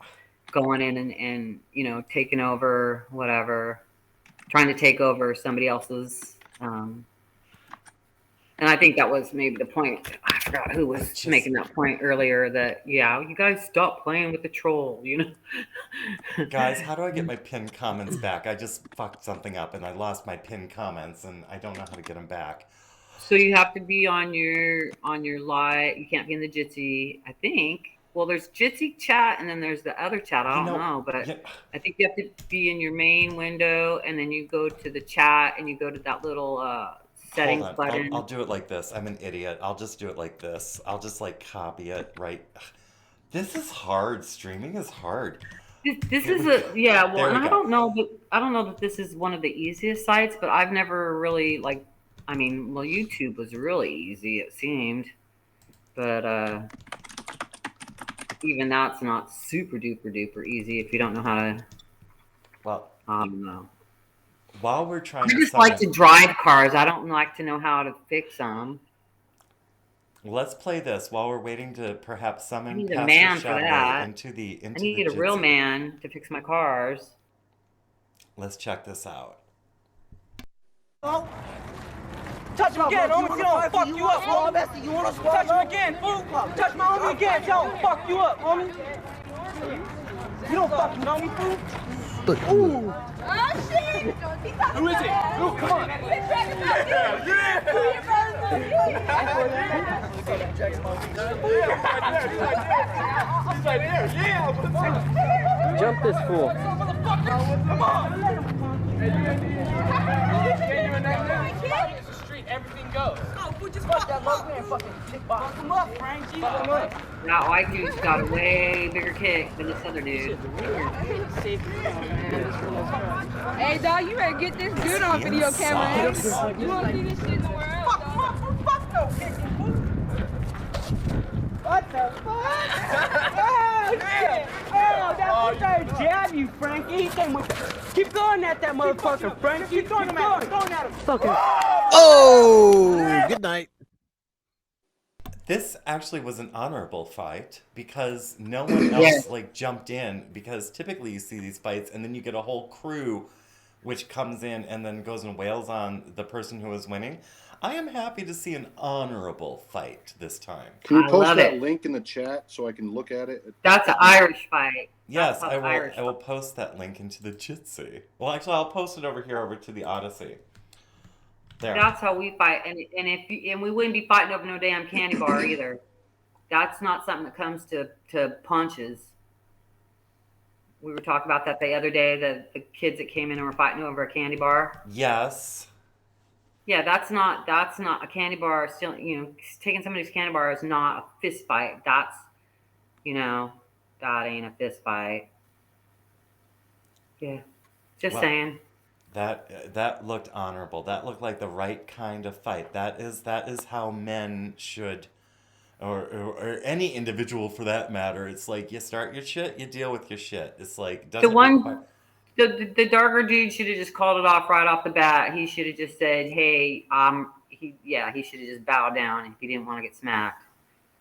going in and taking over whatever, trying to take over somebody else's. And I think that was maybe the point. I forgot who was making that point earlier that, you guys stop playing with the troll, Guys, how do I get my pinned comments back? I just fucked something up and I lost my pinned comments and I don't know how to get them back. So you have to be on your live. You can't be in the Jitsi, I think. Well, there's Jitsi chat and then there's the other chat. I don't know, but I think you have to be in your main window and then you go to the chat and you go to that little settings button. I'll do it like this. I'm an idiot. I'll just do it like this. I'll just like copy it right. This is hard. Streaming is hard. This is and I don't know that this is one of the easiest sites, but I've never really YouTube was really easy, it seemed, but even that's not super duper easy if you don't know how to. Well, I don't know. While we're trying I just like to drive cars. I don't like to know how to fix them. Let's play this while we're waiting to perhaps summon I need a Pastor man for Shadway that. into the I need a real man to fix my cars. Let's check this out. Oh. Touch him again, homie. Yo, fuck you up, homie. Touch him again, fool. Touch my homie again, yo, fuck you up, homie. You don't fucking know me, fool. Ooh. Oh shit! Who is it? Who? Come on. Jump this fool. Come on. Everything goes. Oh, just fuck that motherfucker and fucking kickbox him up, Frank. Fuck him up. That white dude's got a way bigger kick than this other dude. Hey, dog, you better get this dude on video camera. You want to see this shit somewhere else? Fuck him up, fuck no kicking, fool. What the fuck? Oh, shit. Oh, that trying to jab you, Frankie. Keep going at that motherfucker, Frank. Keep going at him. Fucking. Oh, good night. This actually was an honorable fight because no one else jumped in, because typically you see these fights and then you get a whole crew which comes in and then goes and wails on the person who is winning. I am happy to see an honorable fight this time. Can you post that link in the chat so I can look at it? That's an Irish fight. Yes, I will. I will post that link into the Jitsi. Well, actually, I'll post it over here over to the Odysee. There. That's how we fight, and we wouldn't be fighting over no damn candy bar either. That's not something that comes to punches. We were talking about that the other day. The kids that came in and were fighting over a candy bar. Yes. Yeah, that's not a candy bar. Still, taking somebody's candy bar is not a fist fight. That's, that ain't a fist fight. Yeah, just saying. That looked honorable. That looked like the right kind of fight. That is how men should, or any individual for that matter. It's like you start your shit, you deal with your shit. It's like the the darker dude should have just called it off right off the bat. He should have just said, "Hey, he should have just bowed down if he didn't want to get smacked."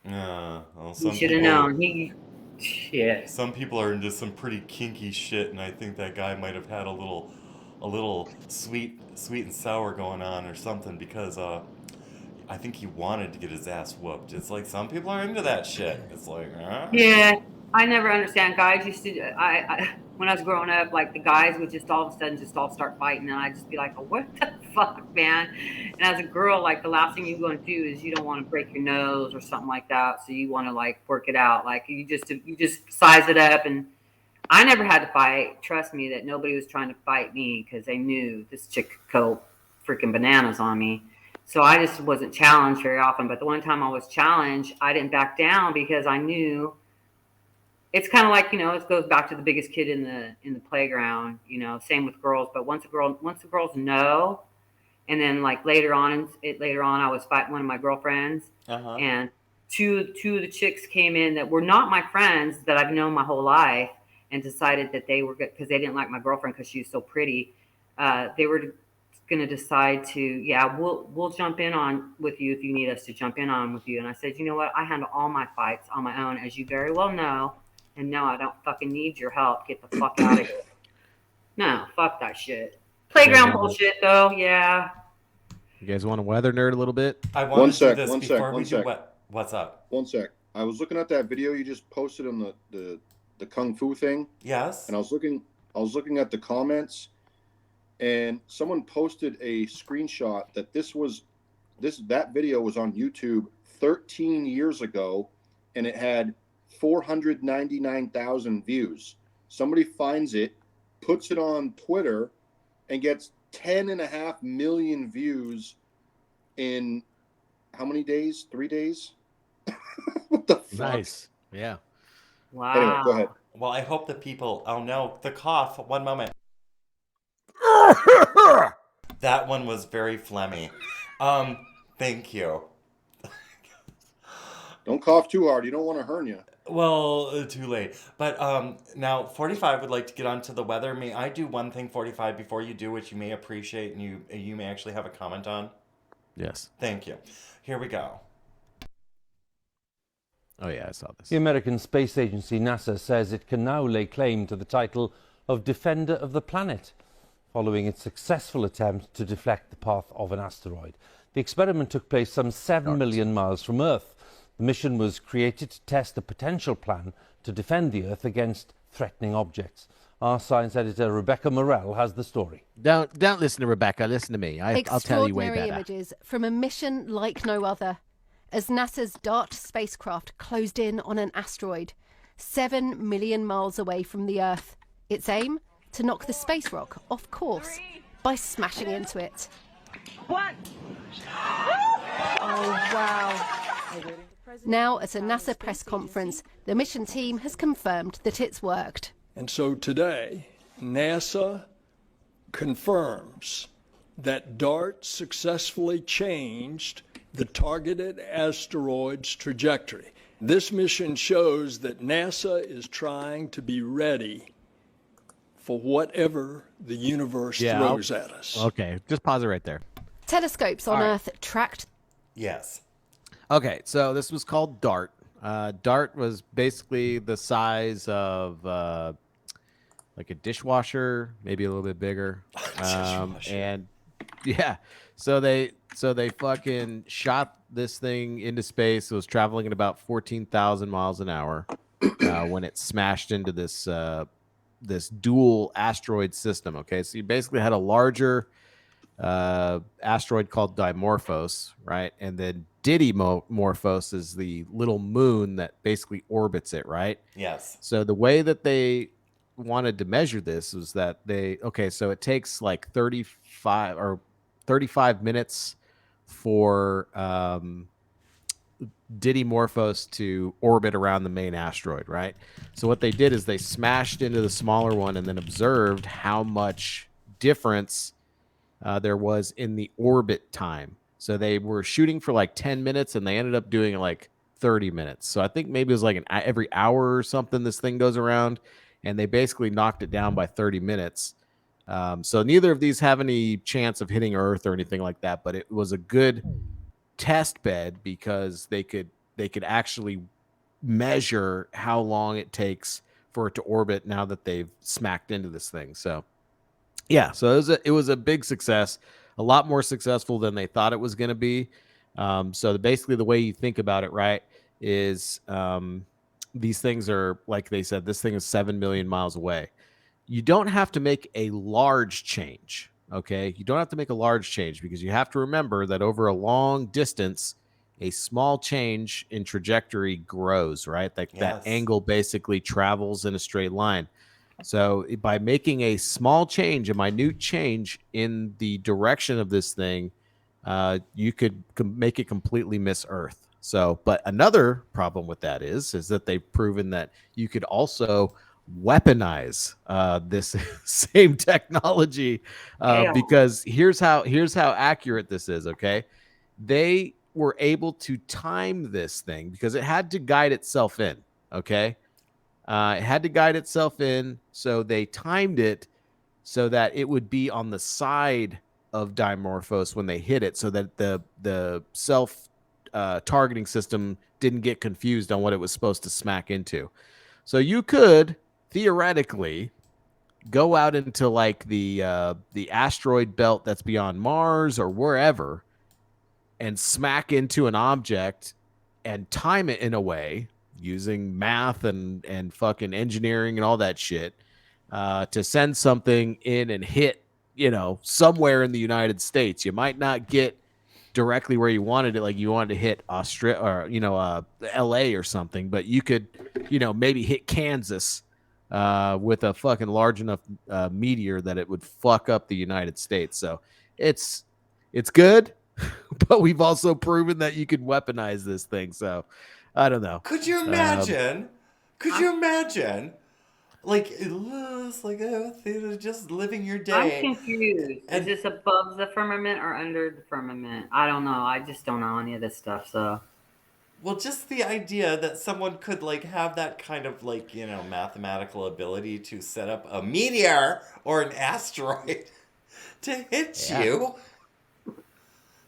Well, He some should have people, known. Shit. some people are into some pretty kinky shit, and I think that guy might have had a little sweet and sour going on or something because I think he wanted to get his ass whooped. It's like some people are into that shit. It's like, Yeah, I never understand. Guys used to, when I was growing up, like the guys would just all of a sudden just all start fighting, and I'd just be like, oh, what the fuck, man? And as a girl, like the last thing you want to do is you don't want to break your nose or something like that, so you want to like work it out. Like you just size it up, and I never had to fight. Trust me, that nobody was trying to fight me because they knew this chick could go freaking bananas on me. So I just wasn't challenged very often. But the one time I was challenged, I didn't back down because I knew. It's kind of like, it goes back to the biggest kid in the playground, same with girls. But once the girls know, and then like later on I was fighting one of my girlfriends, and two of the chicks came in that were not my friends that I've known my whole life, and decided that they were good because they didn't like my girlfriend because she was so pretty. They were going to decide to, we'll jump in on with you if you need us to jump in on with you. And I said, you know what? I handle all my fights on my own, as you very well know. And no, I don't fucking need your help. Get the fuck out of here. No, fuck that shit. Playground bullshit, though. Yeah. You guys want to weather nerd a little bit? I want to do this before we do what's up. One sec. I was looking at that video you just posted on the kung fu thing. Yes. And I was looking at the comments, and someone posted a screenshot that that video was on YouTube 13 years ago, and it had 499,000 views. Somebody finds it, puts it on Twitter, and gets 10.5 million views in how many days? 3 days? What the fuck? Nice. Yeah. Wow. Anyway, go ahead. Well, I hope the people. Oh no, the cough. One moment. That one was very phlegmy. Thank you. Don't cough too hard. You don't want a hernia. Well, too late. But now 45 would like to get onto the weather. May I do one thing, 45, before you do, which you may appreciate and you may actually have a comment on? Yes. Thank you. Here we go. Oh yeah, I saw this. The American Space Agency, NASA, says it can now lay claim to the title of Defender of the Planet, following its successful attempt to deflect the path of an asteroid. The experiment took place some 7 million miles from Earth. The mission was created to test a potential plan to defend the Earth against threatening objects. Our science editor, Rebecca Morell, has the story. Don't listen to Rebecca. Listen to me. I'll tell you way better. Extraordinary images from a mission like no other, as NASA's DART spacecraft closed in on an asteroid 7 million miles away from the Earth. Its aim? To knock the space rock off course by smashing into it. What? Oh, wow. Now, at a NASA press conference, the mission team has confirmed that it's worked. And so today, NASA confirms that DART successfully changed the targeted asteroid's trajectory. This mission shows that NASA is trying to be ready for whatever the universe throws at us. Okay, just pause it right there. Telescopes on Earth tracked. Yes. Okay, so this was called DART. DART was basically the size of like a dishwasher, maybe a little bit bigger. And yeah, so they fucking shot this thing into space. It was traveling at about 14,000 miles an hour when it smashed into this this dual asteroid system. Okay, so you basically had a larger asteroid called Dimorphos, right? And then Didymorphos is the little moon that basically orbits it, right? Yes. So the way that they wanted to measure this was that so it takes like 35 minutes for Didymorphos to orbit around the main asteroid, right? So what they did is they smashed into the smaller one and then observed how much difference there was in the orbit time. So they were shooting for like 10 minutes and they ended up doing like 30 minutes. So I think maybe it was like every hour or something this thing goes around, and they basically knocked it down by 30 minutes. So neither of these have any chance of hitting Earth or anything like that, but it was a good test bed because they could actually measure how long it takes for it to orbit now that they've smacked into this thing. So yeah, so it was a big success, a lot more successful than they thought it was going to be. So basically the way you think about it, right, is these things are, like they said, this thing is 7 million miles away. You don't have to make a large change, okay? You don't have to make a large change because you have to remember that over a long distance, a small change in trajectory grows, right? That Yes. angle basically travels in a straight line. So by making a small change, a minute change in the direction of this thing, you could make it completely miss Earth. So, but another problem with that is that they've proven that you could also weaponize this same technology because here's how accurate this is. Okay, they were able to time this thing because it had to guide itself in. Okay. It had to guide itself in, so they timed it so that it would be on the side of Dimorphos when they hit it, so that the self targeting system didn't get confused on what it was supposed to smack into. So you could theoretically go out into like the asteroid belt that's beyond Mars or wherever and smack into an object and time it in a way using math and fucking engineering and all that shit to send something in and hit, somewhere in the United States. You might not get directly where you wanted it, like you wanted to hit Australia or LA or something, but you could, maybe hit Kansas with a fucking large enough meteor that it would fuck up the United States. So it's good, but we've also proven that you could weaponize this thing. So I don't know. Could you imagine? Like, it's like just living your day. I'm confused. Is this above the firmament or under the firmament? I don't know. I just don't know any of this stuff. So, well, just the idea that someone could like have that kind of like mathematical ability to set up a meteor or an asteroid to hit you.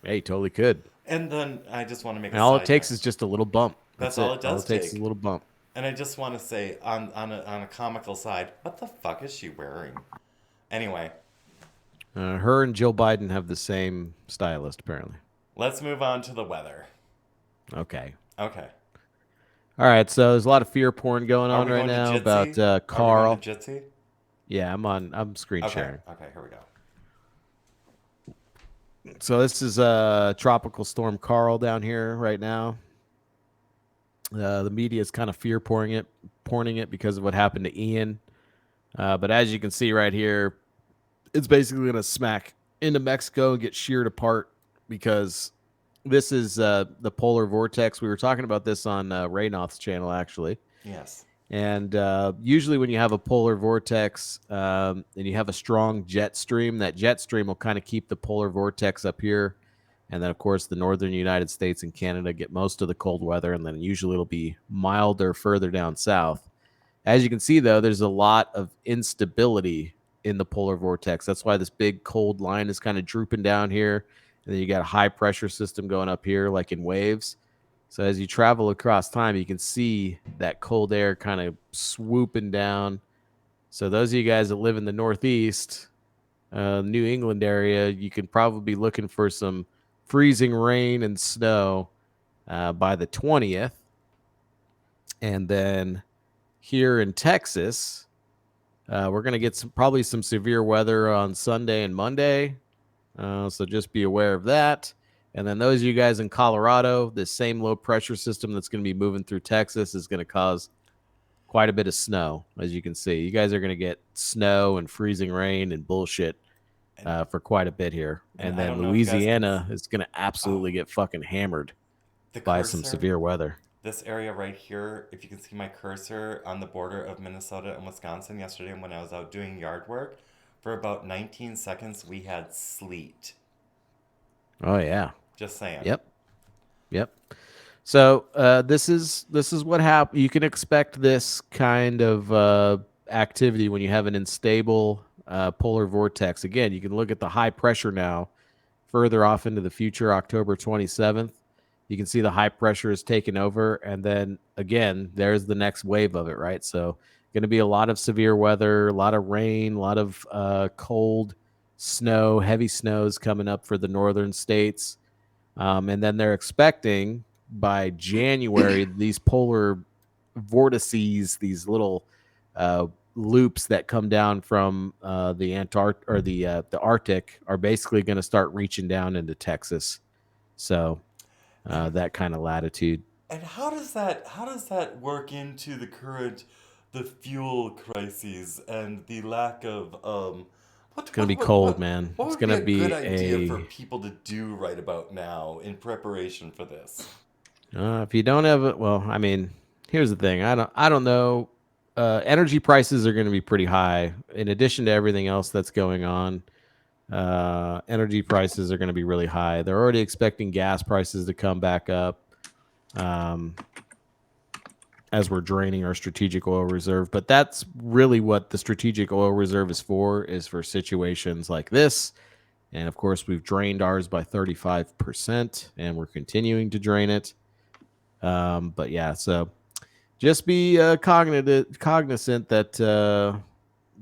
Hey, totally could. And then I just want to make. And all it takes is just a little bump. That's all it does. All it takes is a little bump. And I just want to say, on a comical side, what the fuck is she wearing? Anyway. Her and Jill Biden have the same stylist, apparently. Let's move on to the weather. Okay. All right, so there's a lot of fear porn going on right now about Carl. Are we going to Jitsi? Yeah, I'm screen sharing. Okay, here we go. So this is Tropical Storm Carl down here right now. The media is kind of fear porning it because of what happened to Ian. But as you can see right here, it's basically going to smack into Mexico and get sheared apart because this is the polar vortex. We were talking about this on Raynoth's channel, actually. Yes. And usually when you have a polar vortex and you have a strong jet stream, that jet stream will kind of keep the polar vortex up here. And then, of course, the northern United States and Canada get most of the cold weather, and then usually it'll be milder further down south. As you can see, though, there's a lot of instability in the polar vortex. That's why this big cold line is kind of drooping down here. And then you got a high-pressure system going up here, like in waves. So as you travel across time, you can see that cold air kind of swooping down. So those of you guys that live in the Northeast, New England area, you can probably be looking for some freezing rain and snow by the 20th. And then here in Texas, we're going to get probably some severe weather on Sunday and Monday. So just be aware of that. And then those of you guys in Colorado, this same low pressure system that's going to be moving through Texas is going to cause quite a bit of snow, as you can see. You guys are going to get snow and freezing rain and bullshit for quite a bit here. And then Louisiana is going to absolutely get fucking hammered by some severe weather. This area right here, if you can see my cursor on the border of Minnesota and Wisconsin yesterday when I was out doing yard work, for about 19 seconds we had sleet. Oh, yeah. Just saying. Yep. So this is what happened. You can expect this kind of activity when you have an unstable polar vortex. Again, you can look at the high pressure now further off into the future, October 27th. You can see the high pressure is taking over, and then again, there's the next wave of it, right? So going to be a lot of severe weather, a lot of rain, a lot of cold snow, heavy snows coming up for the northern states. And then they're expecting by January these polar vortices, these little loops that come down from the Arctic, are basically going to start reaching down into Texas. So that kind of latitude. And how does that work into the fuel crises and the lack of It's gonna be cold, man. What It's would gonna be a be good idea for people to do right about now in preparation for this? If you don't have it, well, I mean, here's the thing. I don't know. Energy prices are going to be pretty high. In addition to everything else that's going on, energy prices are going to be really high. They're already expecting gas prices to come back up as we're draining our strategic oil reserve. But that's really what the strategic oil reserve is for situations like this. And of course, we've drained ours by 35%, and we're continuing to drain it. But yeah, so just be cognizant that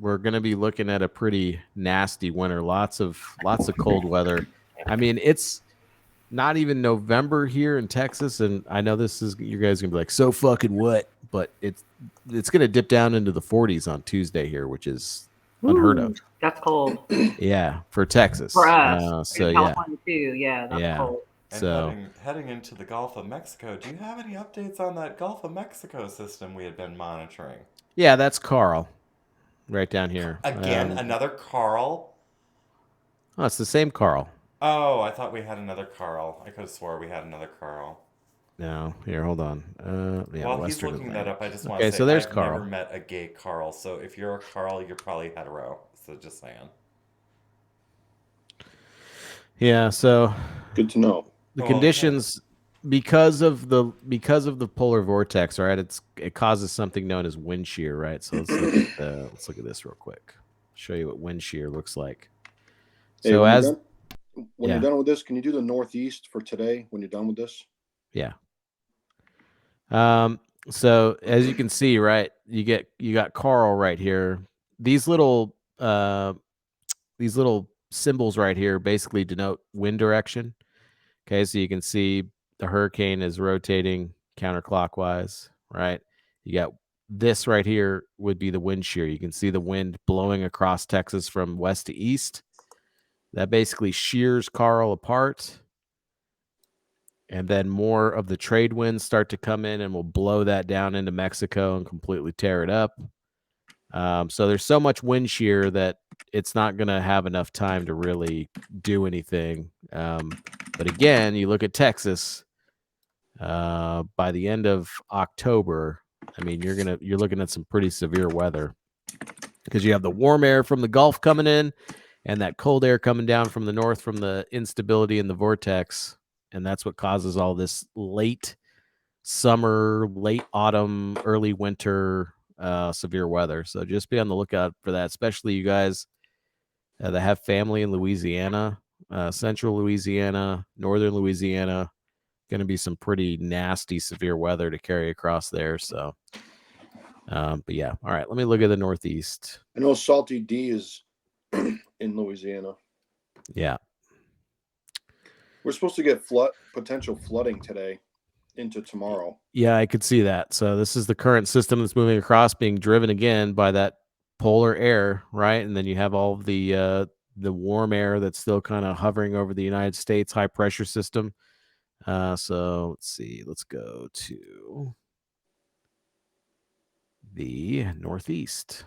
we're going to be looking at a pretty nasty winter. Lots of cold weather. I mean, it's not even November here in Texas, and I know you guys are gonna be like, so fucking what? But it's gonna dip down into the 40s on Tuesday here, which is unheard of. That's cold. Yeah, for Texas. For us. So in yeah. California too. Yeah, that's cold. And So heading into the Gulf of Mexico, do you have any updates on that Gulf of Mexico system we had been monitoring? yeah, that's Carl, right down here. Again, another Carl? Oh, it's the same Carl. Oh, I thought we had another Carl. I could have swore we had another Carl. No, here, hold on. Yeah, While Western he's looking Atlantic. that up, I just want to say so there's I've Carl. never met a gay Carl, so if you're a Carl, you're probably hetero. So just saying. Yeah, so good to know. The conditions because of the polar vortex, right? It causes something known as wind shear, right? So let's look at this real quick. Show you what wind shear looks like. Hey, So when you're done with this, can you do the northeast for today when you're done with this? Yeah. So as you can see, right, you got Carl right here. These little symbols right here basically denote wind direction. Okay, so you can see the hurricane is rotating counterclockwise, right? You got this right here would be the wind shear. You can see the wind blowing across Texas from west to east. That basically shears Carl apart. And then more of the trade winds start to come in and will blow that down into Mexico and completely tear it up. So there's so much wind shear that it's not going to have enough time to really do anything. But again, you look at Texas, by the end of October, I mean, you're looking at some pretty severe weather because you have the warm air from the Gulf coming in and that cold air coming down from the north from the instability in the vortex. And that's what causes all this late summer, late autumn, early winter severe weather. So just be on the lookout for that, especially you guys that have family in Louisiana, central Louisiana, northern Louisiana. Going to be some pretty nasty, severe weather to carry across there. So, but yeah. All right. Let me look at the Northeast. I know Salty D is in Louisiana. Yeah. We're supposed to get potential flooding today into tomorrow. Yeah, I could see that. So this is the current system that's moving across, being driven again by that polar air, right? And then you have all of the warm air that's still kind of hovering over the United States, high pressure system. So let's see. Let's go to the Northeast.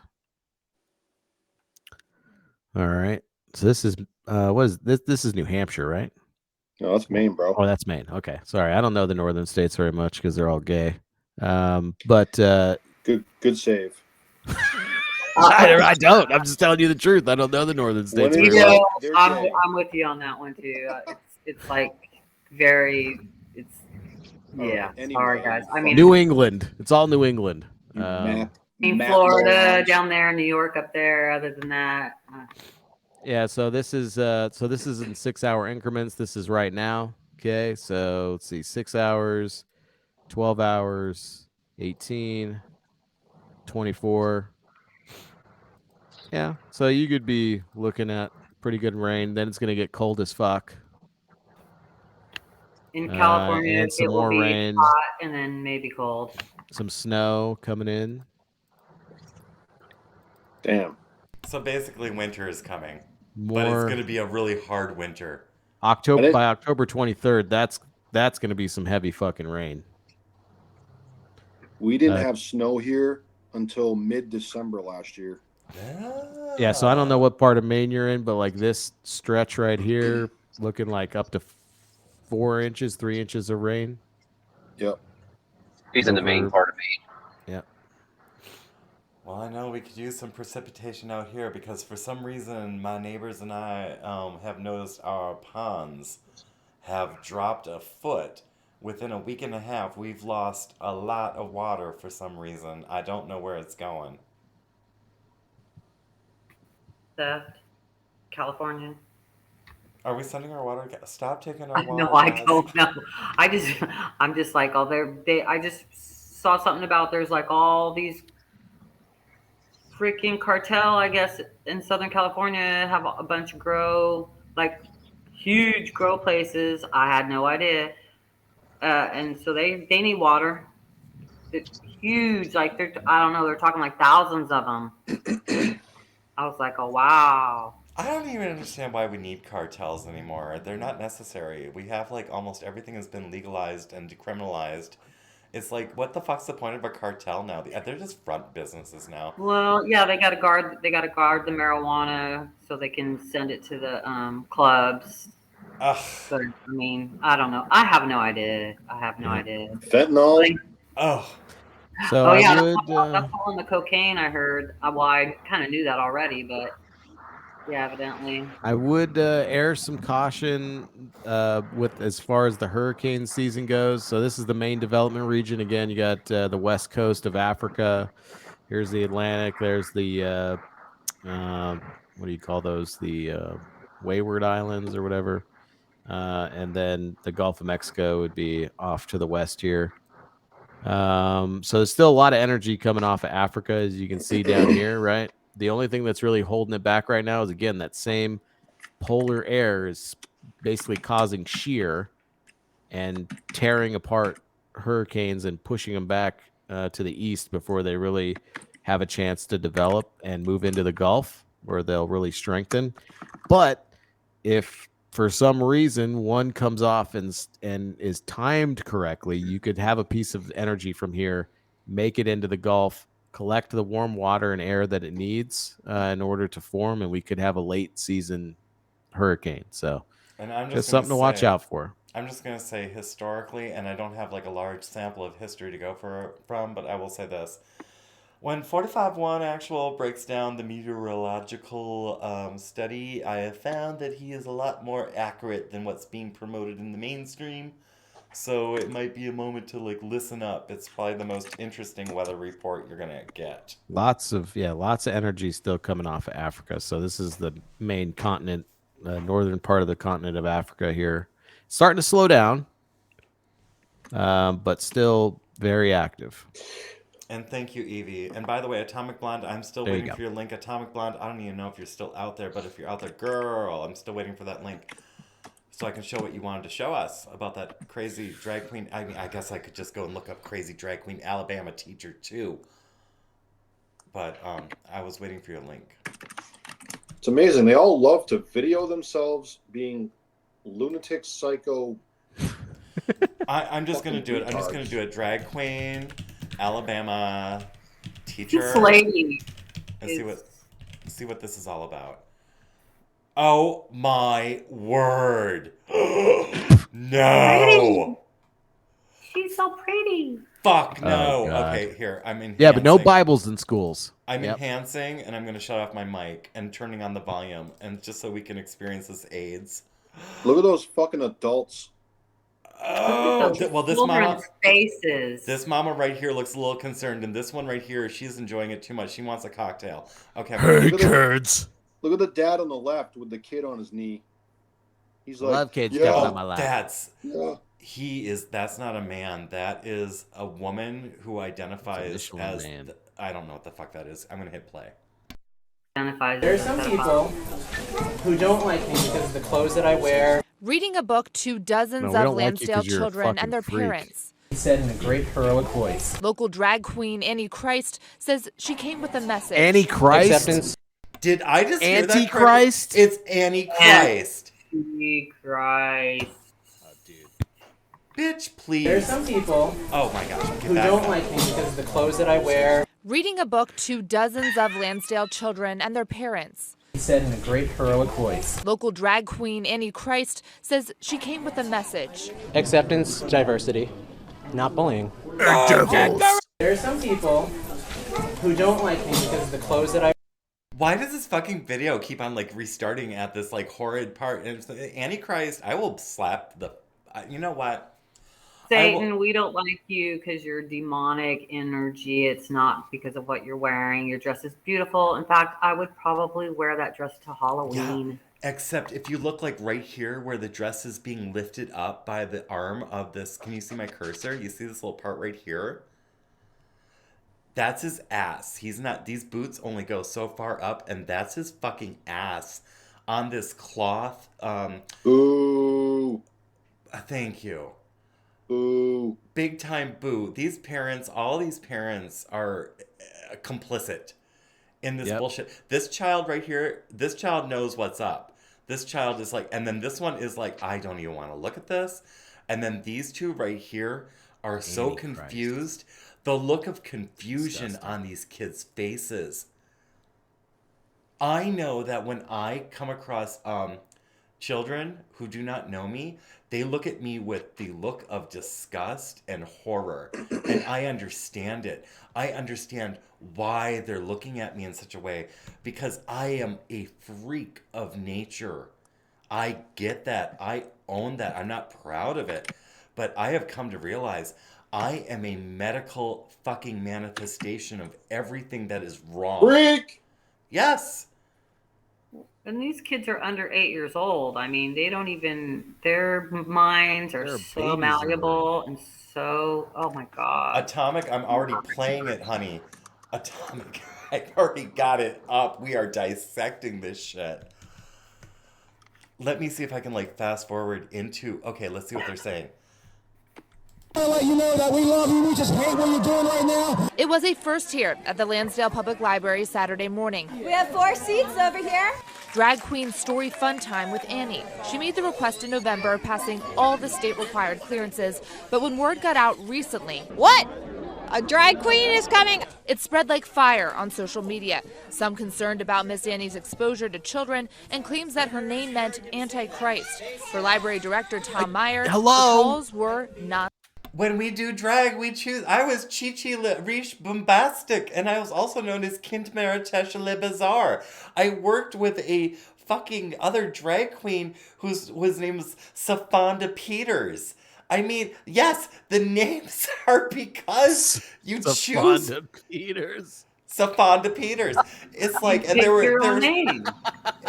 All right. So this is what is this? This is New Hampshire, right? No, that's Maine, bro. Oh, that's Maine. Okay, sorry, I don't know the northern states very much because they're all gay. But good save. I don't. I'm just telling you the truth. I don't know the northern states very well. I'm with you on that one too. It's like very. It's yeah. Sorry, guys. I mean, New England. It's all New England. in Florida, down there, New York, up there. Other than that. Yeah, so this is in 6 hour increments. This is right now. Okay, so let's see, 6 hours, 12 hours, 18, 24. Yeah, so you could be looking at pretty good rain. Then it's going to get cold as fuck. In California, and some it will more be rain, hot and then maybe cold. some snow coming in. Damn. So basically, winter is coming, but it's More going to be a really hard winter. October by October 23rd. That's going to be some heavy fucking rain. We didn't have snow here until mid-December last year. Yeah, so I don't know what part of Maine you're in, but like this stretch right here, looking like up to 4 inches, 3 inches of rain. Yep. He's in the main part of Maine. Yep. Well, I know we could use some precipitation out here because for some reason my neighbors and I have noticed our ponds have dropped a foot. Within a week and a half, we've lost a lot of water for some reason. I don't know where it's going. Theft. California. Are we sending our water? Stop taking our water. No, I guys. don't know. I'm just like, I just saw something about there's like all these freaking cartel, I guess, in Southern California have a bunch of huge grow places. I had no idea. And so they need water. It's huge. Like I don't know, they're talking like thousands of them. I was like, oh, wow. I don't even understand why we need cartels anymore. They're not necessary. We have like almost everything has been legalized and decriminalized. It's like, what the fuck's the point of a cartel now? They're just front businesses now. Well, yeah, they got to guard the marijuana so they can send it to the clubs. Ugh. But I mean, I don't know. I have no idea. Fentanyl. So yeah, I would. that's all in the cocaine. I heard. Well, I kind of knew that already, but yeah, evidently. I would air some caution with as far as the hurricane season goes. So this is the main development region. Again, you got the west coast of Africa. Here's the Atlantic. There's the what do you call those? The Wayward Islands or whatever. And then the Gulf of Mexico would be off to the west here. So there's still a lot of energy coming off of Africa, as you can see down here, right? The only thing that's really holding it back right now is, again, that same polar air is basically causing shear and tearing apart hurricanes and pushing them back to the east before they really have a chance to develop and move into the Gulf, where they'll really strengthen. But if for some reason one comes off and is timed correctly, you could have a piece of energy from here, make it into the Gulf, collect the warm water and air that it needs in order to form, and we could have a late season hurricane. So And I'm just something to watch out for. I'm just going to say historically, and I don't have like a large sample of history to go from, but I will say this. When 45.1 Actual breaks down the meteorological study, I have found that he is a lot more accurate than what's being promoted in the mainstream. So it might be a moment to like listen up. It's probably the most interesting weather report you're gonna get. Lots of energy still coming off of Africa. So this is the main continent, northern part of the continent of Africa here. Starting to slow down, but still very active. And thank you, Evie. And by the way, Atomic Blonde, I'm still There you waiting go. for your link. Atomic Blonde, I don't even know if you're still out there, but if you're out there, girl, I'm still waiting for that link so I can show what you wanted to show us about that crazy drag queen. I mean, I guess I could just go and look up crazy drag queen Alabama teacher too. But I was waiting for your link. It's amazing. They all love to video themselves being lunatic, psycho. I'm just gonna do it. I'm just gonna do a drag queen Alabama teacher. This lady and see what this is all about. Oh my word! No! She's so pretty. Fuck no! Oh, God. Okay, here I'm enhancing. Yeah, but no Bibles in schools. I'm Yep. enhancing, and I'm gonna shut off my mic and turning on the volume, and just so we can experience this AIDS. Look at those fucking adults. Oh, well, this mama, faces. this mama right here looks a little concerned, and this one right here, she's enjoying it too much. She wants a cocktail. Okay. Look at the dad on the left with the kid on his knee. He's Love like, cage yeah, kept on my lap. That's not a man. That is a woman who identifies as man. I don't know what the fuck that is. I'm gonna hit play. There are some people who don't like me because of the clothes that I wear. Reading a book to dozens No, we of don't like you Lansdale 'cause you're a children fucking and their freak. parents. He said in a great heroic voice. Local drag queen Annie Christ says she came with a message. Annie Christ? Acceptance. Did I just hear that correctly? Antichrist? It's Annie Christ. Antichrist. Bitch, please. There are some people Oh my gosh. Get who back don't up. like me because of the clothes that I wear. Reading a book to dozens of Lansdale children and their parents. He said in a great heroic voice. Local drag queen Annie Christ says she came with a message. Acceptance, diversity, not bullying. There are some people who don't like me because of the clothes that I. Why does this fucking video keep on like restarting at this like horrid part? And it's like, Antichrist, I will slap the. You know what? Satan, we don't like you because you're demonic energy. It's not because of what you're wearing. Your dress is beautiful. In fact, I would probably wear that dress to Halloween. Yeah, except if you look like right here where the dress is being lifted up by the arm of this. Can you see my cursor? You see this little part right here? That's his ass. He's not. These boots only go so far up, and that's his fucking ass on this cloth. Ooh. Thank you. Ooh. Big time boo. These parents, all these parents are complicit in this bullshit. This child right here, this child knows what's up. This child is like, and then this one is like, I don't even want to look at this. And then these two right here are so confused. The look of confusion on these kids' faces. I know that when I come across children who do not know me, they look at me with the look of disgust and horror. And I understand it. I understand why they're looking at me in such a way. Because I am a freak of nature. I get that. I own that. I'm not proud of it. But I have come to realize I am a medical fucking manifestation of everything that is wrong. Freak! Yes. And these kids are under 8 years old. I mean, they don't even, their minds are They're so babies malleable and so, oh my God. Atomic, I'm already playing it, honey. Atomic, I already got it up. We are dissecting this shit. Let me see if I can like fast forward into, okay, let's see what they're saying. I'll let you know that we love you. We just hate what you're doing right now. It was a first here at the Lansdale Public Library Saturday morning. We have 4 seats over here. Drag Queen Story Fun Time with Annie. She made the request in November, passing all the state-required clearances. But when word got out recently, What? A drag queen is coming? it spread like fire on social media. Some concerned about Miss Annie's exposure to children and claims that her name meant Antichrist. For library director Tom Meyer, the calls were not. When we do drag, we choose. I was Chichi Le Riche Bombastic, and I was also known as Kint Maritesh Le Bizarre. I worked with a fucking other drag queen whose name was Safanda Peters. I mean, yes, the names are because you choose Safanda Peters. Safanda Peters. It's like, and there were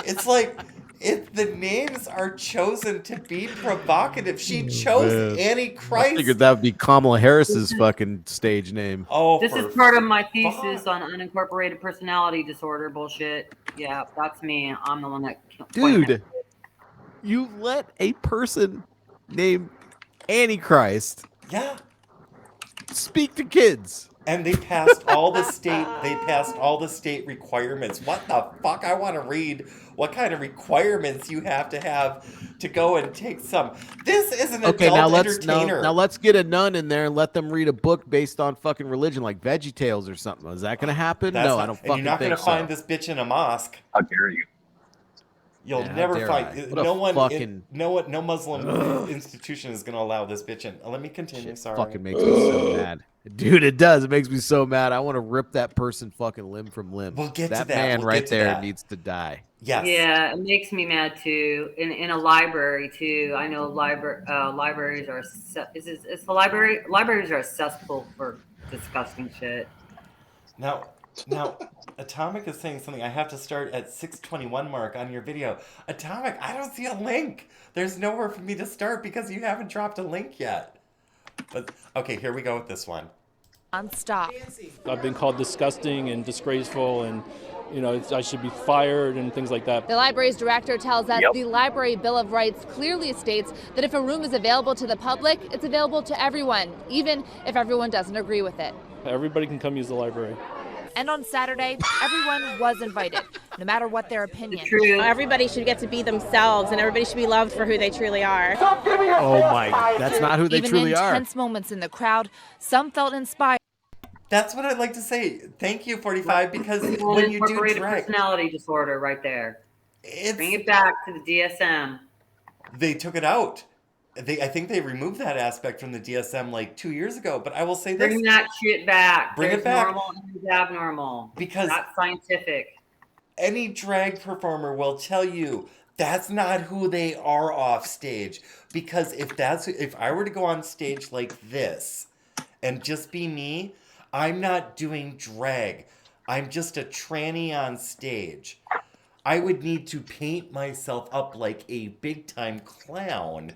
it's like. The names are chosen to be provocative. She chose Annie I Christ. figured that would be Kamala Harris's fucking stage name. Oh, This is part of my thesis on unincorporated personality disorder bullshit. Yeah, that's me. I'm the one that Dude, you let a person named Antichrist speak to kids. And they passed all the state requirements. What the fuck? I want to read what kind of requirements you have to go and take some. This is an Okay, adult now entertainer. now let's get a nun in there and let them read a book based on fucking religion, like Veggie Tales or something. Is that gonna happen? That's No, not- I don't and you're fucking not think gonna so. find this bitch in a mosque. How dare you? You'll Yeah, how never dare find I? What a no one. fucking- No Muslim institution is gonna allow this bitch in. Let me continue. Sorry. Fucking makes me so mad. Dude, it does. It makes me so mad. I want to rip that person fucking limb from limb. We'll get to that that. man We'll right get to there that. needs to die. Yes. Yeah, it makes me mad too. In a library too. I know libraries are. It's the library. Libraries are a cesspool for disgusting shit. Now, Now, Atomic is saying something. I have to start at 6:21 mark on your video. Atomic, I don't see a link. There's nowhere for me to start because you haven't dropped a link yet. But okay, here we go with this one. Non-stop. I've been called disgusting and disgraceful, and I should be fired and things like that. The library's director tells us the Library Bill of Rights clearly states that if a room is available to the public, it's available to everyone, even if everyone doesn't agree with it. Everybody can come use the library. And on Saturday, everyone was invited, no matter what their opinion. Everybody should get to be themselves, and everybody should be loved for who they truly are. Oh my, that's not who they truly are. Even in tense moments in the crowd, some felt inspired. That's what I'd like to say. Thank you, 45, because when you do Incorporated drag, personality disorder right there. Bring it back to the DSM. they took it out. I think they removed that aspect from the DSM like 2 years ago. But I will say this: Bring that shit back. Bring There's it back. Normal and there's abnormal. Because that's scientific. Any drag performer will tell you that's not who they are off stage. Because if I were to go on stage like this and just be me, I'm not doing drag. I'm just a tranny on stage. I would need to paint myself up like a big time clown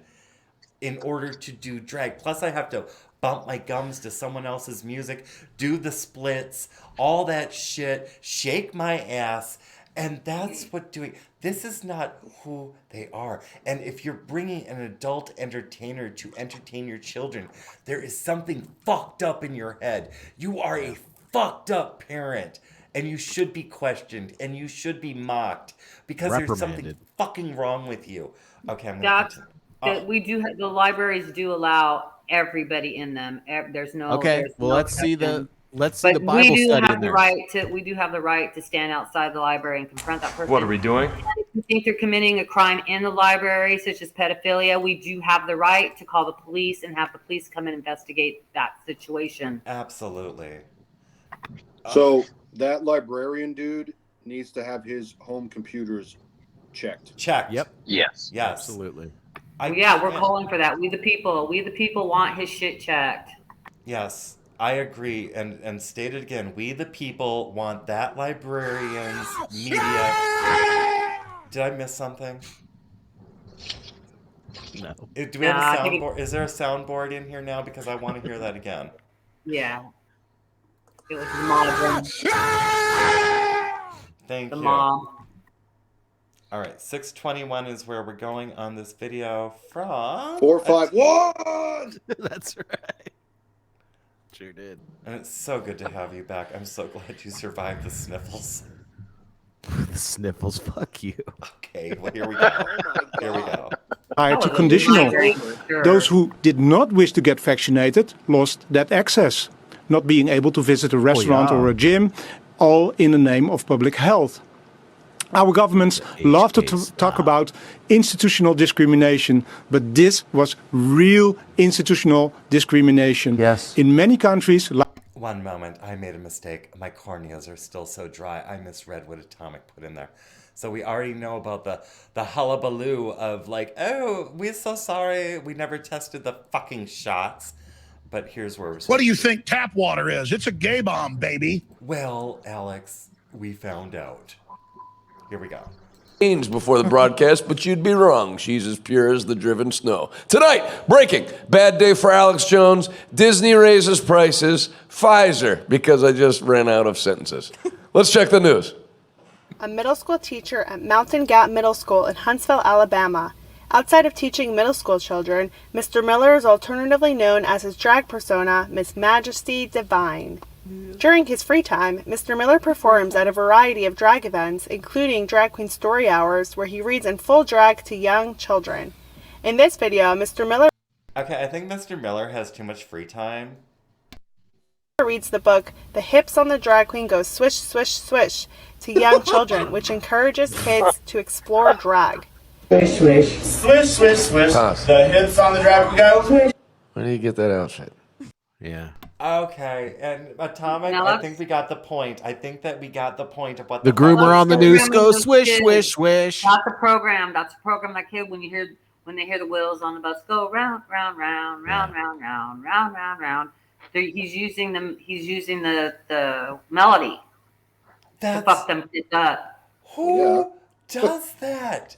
in order to do drag. Plus I have to bump my gums to someone else's music, do the splits, all that shit, shake my ass. And that's what this is not who they are. And if you're bringing an adult entertainer to entertain your children, there is something fucked up in your head. You are a fucked up parent. And you should be questioned. And you should be mocked. Because there's something fucking wrong with you. Okay, I'm going to continue. The libraries do allow everybody in them. There's no. Okay, there's well, no let's see exception. the Bible study in there. We do have the right to stand outside the library and confront that person. What are we doing? If you think they're committing a crime in the library, such as pedophilia, we do have the right to call the police and have the police come and investigate that situation. Absolutely. So that librarian dude needs to have his home computers checked. Checked. Yep. Yes. Yes. Absolutely. We're calling for that. We the people want his shit checked. Yes, I agree. And state it again. We the people want that librarian's media. Did I miss something? No. Do we have a soundboard? Is there a soundboard in here now? Because I want to hear that again. Yeah. It was the mom. Thank you. Mom. All right, 6:21 is where we're going on this video from 451. That's right. Sure did. And it's so good to have you back. I'm so glad you survived the sniffles. The sniffles, fuck you. Okay, well here we go. Here we go. Prior to conditional, those who did not wish to get vaccinated lost that access, not being able to visit a restaurant or a gym, all in the name of public health. Our governments love to talk about institutional discrimination, but this was real institutional discrimination. Yes. In many countries. One moment, I made a mistake. My corneas are still so dry. I misread what Atomic put in there. So we already know about the hullabaloo of like, oh, we're so sorry. We never tested the fucking shots. But here's where we're What do you think tap water is? It's a gay bomb, baby. Well, Alex, we found out. Here we go. Before the broadcast, but you'd be wrong. She's as pure as the driven snow. Tonight, breaking. Bad day for Alex Jones. Disney raises prices. Pfizer, because I just ran out of sentences. Let's check the news. A middle school teacher at Mountain Gap Middle School in Huntsville, Alabama. Outside of teaching middle school children, Mr. Miller is alternatively known as his drag persona, Miss Majesty Divine. During his free time, Mr. Miller performs at a variety of drag events, including Drag Queen Story Hours, where he reads in full drag to young children. In this video, Mr. Miller Okay, I think Mr. Miller has too much free time. reads the book The Hips on the Drag Queen Go Swish, Swish, Swish to young children, which encourages kids to explore drag. Swish, swish. Swish, swish, swish. Pass. The hips on the drag queen go. Swish. Where do you get that outfit? Yeah. Okay, and Atomic, Now I think we got the point. I think that we got the point of what The groomer on the news goes swish, swish, swish. That's the program. That's the program that kid when they hear the wheels on the bus go round, round, round, round, round, round, round, round, round. He's using the melody. to fuck them kids up. Who does that?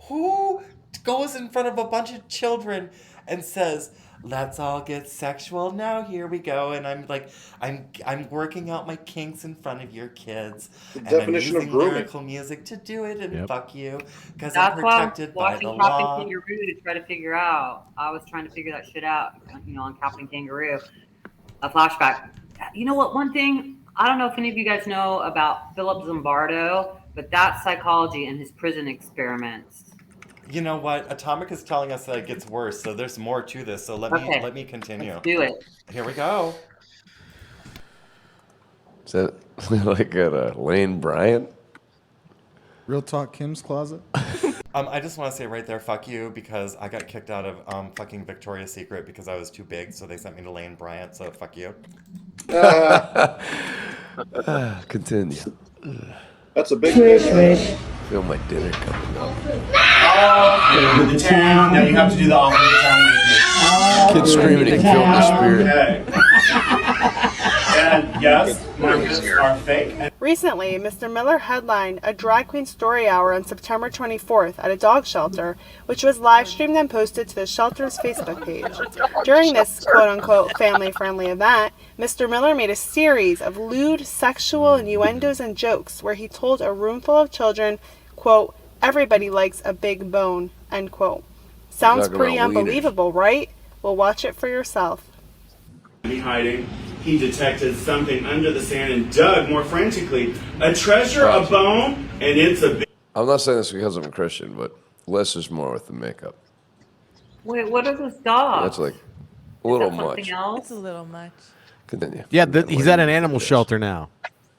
Who goes in front of a bunch of children and says, "Let's all get sexual now. Here we go." And I'm like, I'm working out my kinks in front of your kids, and I'm using lyrical music to do it and fuck you because I'm protected by the Captain law. Kangaroo to try to figure out. I was trying to figure that shit out, on Captain Kangaroo. A flashback. You know what? One thing, I don't know if any of you guys know about Philip Zimbardo, but that's psychology in his prison experiments. You know what? Atomic is telling us that it gets worse, so there's more to this. So let me continue. Let's do it. Here we go. Is that like at Lane Bryant? Real talk, Kim's Closet. I just want to say right there, fuck you, because I got kicked out of fucking Victoria's Secret because I was too big, so they sent me to Lane Bryant. So fuck you. Continue. That's a big fish. Feel my dinner coming up. Oh, the town. Now you have to do the all over the town with me. Kids screaming and killing the spirit. And yes, my gifts are fake. Recently, Mr. Miller headlined a drag queen story hour on September 24th at a dog shelter, which was live streamed and posted to the shelter's Facebook page. During this quote-unquote family-friendly event, Mr. Miller made a series of lewd sexual innuendos and jokes where he told a room full of children, quote, "Everybody likes a big bone," end quote. Sounds pretty unbelievable, right? Well, watch it for yourself. Hiding, he detected something under the sand and dug more frantically. A treasure, a bone, and it's a big... I'm not saying this because I'm a Christian, but less is more with the makeup. Wait, what are those dogs? That's like a little much. Something else? It's a little much. Continue. Yeah, he's at an animal shelter now.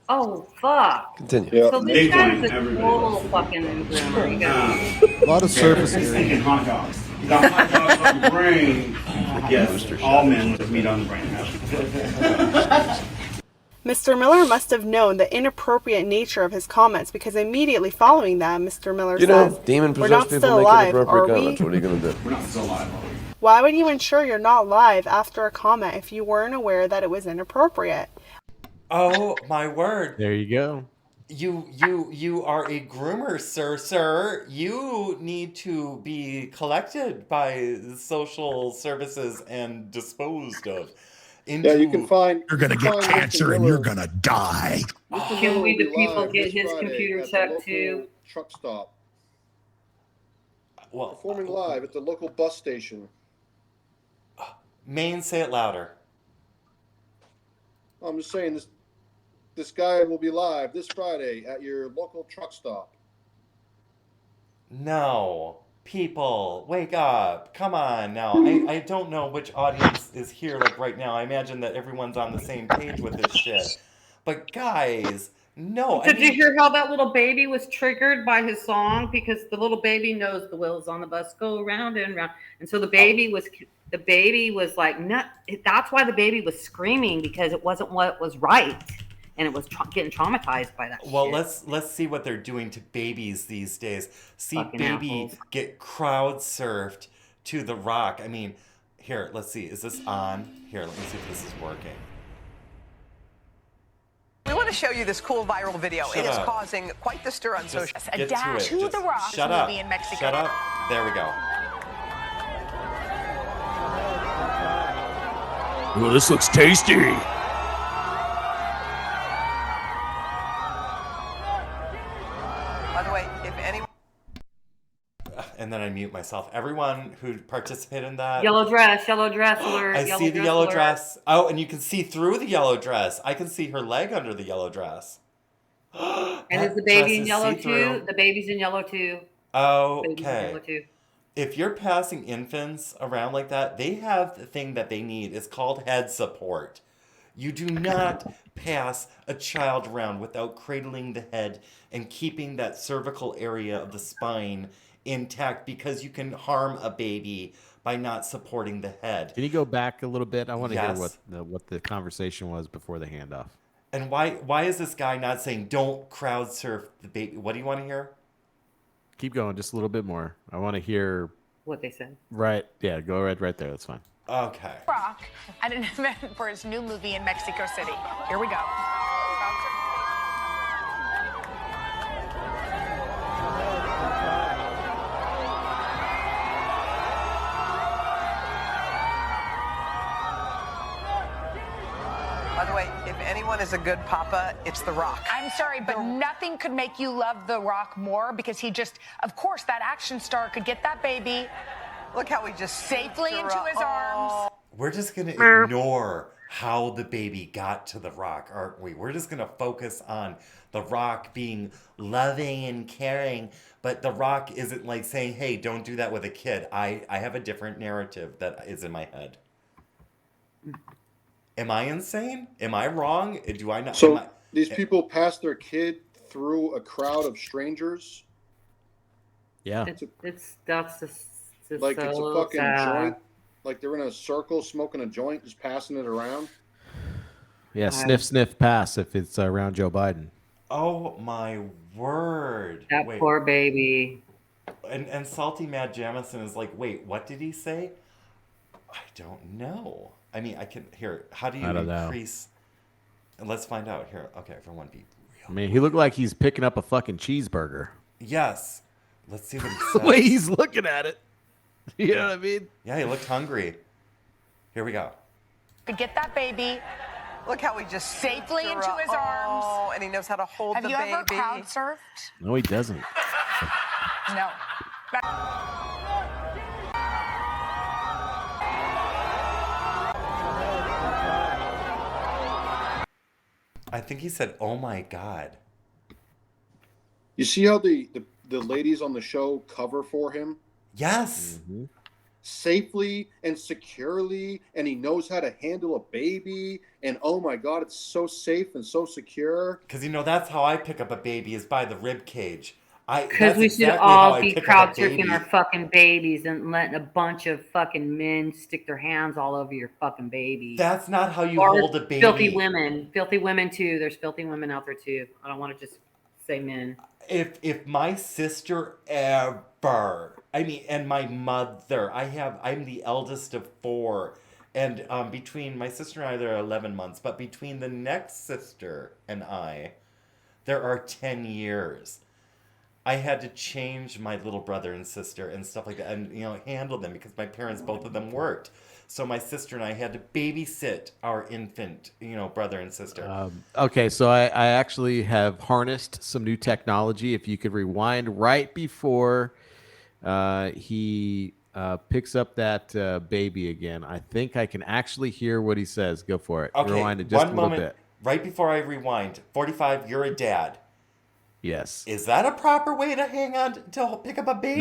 Oh, fuck. Continue. So this guy's a total fucking groomer. A lot of surface He's area. thinking hot dogs. You got hot dogs on the brain. Yes, all men with meat on the brain. Mr. Miller must have known the inappropriate nature of his comments because immediately following them, Mr. Miller says, demon "We're not possessed people still make alive, inappropriate are we?" comments. What are you gonna do? We're not still alive, are we? Why would you ensure you're not live after a comment if you weren't aware that it was inappropriate? Oh my word! There you go. You are a groomer, sir. You need to be collected by social services and disposed of. Yeah, you can find. You're gonna get cancer and you're gonna die. Can we, the people, get his computer checked too? Truck stop. Well, performing live at the local bus station. Maine, say it louder. I'm just saying this guy will be live this Friday at your local truck stop. No. People, wake up. Come on now. I don't know which audience is here like right now. I imagine that everyone's on the same page with this shit. But guys, no. Did you hear how that little baby was triggered by his song? Because the little baby knows the wheels on the bus go round and round. And so the baby was like, no, that's why the baby was screaming, because it wasn't what was right. And it was getting traumatized by that Well, shit. let's see what they're doing to babies these days. See Fucking baby assholes. get crowd surfed to the rock. I mean, here, let's see. Is this on? Here, let me see if this is working. We want to show you this cool viral video. Shut It is up. causing quite the stir on social. A Get dash to it. to Just the rock shut up. movie in Mexico. Shut up. There we go. Well, this looks tasty. By the way, if anyone. And then I mute myself. Everyone who participated in that. Yellow dress alert. I see the yellow dress. Oh, and you can see through the yellow dress. I can see her leg under the yellow dress. And is the baby in yellow too? The baby's in yellow too. Okay. If you're passing infants around like that, they have the thing that they need. It's called head support. You do not pass a child around without cradling the head and keeping that cervical area of the spine intact, because you can harm a baby by not supporting the head. Can you go back a little bit? I want to Yes. hear what the conversation was before the handoff. And why is this guy not saying don't crowd surf the baby? What do you want to hear? Keep going, just a little bit more. I want to hear what they said. Right, yeah, go right there. That's fine. Okay. Rock at an event for his new movie in Mexico City. Here we go. the way, if anyone is a good papa, it's The Rock. I'm sorry, but nothing could make you love The Rock more because he just, of course, that action star could get that baby. Look how he just safely into his arms. We're just going to ignore how the baby got to The Rock, aren't we? We're just going to focus on The Rock being loving and caring, but The Rock isn't like saying, hey, don't do that with a kid. I have a different narrative that is in my head. Am I insane? Am I wrong? Do I not? So these people pass their kid through a crowd of strangers? Yeah. That's just like so it's a fucking sad. joint. Like they're in a circle smoking a joint, just passing it around. Yeah, sniff, sniff, pass if it's around Joe Biden. Oh my word. That Wait. poor baby. And Salty Mad Jamison is like, wait, what did he say? I don't know. I mean, I can here. How do you I don't know. increase? Let's find out here. Okay, for one beat. I mean, he looked like he's picking up a fucking cheeseburger. Yes. Let's see what he The says. way he's looking at it. You know what I mean? Yeah, he looked hungry. Here we go. Could get that baby. Look how he just safely into his arms. Oh, and he knows how to hold Have the you baby. ever crowd surfed? No, he doesn't. No. I think he said, "Oh my God." You see how the ladies on the show cover for him? Yes. Mm-hmm. Safely and securely, and he knows how to handle a baby, and oh my God, it's so safe and so secure. Because that's how I pick up a baby is by the rib cage. Because we should all be crowd surfing our fucking babies and letting a bunch of fucking men stick their hands all over your fucking baby. That's not how you Or hold a baby. Filthy women too. There's filthy women out there too. I don't want to just say men. If my sister ever, and my mother, I'm the eldest of 4, and between my sister and I, there are 11 months, but between the next sister and I, there are 10 years. I had to change my little brother and sister and stuff like that, and handle them because my parents, both of them, worked. So my sister and I had to babysit our infant, brother and sister. Okay, so I actually have harnessed some new technology. If you could rewind right before he picks up that baby again, I think I can actually hear what he says. Go for it. Okay, rewind it just one a little moment. bit. Right before I rewind, 45, you're a dad. Yes. Is that a proper way to hang on to pick up a baby?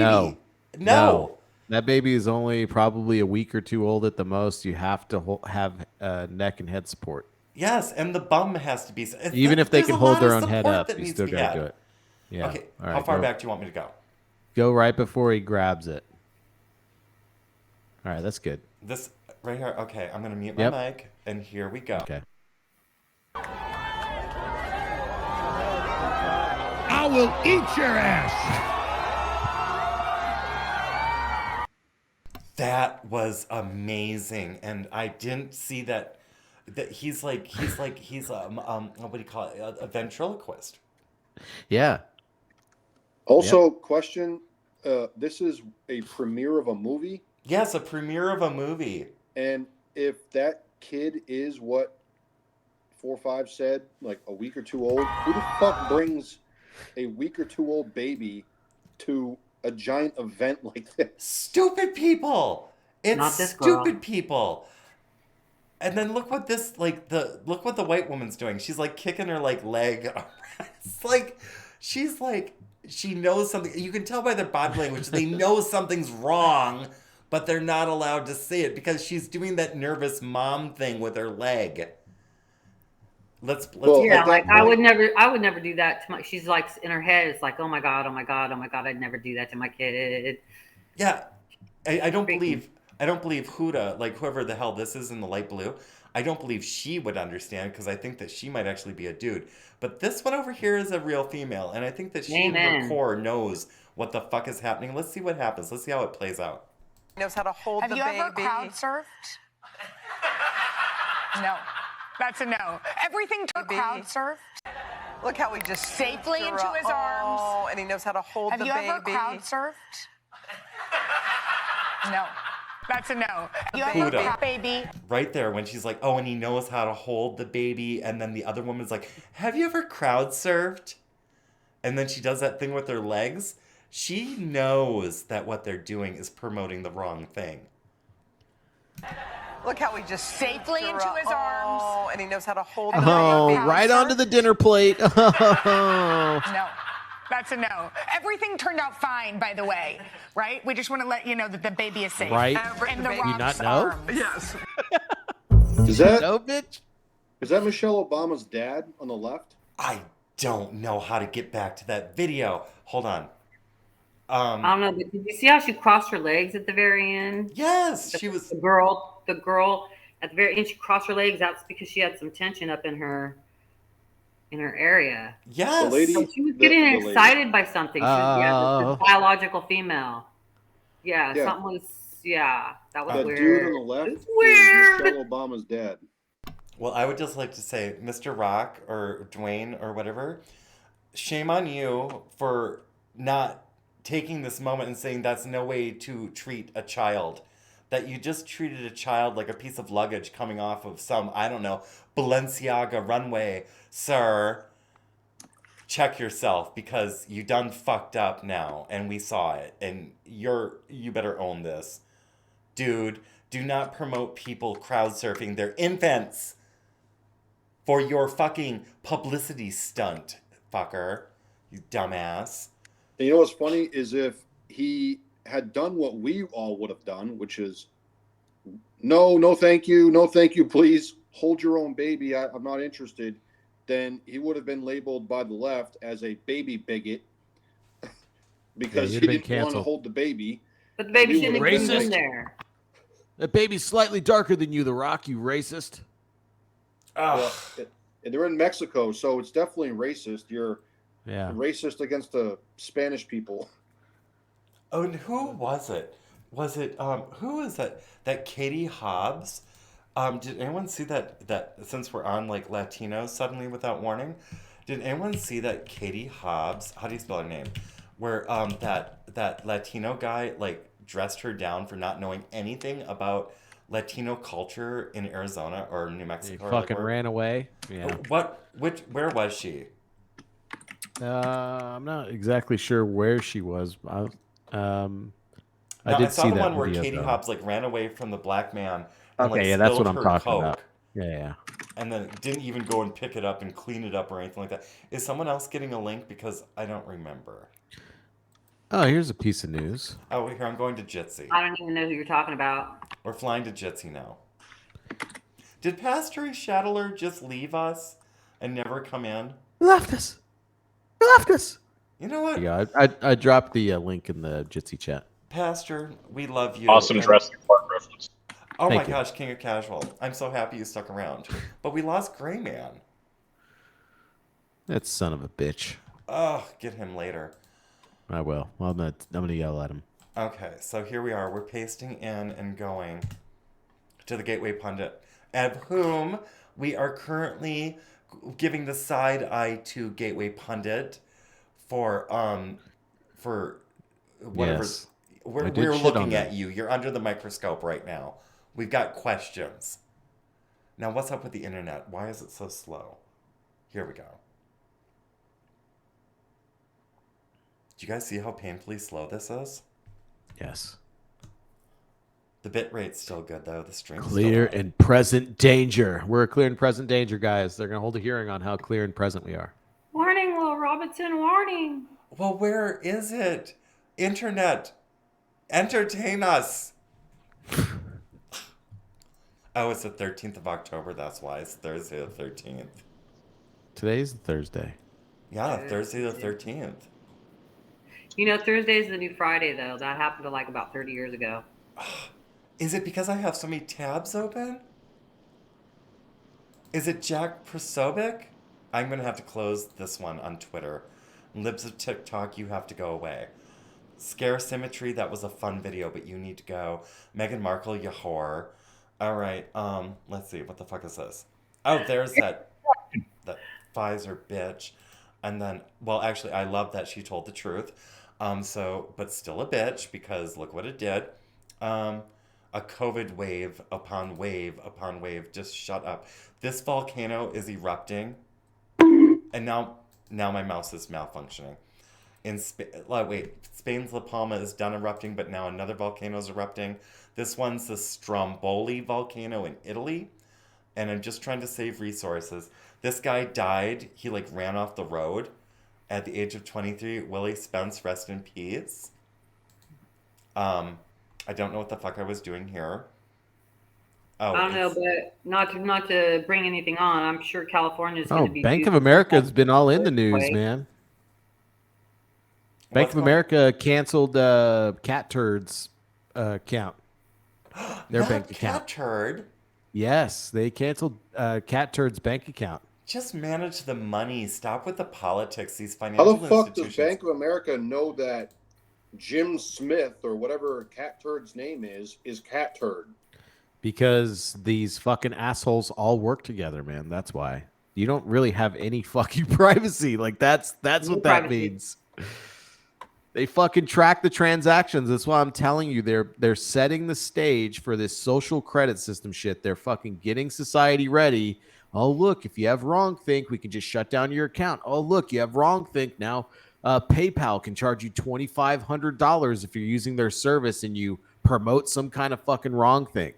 No. That baby is only probably a week or 2 old at the most. You have to have neck and head support. Yes, and the bum has to be. Even if they there's can a hold lot their of own head support up, that you needs still to be got to had. do it. Yeah. Okay, All right, how far go. back do you want me to go? Go right before he grabs it. All right, that's good. This right here. Okay, I'm going to mute my mic, and here we go. Okay. I will eat your ass. That was amazing, and I didn't see that. That he's what do you call it? A ventriloquist. Yeah. Also, question: this is a premiere of a movie. Yes, a premiere of a movie. And if that kid is what 4-5 said, like a week or 2 old, who the fuck brings a week or 2 old baby to a giant event like this? Stupid people. It's Not this girl. stupid people. And then look what look what the white woman's doing. She's like kicking her leg around. It's like she's like she knows something. You can tell by their body language they know something's wrong, but they're not allowed to say it because she's doing that nervous mom thing with her leg. Let's Yeah, I would never do that to my. She's like in her head. It's like, oh my god, oh my god, oh my god. I'd never do that to my kid. Yeah, I don't believe Huda, whoever the hell this is in the light blue. I don't believe she would understand because I think that she might actually be a dude. But this one over here is a real female, and I think that she in her core knows what the fuck is happening. Let's see what happens. Let's see how it plays out. Knows how to hold Have the you baby. ever crowd surfed? No. That's a no. Everything to crowd surfed. Look how he just Safely into his arms. Oh, and he knows how to hold Have the you baby. ever crowd surfed? No. That's a no. You Huda. have a baby. Right there when she's like, oh, and he knows how to hold the baby. And then the other woman's like, have you ever crowd surfed? And then she does that thing with her legs. She knows that what they're doing is promoting the wrong thing. Look how he just Safely into his arms. Oh, and he knows how to hold. Oh, right onto the dinner plate. Oh. No. That's a no. Everything turned out fine, by the way, right? We just want to let you know that the baby is safe. Right? And the You Rock's not know? arms. Yes. Is that no, bitch? Is that Michelle Obama's dad on the left? I don't know how to get back to that video. Hold on. I don't know, but did you see how she crossed her legs at the very end? Yes, she was the girl at the very end. She crossed her legs. That's because she had some tension up in her area. Yes, the lady. So she was getting excited by something. She was, this biological female. Yeah, something was. Yeah, that was That weird. dude on the left It's weird. is Michelle Obama's dad. Well, I would just like to say, Mr. Rock or Dwayne or whatever, shame on you for not taking this moment and saying that's no way to treat a child. That you just treated a child like a piece of luggage coming off of some, I don't know, Balenciaga runway. Sir, check yourself because you done fucked up now and we saw it and you better own this. Dude, do not promote people crowd surfing their infants for your fucking publicity stunt, fucker. You dumbass. And you know what's funny is if he had done what we all would have done, which is no, thank you, please hold your own baby. I'm not interested. Then he would have been labeled by the left as a baby bigot because he didn't want to hold the baby. But the baby shouldn't have been there. That baby's slightly darker than you, The Rock, you racist. Well, they're in Mexico, so it's definitely racist. You're racist against the Spanish people. Oh, and who was it? Was it who was that? That Katie Hobbs? Did anyone see that since we're on like Latinos suddenly without warning? Did anyone see that Katie Hobbs? How do you spell her name? Where that Latino guy like dressed her down for not knowing anything about Latino culture in Arizona or New Mexico. He fucking ran away. Yeah. Where was she? I'm not exactly sure where she was. I did saw see the that one where video, Katie though. Hobbs like ran away from the black man. And, Okay, like, yeah, that's what spilled I'm her talking Coke, about. Yeah. And then didn't even go and pick it up and clean it up or anything like that. Is someone else getting a link? Because I don't remember. Oh, here's a piece of news. Oh, here, I'm going to Jitsi. I don't even know who you're talking about. We're flying to Jitsi now. Did Pastor Shadler just leave us and never come in? He left us. He left us. You know what? Yeah, I dropped the link in the Jitsi chat. Pastor, we love you. Awesome Jurassic Park reference. Oh Thank my you. gosh, King of Casual. I'm so happy you stuck around. But we lost Gray Man. That son of a bitch. Oh, get him later. I will. Well, I'm gonna yell at him. Okay, so here we are. We're pasting in and going to the Gateway Pundit, of whom we are currently giving the side eye to Gateway Pundit for whatever. Yes. We're I did shit looking on at them. you. You're under the microscope right now. We've got questions. Now, what's up with the internet? Why is it so slow? Here we go. Do you guys see how painfully slow this is? Yes. The bit rate's still good, though. The string's Clear still and present danger. We're a clear and present danger, guys. They're gonna hold a hearing on how clear and present we are. Warning, Will Robinson, warning. Well, where is it? Internet, entertain us. Oh, it's the 13th of October. That's why it's Thursday the 13th. Today's Thursday. Yeah, Thursday the 13th. You know, Thursday's the new Friday, though. That happened to like about 30 years ago. Is it because I have so many tabs open? Is it Jack Prosobic? I'm going to have to close this one on Twitter. Libs of TikTok, you have to go away. Scare Symmetry, that was a fun video, but you need to go. Meghan Markle, you whore. All right, let's see, what the fuck is this? Oh, there's that Pfizer bitch. And then, well, actually, I love that she told the truth. But still a bitch, because look what it did. a COVID wave upon wave upon wave. Just shut up. This volcano is erupting. And now my mouse is malfunctioning. Spain's La Palma is done erupting, but now another volcano is erupting. This one's the Stromboli volcano in Italy. And I'm just trying to save resources. This guy died. He ran off the road at the age of 23. Willie Spence, rest in peace. I don't know what the fuck I was doing here. Oh, I don't know, but not to bring anything on. I'm sure California is going to be. Bank of America has been all in the news, man. Bank of America canceled Cat Turd's account. Their bank account. Cat Turd. Yes, they canceled Cat Turd's bank account. Just manage the money. Stop with the politics. These How financial the fuck institutions. does Bank of America know that Jim Smith or whatever Cat Turd's name is Cat Turd? Because these fucking assholes all work together, man. That's why. You don't really have any fucking privacy. That's what that means. They fucking track the transactions. That's why I'm telling you, they're setting the stage for this social credit system shit. They're fucking getting society ready. Oh, look, if you have wrongthink, we can just shut down your account. Oh, look, you have wrongthink. Now PayPal can charge you $2,500 if you're using their service and you promote some kind of fucking wrongthink.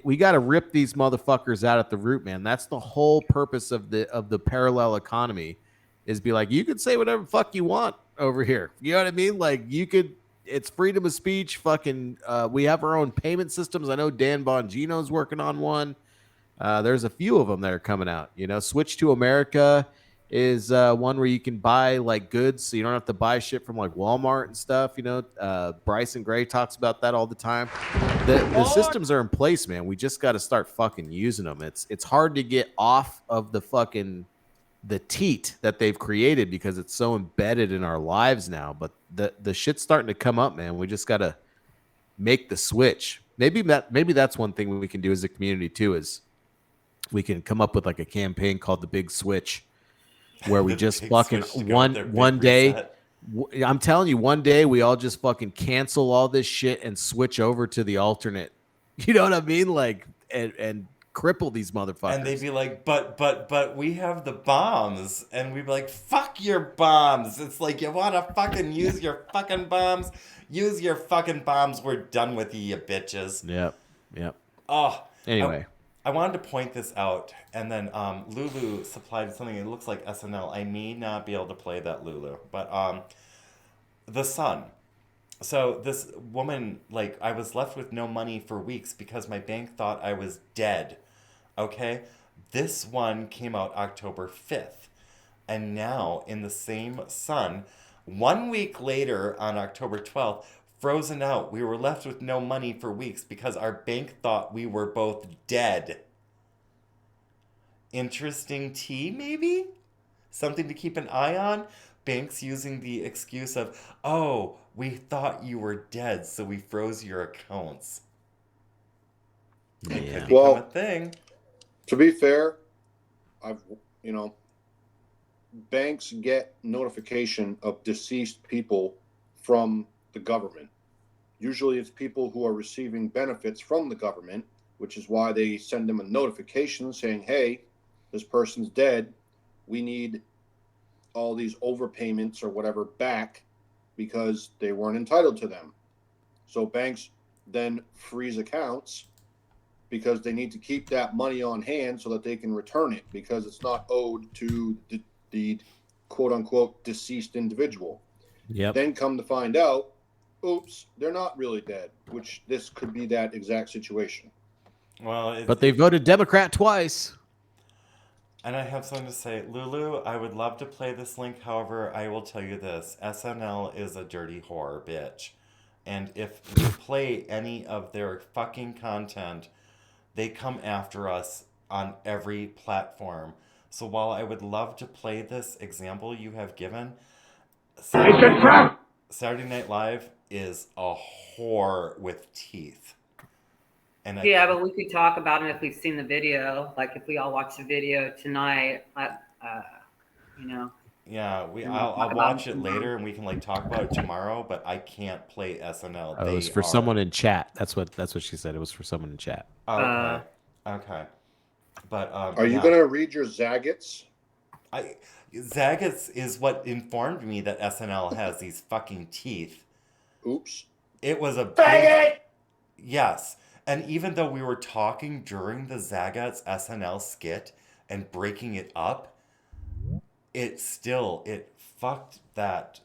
We got to rip these motherfuckers out at the root, man. That's the whole purpose of the parallel economy, is be like, you can say whatever fuck you want over here. You know what I mean? It's freedom of speech. Fucking, we have our own payment systems. I know Dan Bongino's working on one. There's a few of them that are coming out. Switch to America is one where you can buy goods, so you don't have to buy shit from Walmart and stuff. Bryson Gray talks about that all the time. The systems are in place, man. We just got to start fucking using them. It's hard to get off of the teat that they've created because it's so embedded in our lives now. But the shit's starting to come up, man. We just got to make the switch. Maybe that's one thing we can do as a community too, is we can come up with a campaign called the Big Switch, where we just fucking one day. I'm telling you, one day we all just fucking cancel all this shit and switch over to the alternate. You know what I mean? And cripple these motherfuckers. And they'd be like, but we have the bombs. And we'd be like, fuck your bombs. It's you want to fucking use your fucking bombs? Use your fucking bombs. We're done with you bitches. Yep. Oh. Anyway. I wanted to point this out. And then Lulu supplied something. It looks like SNL. I may not be able to play that, Lulu. But The Sun. So this woman, I was left with no money for weeks because my bank thought I was dead. Okay? This one came out October 5th. And now, in the same Sun, 1 week later on October 12th, frozen out. We were left with no money for weeks because our bank thought we were both dead. Interesting tea, maybe? Something to keep an eye on? Banks using the excuse of, oh, we thought you were dead, so we froze your accounts. It could become a thing. To be fair, banks get notification of deceased people from the government. Usually it's people who are receiving benefits from the government, which is why they send them a notification saying, hey, this person's dead. We need all these overpayments or whatever back because they weren't entitled to them. So banks then freeze accounts because they need to keep that money on hand so that they can return it because it's not owed to the quote unquote deceased individual. Yep. Then come to find out, oops, they're not really dead, which this could be that exact situation. Well, but they voted Democrat twice. And I have something to say. Lulu, I would love to play this link. However, I will tell you this. SNL is a dirty whore, bitch. And if you play any of their fucking content, they come after us on every platform. So while I would love to play this example you have given, Saturday Night Live is a whore with teeth. And but we could talk about it if we've seen the video. If we all watch the video tonight, Yeah, I'll watch it later and we can like talk about it tomorrow. But I can't play SNL. Oh, it was for someone in chat. That's what she said. It was for someone in chat. Okay. Okay. But are you gonna read your Zagat's? Zagat's is what informed me that SNL has these fucking teeth. Oops. It was a big... Yes. And even though we were talking during the Zagat's SNL skit and breaking it up, it fucked that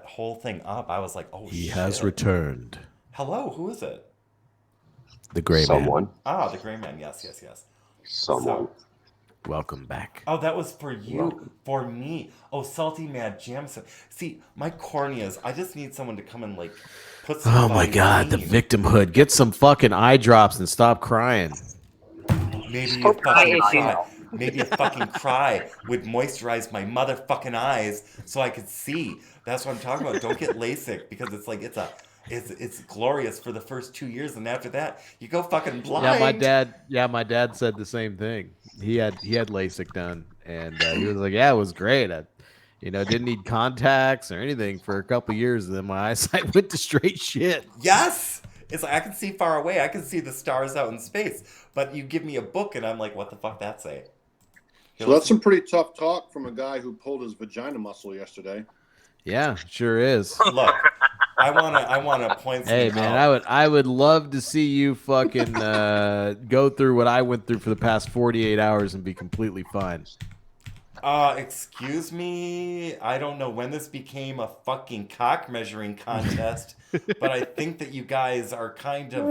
whole thing up. I was like, oh, He shit. has returned. Hello, who is it? The Gray Man. Ah, the Gray Man. Yes. Someone. Welcome back. Oh, that was for you, for me. Oh, Salty Mad Jamson. See, my corneas, I just need someone to come and like put some. Oh my God, the victimhood. Get some fucking eye drops and stop crying. Maybe you fucking cry. Maybe you fucking cry would moisturize my motherfucking eyes so I could see. That's what I'm talking about. Don't get LASIK because it's like it's glorious for the first 2 years, and after that you go fucking blind. My dad said the same thing. He had LASIK done, and he was like, yeah, it was great. I didn't need contacts or anything for a couple years, and then my eyesight went to straight shit. Yes, it's like I can see far away. I can see the stars out in space, but you give me a book and I'm like, what the fuck that say? So that's some pretty tough talk from a guy who pulled his vagina muscle yesterday. Yeah, sure is. Look, I wanna point. Hey man, I would love to see you fucking go through what I went through for the past 48 hours and be completely fine. Excuse me. I don't know when this became a fucking cock measuring contest, but I think that you guys are kind of.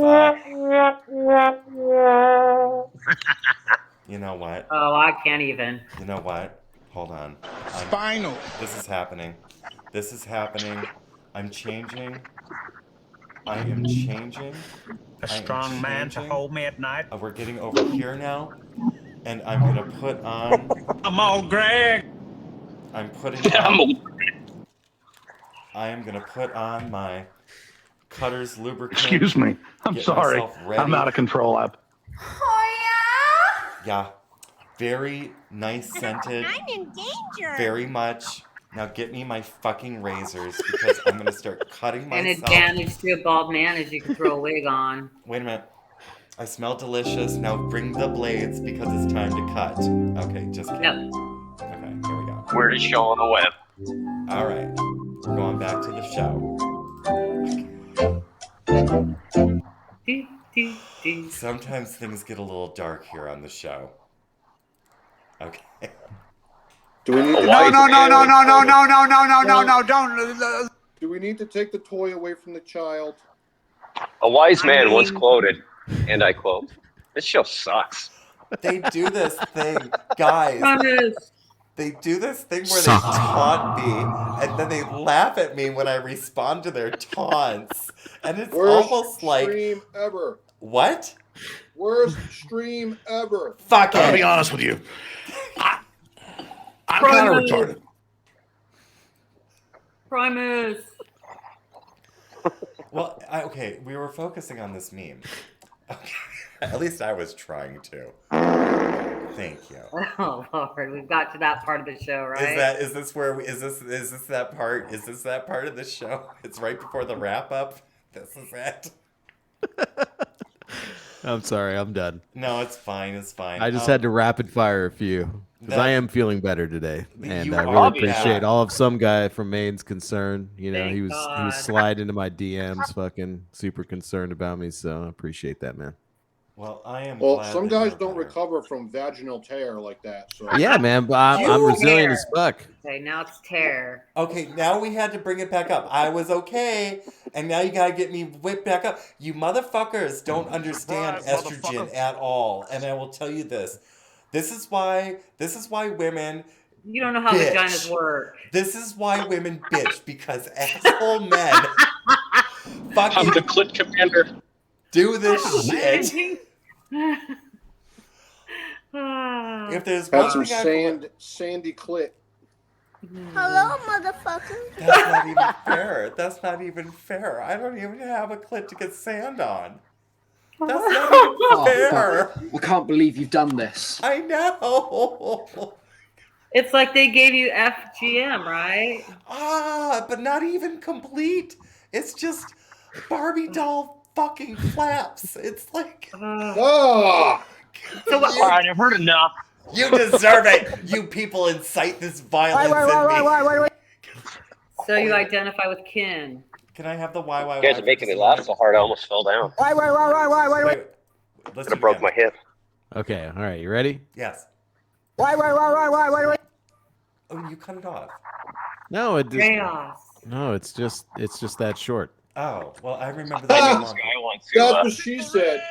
You know what? Oh, I can't even. You know what? Hold on. Spinal. This is happening. I'm changing. I am changing. A strong man to hold me at night. We're getting over here now. And I'm going to put on... I'm all Greg. I'm putting on... I am going to put on my Cutter's lubricant. Excuse me. I'm sorry. I'm out of control. Yeah. Very nice scented. I'm in danger. Very much. Now get me my fucking razors because I'm going to start cutting myself. An advantage to a bald man is you can throw a wig on. Wait a minute. I smell delicious. Now bring the blades because it's time to cut. Okay, just kidding. No. Okay, here we go. We're the show on the web. All right. We're going back to the show. Sometimes things get a little dark here on the show. Okay. Do we need to No, don't. Do we need to take the toy away from the child? A wise man once quoted, and I quote, "This show sucks." They do this thing, guys. They do this thing where they taunt me, and then they laugh at me when I respond to their taunts. And it's almost like... Worst stream ever. What? Worst stream ever. Fuck it. I'll be honest with you. I'm kind of retarded. Primus. Well, okay, we were focusing on this meme. Okay. At least I was trying to. Thank you. Oh Lord, we've got to that part of the show, right? Is this that part? Is this that part of the show? It's right before the wrap up. This is it. I'm sorry, I'm done. No, it's fine. It's fine. I just had to rapid fire a few because I am feeling better today, and I are really appreciate all of some guy from Maine's concern. You know, he was sliding into my DMs, fucking super concerned about me. So I appreciate that, man. Well, I am. Well, glad some that guys you're don't better. recover from vaginal tear like that. So Yeah, man, but I'm resilient as fuck. Okay, now it's tear. Okay, now we had to bring it back up. I was okay, and now you gotta get me whipped back up. You motherfuckers don't understand estrogen at all, and I will tell you this. This is why women. You don't know how bitch. vaginas work. This is why women bitch, because asshole men fucking I'm the clit commander. do this shit. If there's had one some thing sandy clit. Hello, motherfucker. That's not even fair. That's not even fair. I don't even have a clit to get sand on. That's not even fair. I can't believe you've done this. I know. It's like they gave you FGM, right? But not even complete. It's just Barbie doll fucking flaps. It's like, Oh! So what? All right, I've heard enough. You deserve it. You people incite this violence in me. So you identify with Ken. Can I have the why? You guys are making me laugh so hard I almost fell down. Wait, let's Could have broke my hip. Okay, all right, you ready? Yes. Why? Oh, you cut it off. No, it just, Chaos. no, it's just that short. Oh, well, I remember I that. knew this guy wants to. That's what she said.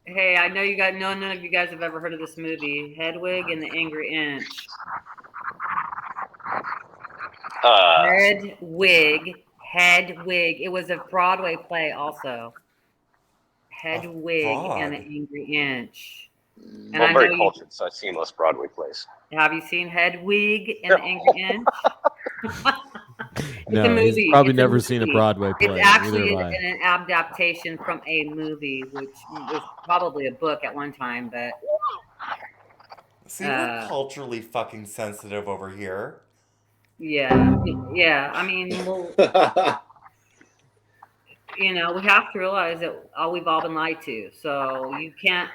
Hey, I know you guys. None of you guys have ever heard of this movie, Hedwig and the Angry Inch. Hedwig. It was a Broadway play also. Hedwig and the Angry Inch. And I'm very cultured, so I've seen most Broadway plays. Have you seen Hedwig and the Angry Inch? No, It's a movie. he's probably It's a never seen a movie. Broadway play. It's actually Neither have I. an adaptation from a movie, which was probably a book at one time, but See, we're culturally fucking sensitive over here. yeah. I mean, well, you know, we have to realize that we've all been lied to. So you can't.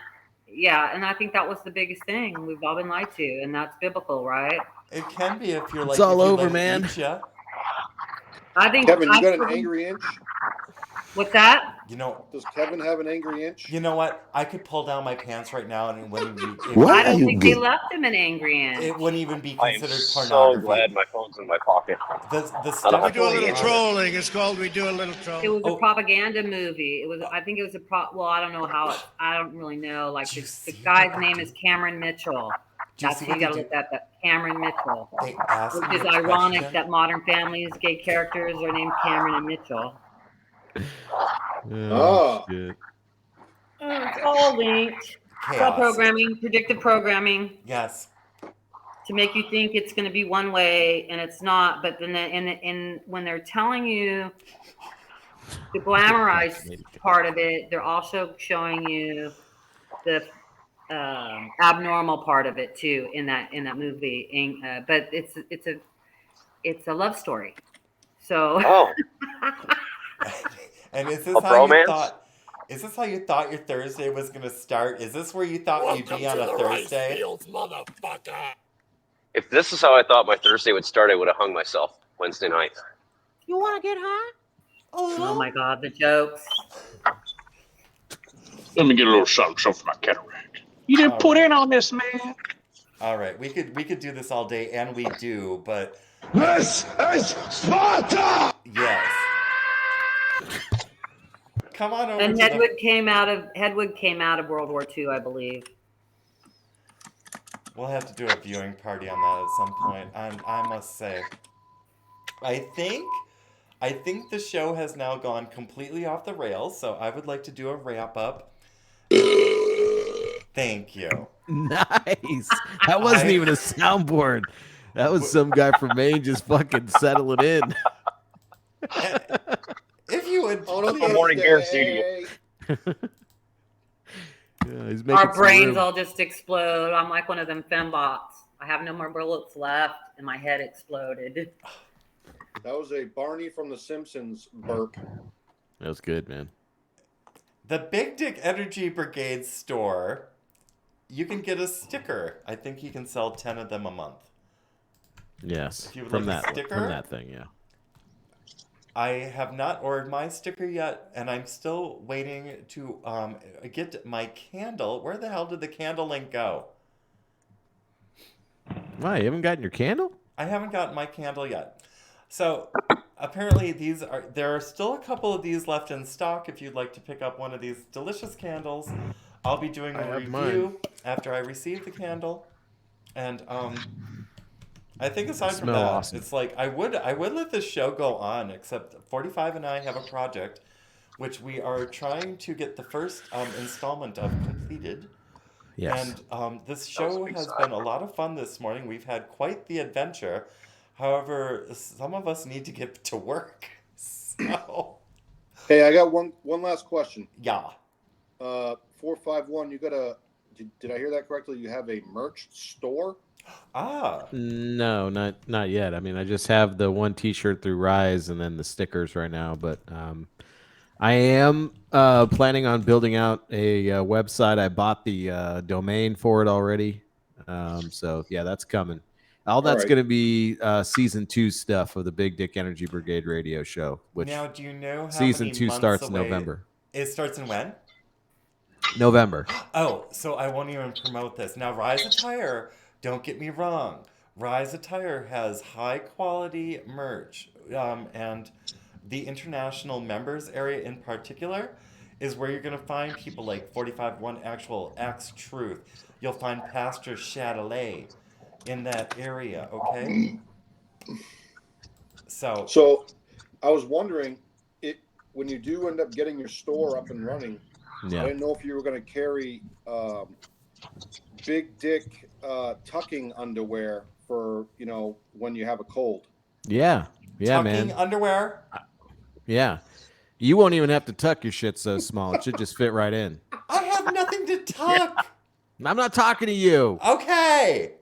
Yeah, and I think that was the biggest thing. We've all been lied to, and that's biblical, right? It can be if you're like. It's all if you over, let it man. eat ya. I think Kevin, you got an angry inch? What's that? You know, Does Kevin have an angry inch? You know what? I could pull down my pants right now, and it wouldn't be. I don't think they left him an angry inch. It wouldn't even be I am considered so pornography. glad my phone's in my pocket. The stuff We do a little trolling. It's called We Do a Little Trolling. It was a propaganda movie. It was. I think it was well, I don't know how. I don't really know. Like the guy's name is Cameron Mitchell. That's who you got to look at. That Cameron Mitchell. They asked Which me is a ironic question. that Modern Family's gay characters are named Cameron and Mitchell. Oh. Shit. It's all linked. It's all programming, predictive programming. Yes. To make you think it's going to be one way, and it's not. But then, when they're telling you the glamorized part of it, they're also showing you the abnormal part of it too in that movie. And, but it's a love story. So. Oh. And is this A how you bromance? thought? Is this how you thought your Thursday was going to start? Is this where you thought you'd be on a Thursday? If this is how I thought my Thursday would start, I would have hung myself Wednesday night. You want to get high? Oh my God, the jokes. Let me get a little something for my cataract. You didn't put in on this, man. All right, we could do this all day, and we do, but This is Sparta! yes. Come on over. And to Hedwig came out of World War II, I believe. We'll have to do a viewing party on that at some point. And I must say, I think the show has now gone completely off the rails. So I would like to do a wrap up. Thank you. Nice. That wasn't even a soundboard. That was some guy from Maine just fucking settling in. If you would, Good morning, Garrett. Yeah, he's making Our some brains room. all just explode. I'm like one of them fembots. I have no more bullets left, and my head exploded. That was a Barney from The Simpsons burp. That was good, man. The Big Dick Energy Brigade store, you can get a sticker. I think you can sell 10 of them a month. Yes, If you would from like a that sticker? from that thing, yeah. I have not ordered my sticker yet, and I'm still waiting to get my candle. Where the hell did the candle link go? Why, you haven't gotten your candle? I haven't gotten my candle yet. So apparently there are still a couple of these left in stock if you'd like to pick up one of these delicious candles. I'll be doing a review after I receive the candle. And I think aside from Smell that, awesome. it's like I would let this show go on, except 45 and I have a project which we are trying to get the first installment of completed. Yes. And this show has been a lot of fun this morning. We've had quite the adventure. However, some of us need to get to work. So. Hey, I got one last question. Yeah. 451, you got a... Did I hear that correctly? You have a merch store? Ah. No, not yet. I mean, I just have the one T-shirt through Rise and then the stickers right now. But I am planning on building out a website. I bought the domain for it already. So yeah, that's coming. All that's right. going to be season 2 stuff of the Big Dick Energy Brigade radio show. Which Now, do you know how season many 2 months starts away? November. It starts in when? November. Oh, so I won't even promote this. Now, Rise Attire, don't get me wrong. Rise Attire has high quality merch. And the international members area in particular is where you're going to find people like 45-1 Actual X Truth. You'll find Pastor Chatelet in that area, okay? So I was wondering, when you do end up getting your store up and running, Yeah. I didn't know if you were going to carry big dick tucking underwear for, when you have a cold. Yeah, Tucking man. underwear? Yeah. You won't even have to tuck your shit so small. It should just fit right in. I have nothing to tuck. I'm not talking to you. Okay.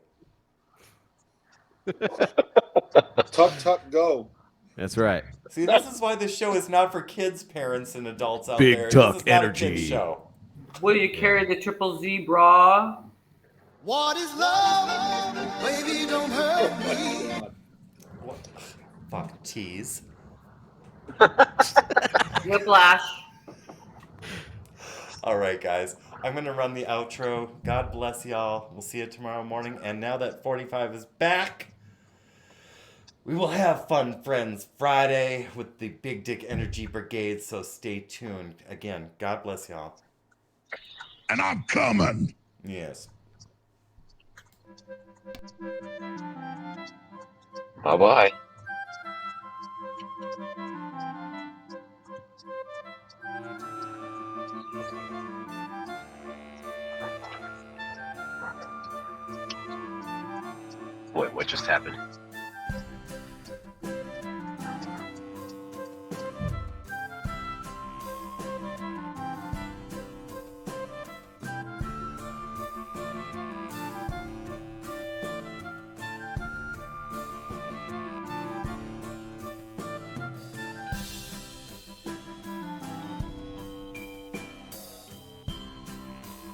Tuck, go. That's right. See, this is why this show is not for kids, parents, and adults out Big there. tuck This is not energy. a kids show. Will you carry the Triple Z bra? What is love? Baby, don't hurt me. What? Fuck, tease. Whiplash. All right, guys. I'm going to run the outro. God bless y'all. We'll see you tomorrow morning. And now that 45 is back, we will have Fun Friends Friday with the Big Dick Energy Brigade. So stay tuned. Again, God bless y'all. And I'm coming. Yes. Bye-bye. What just happened?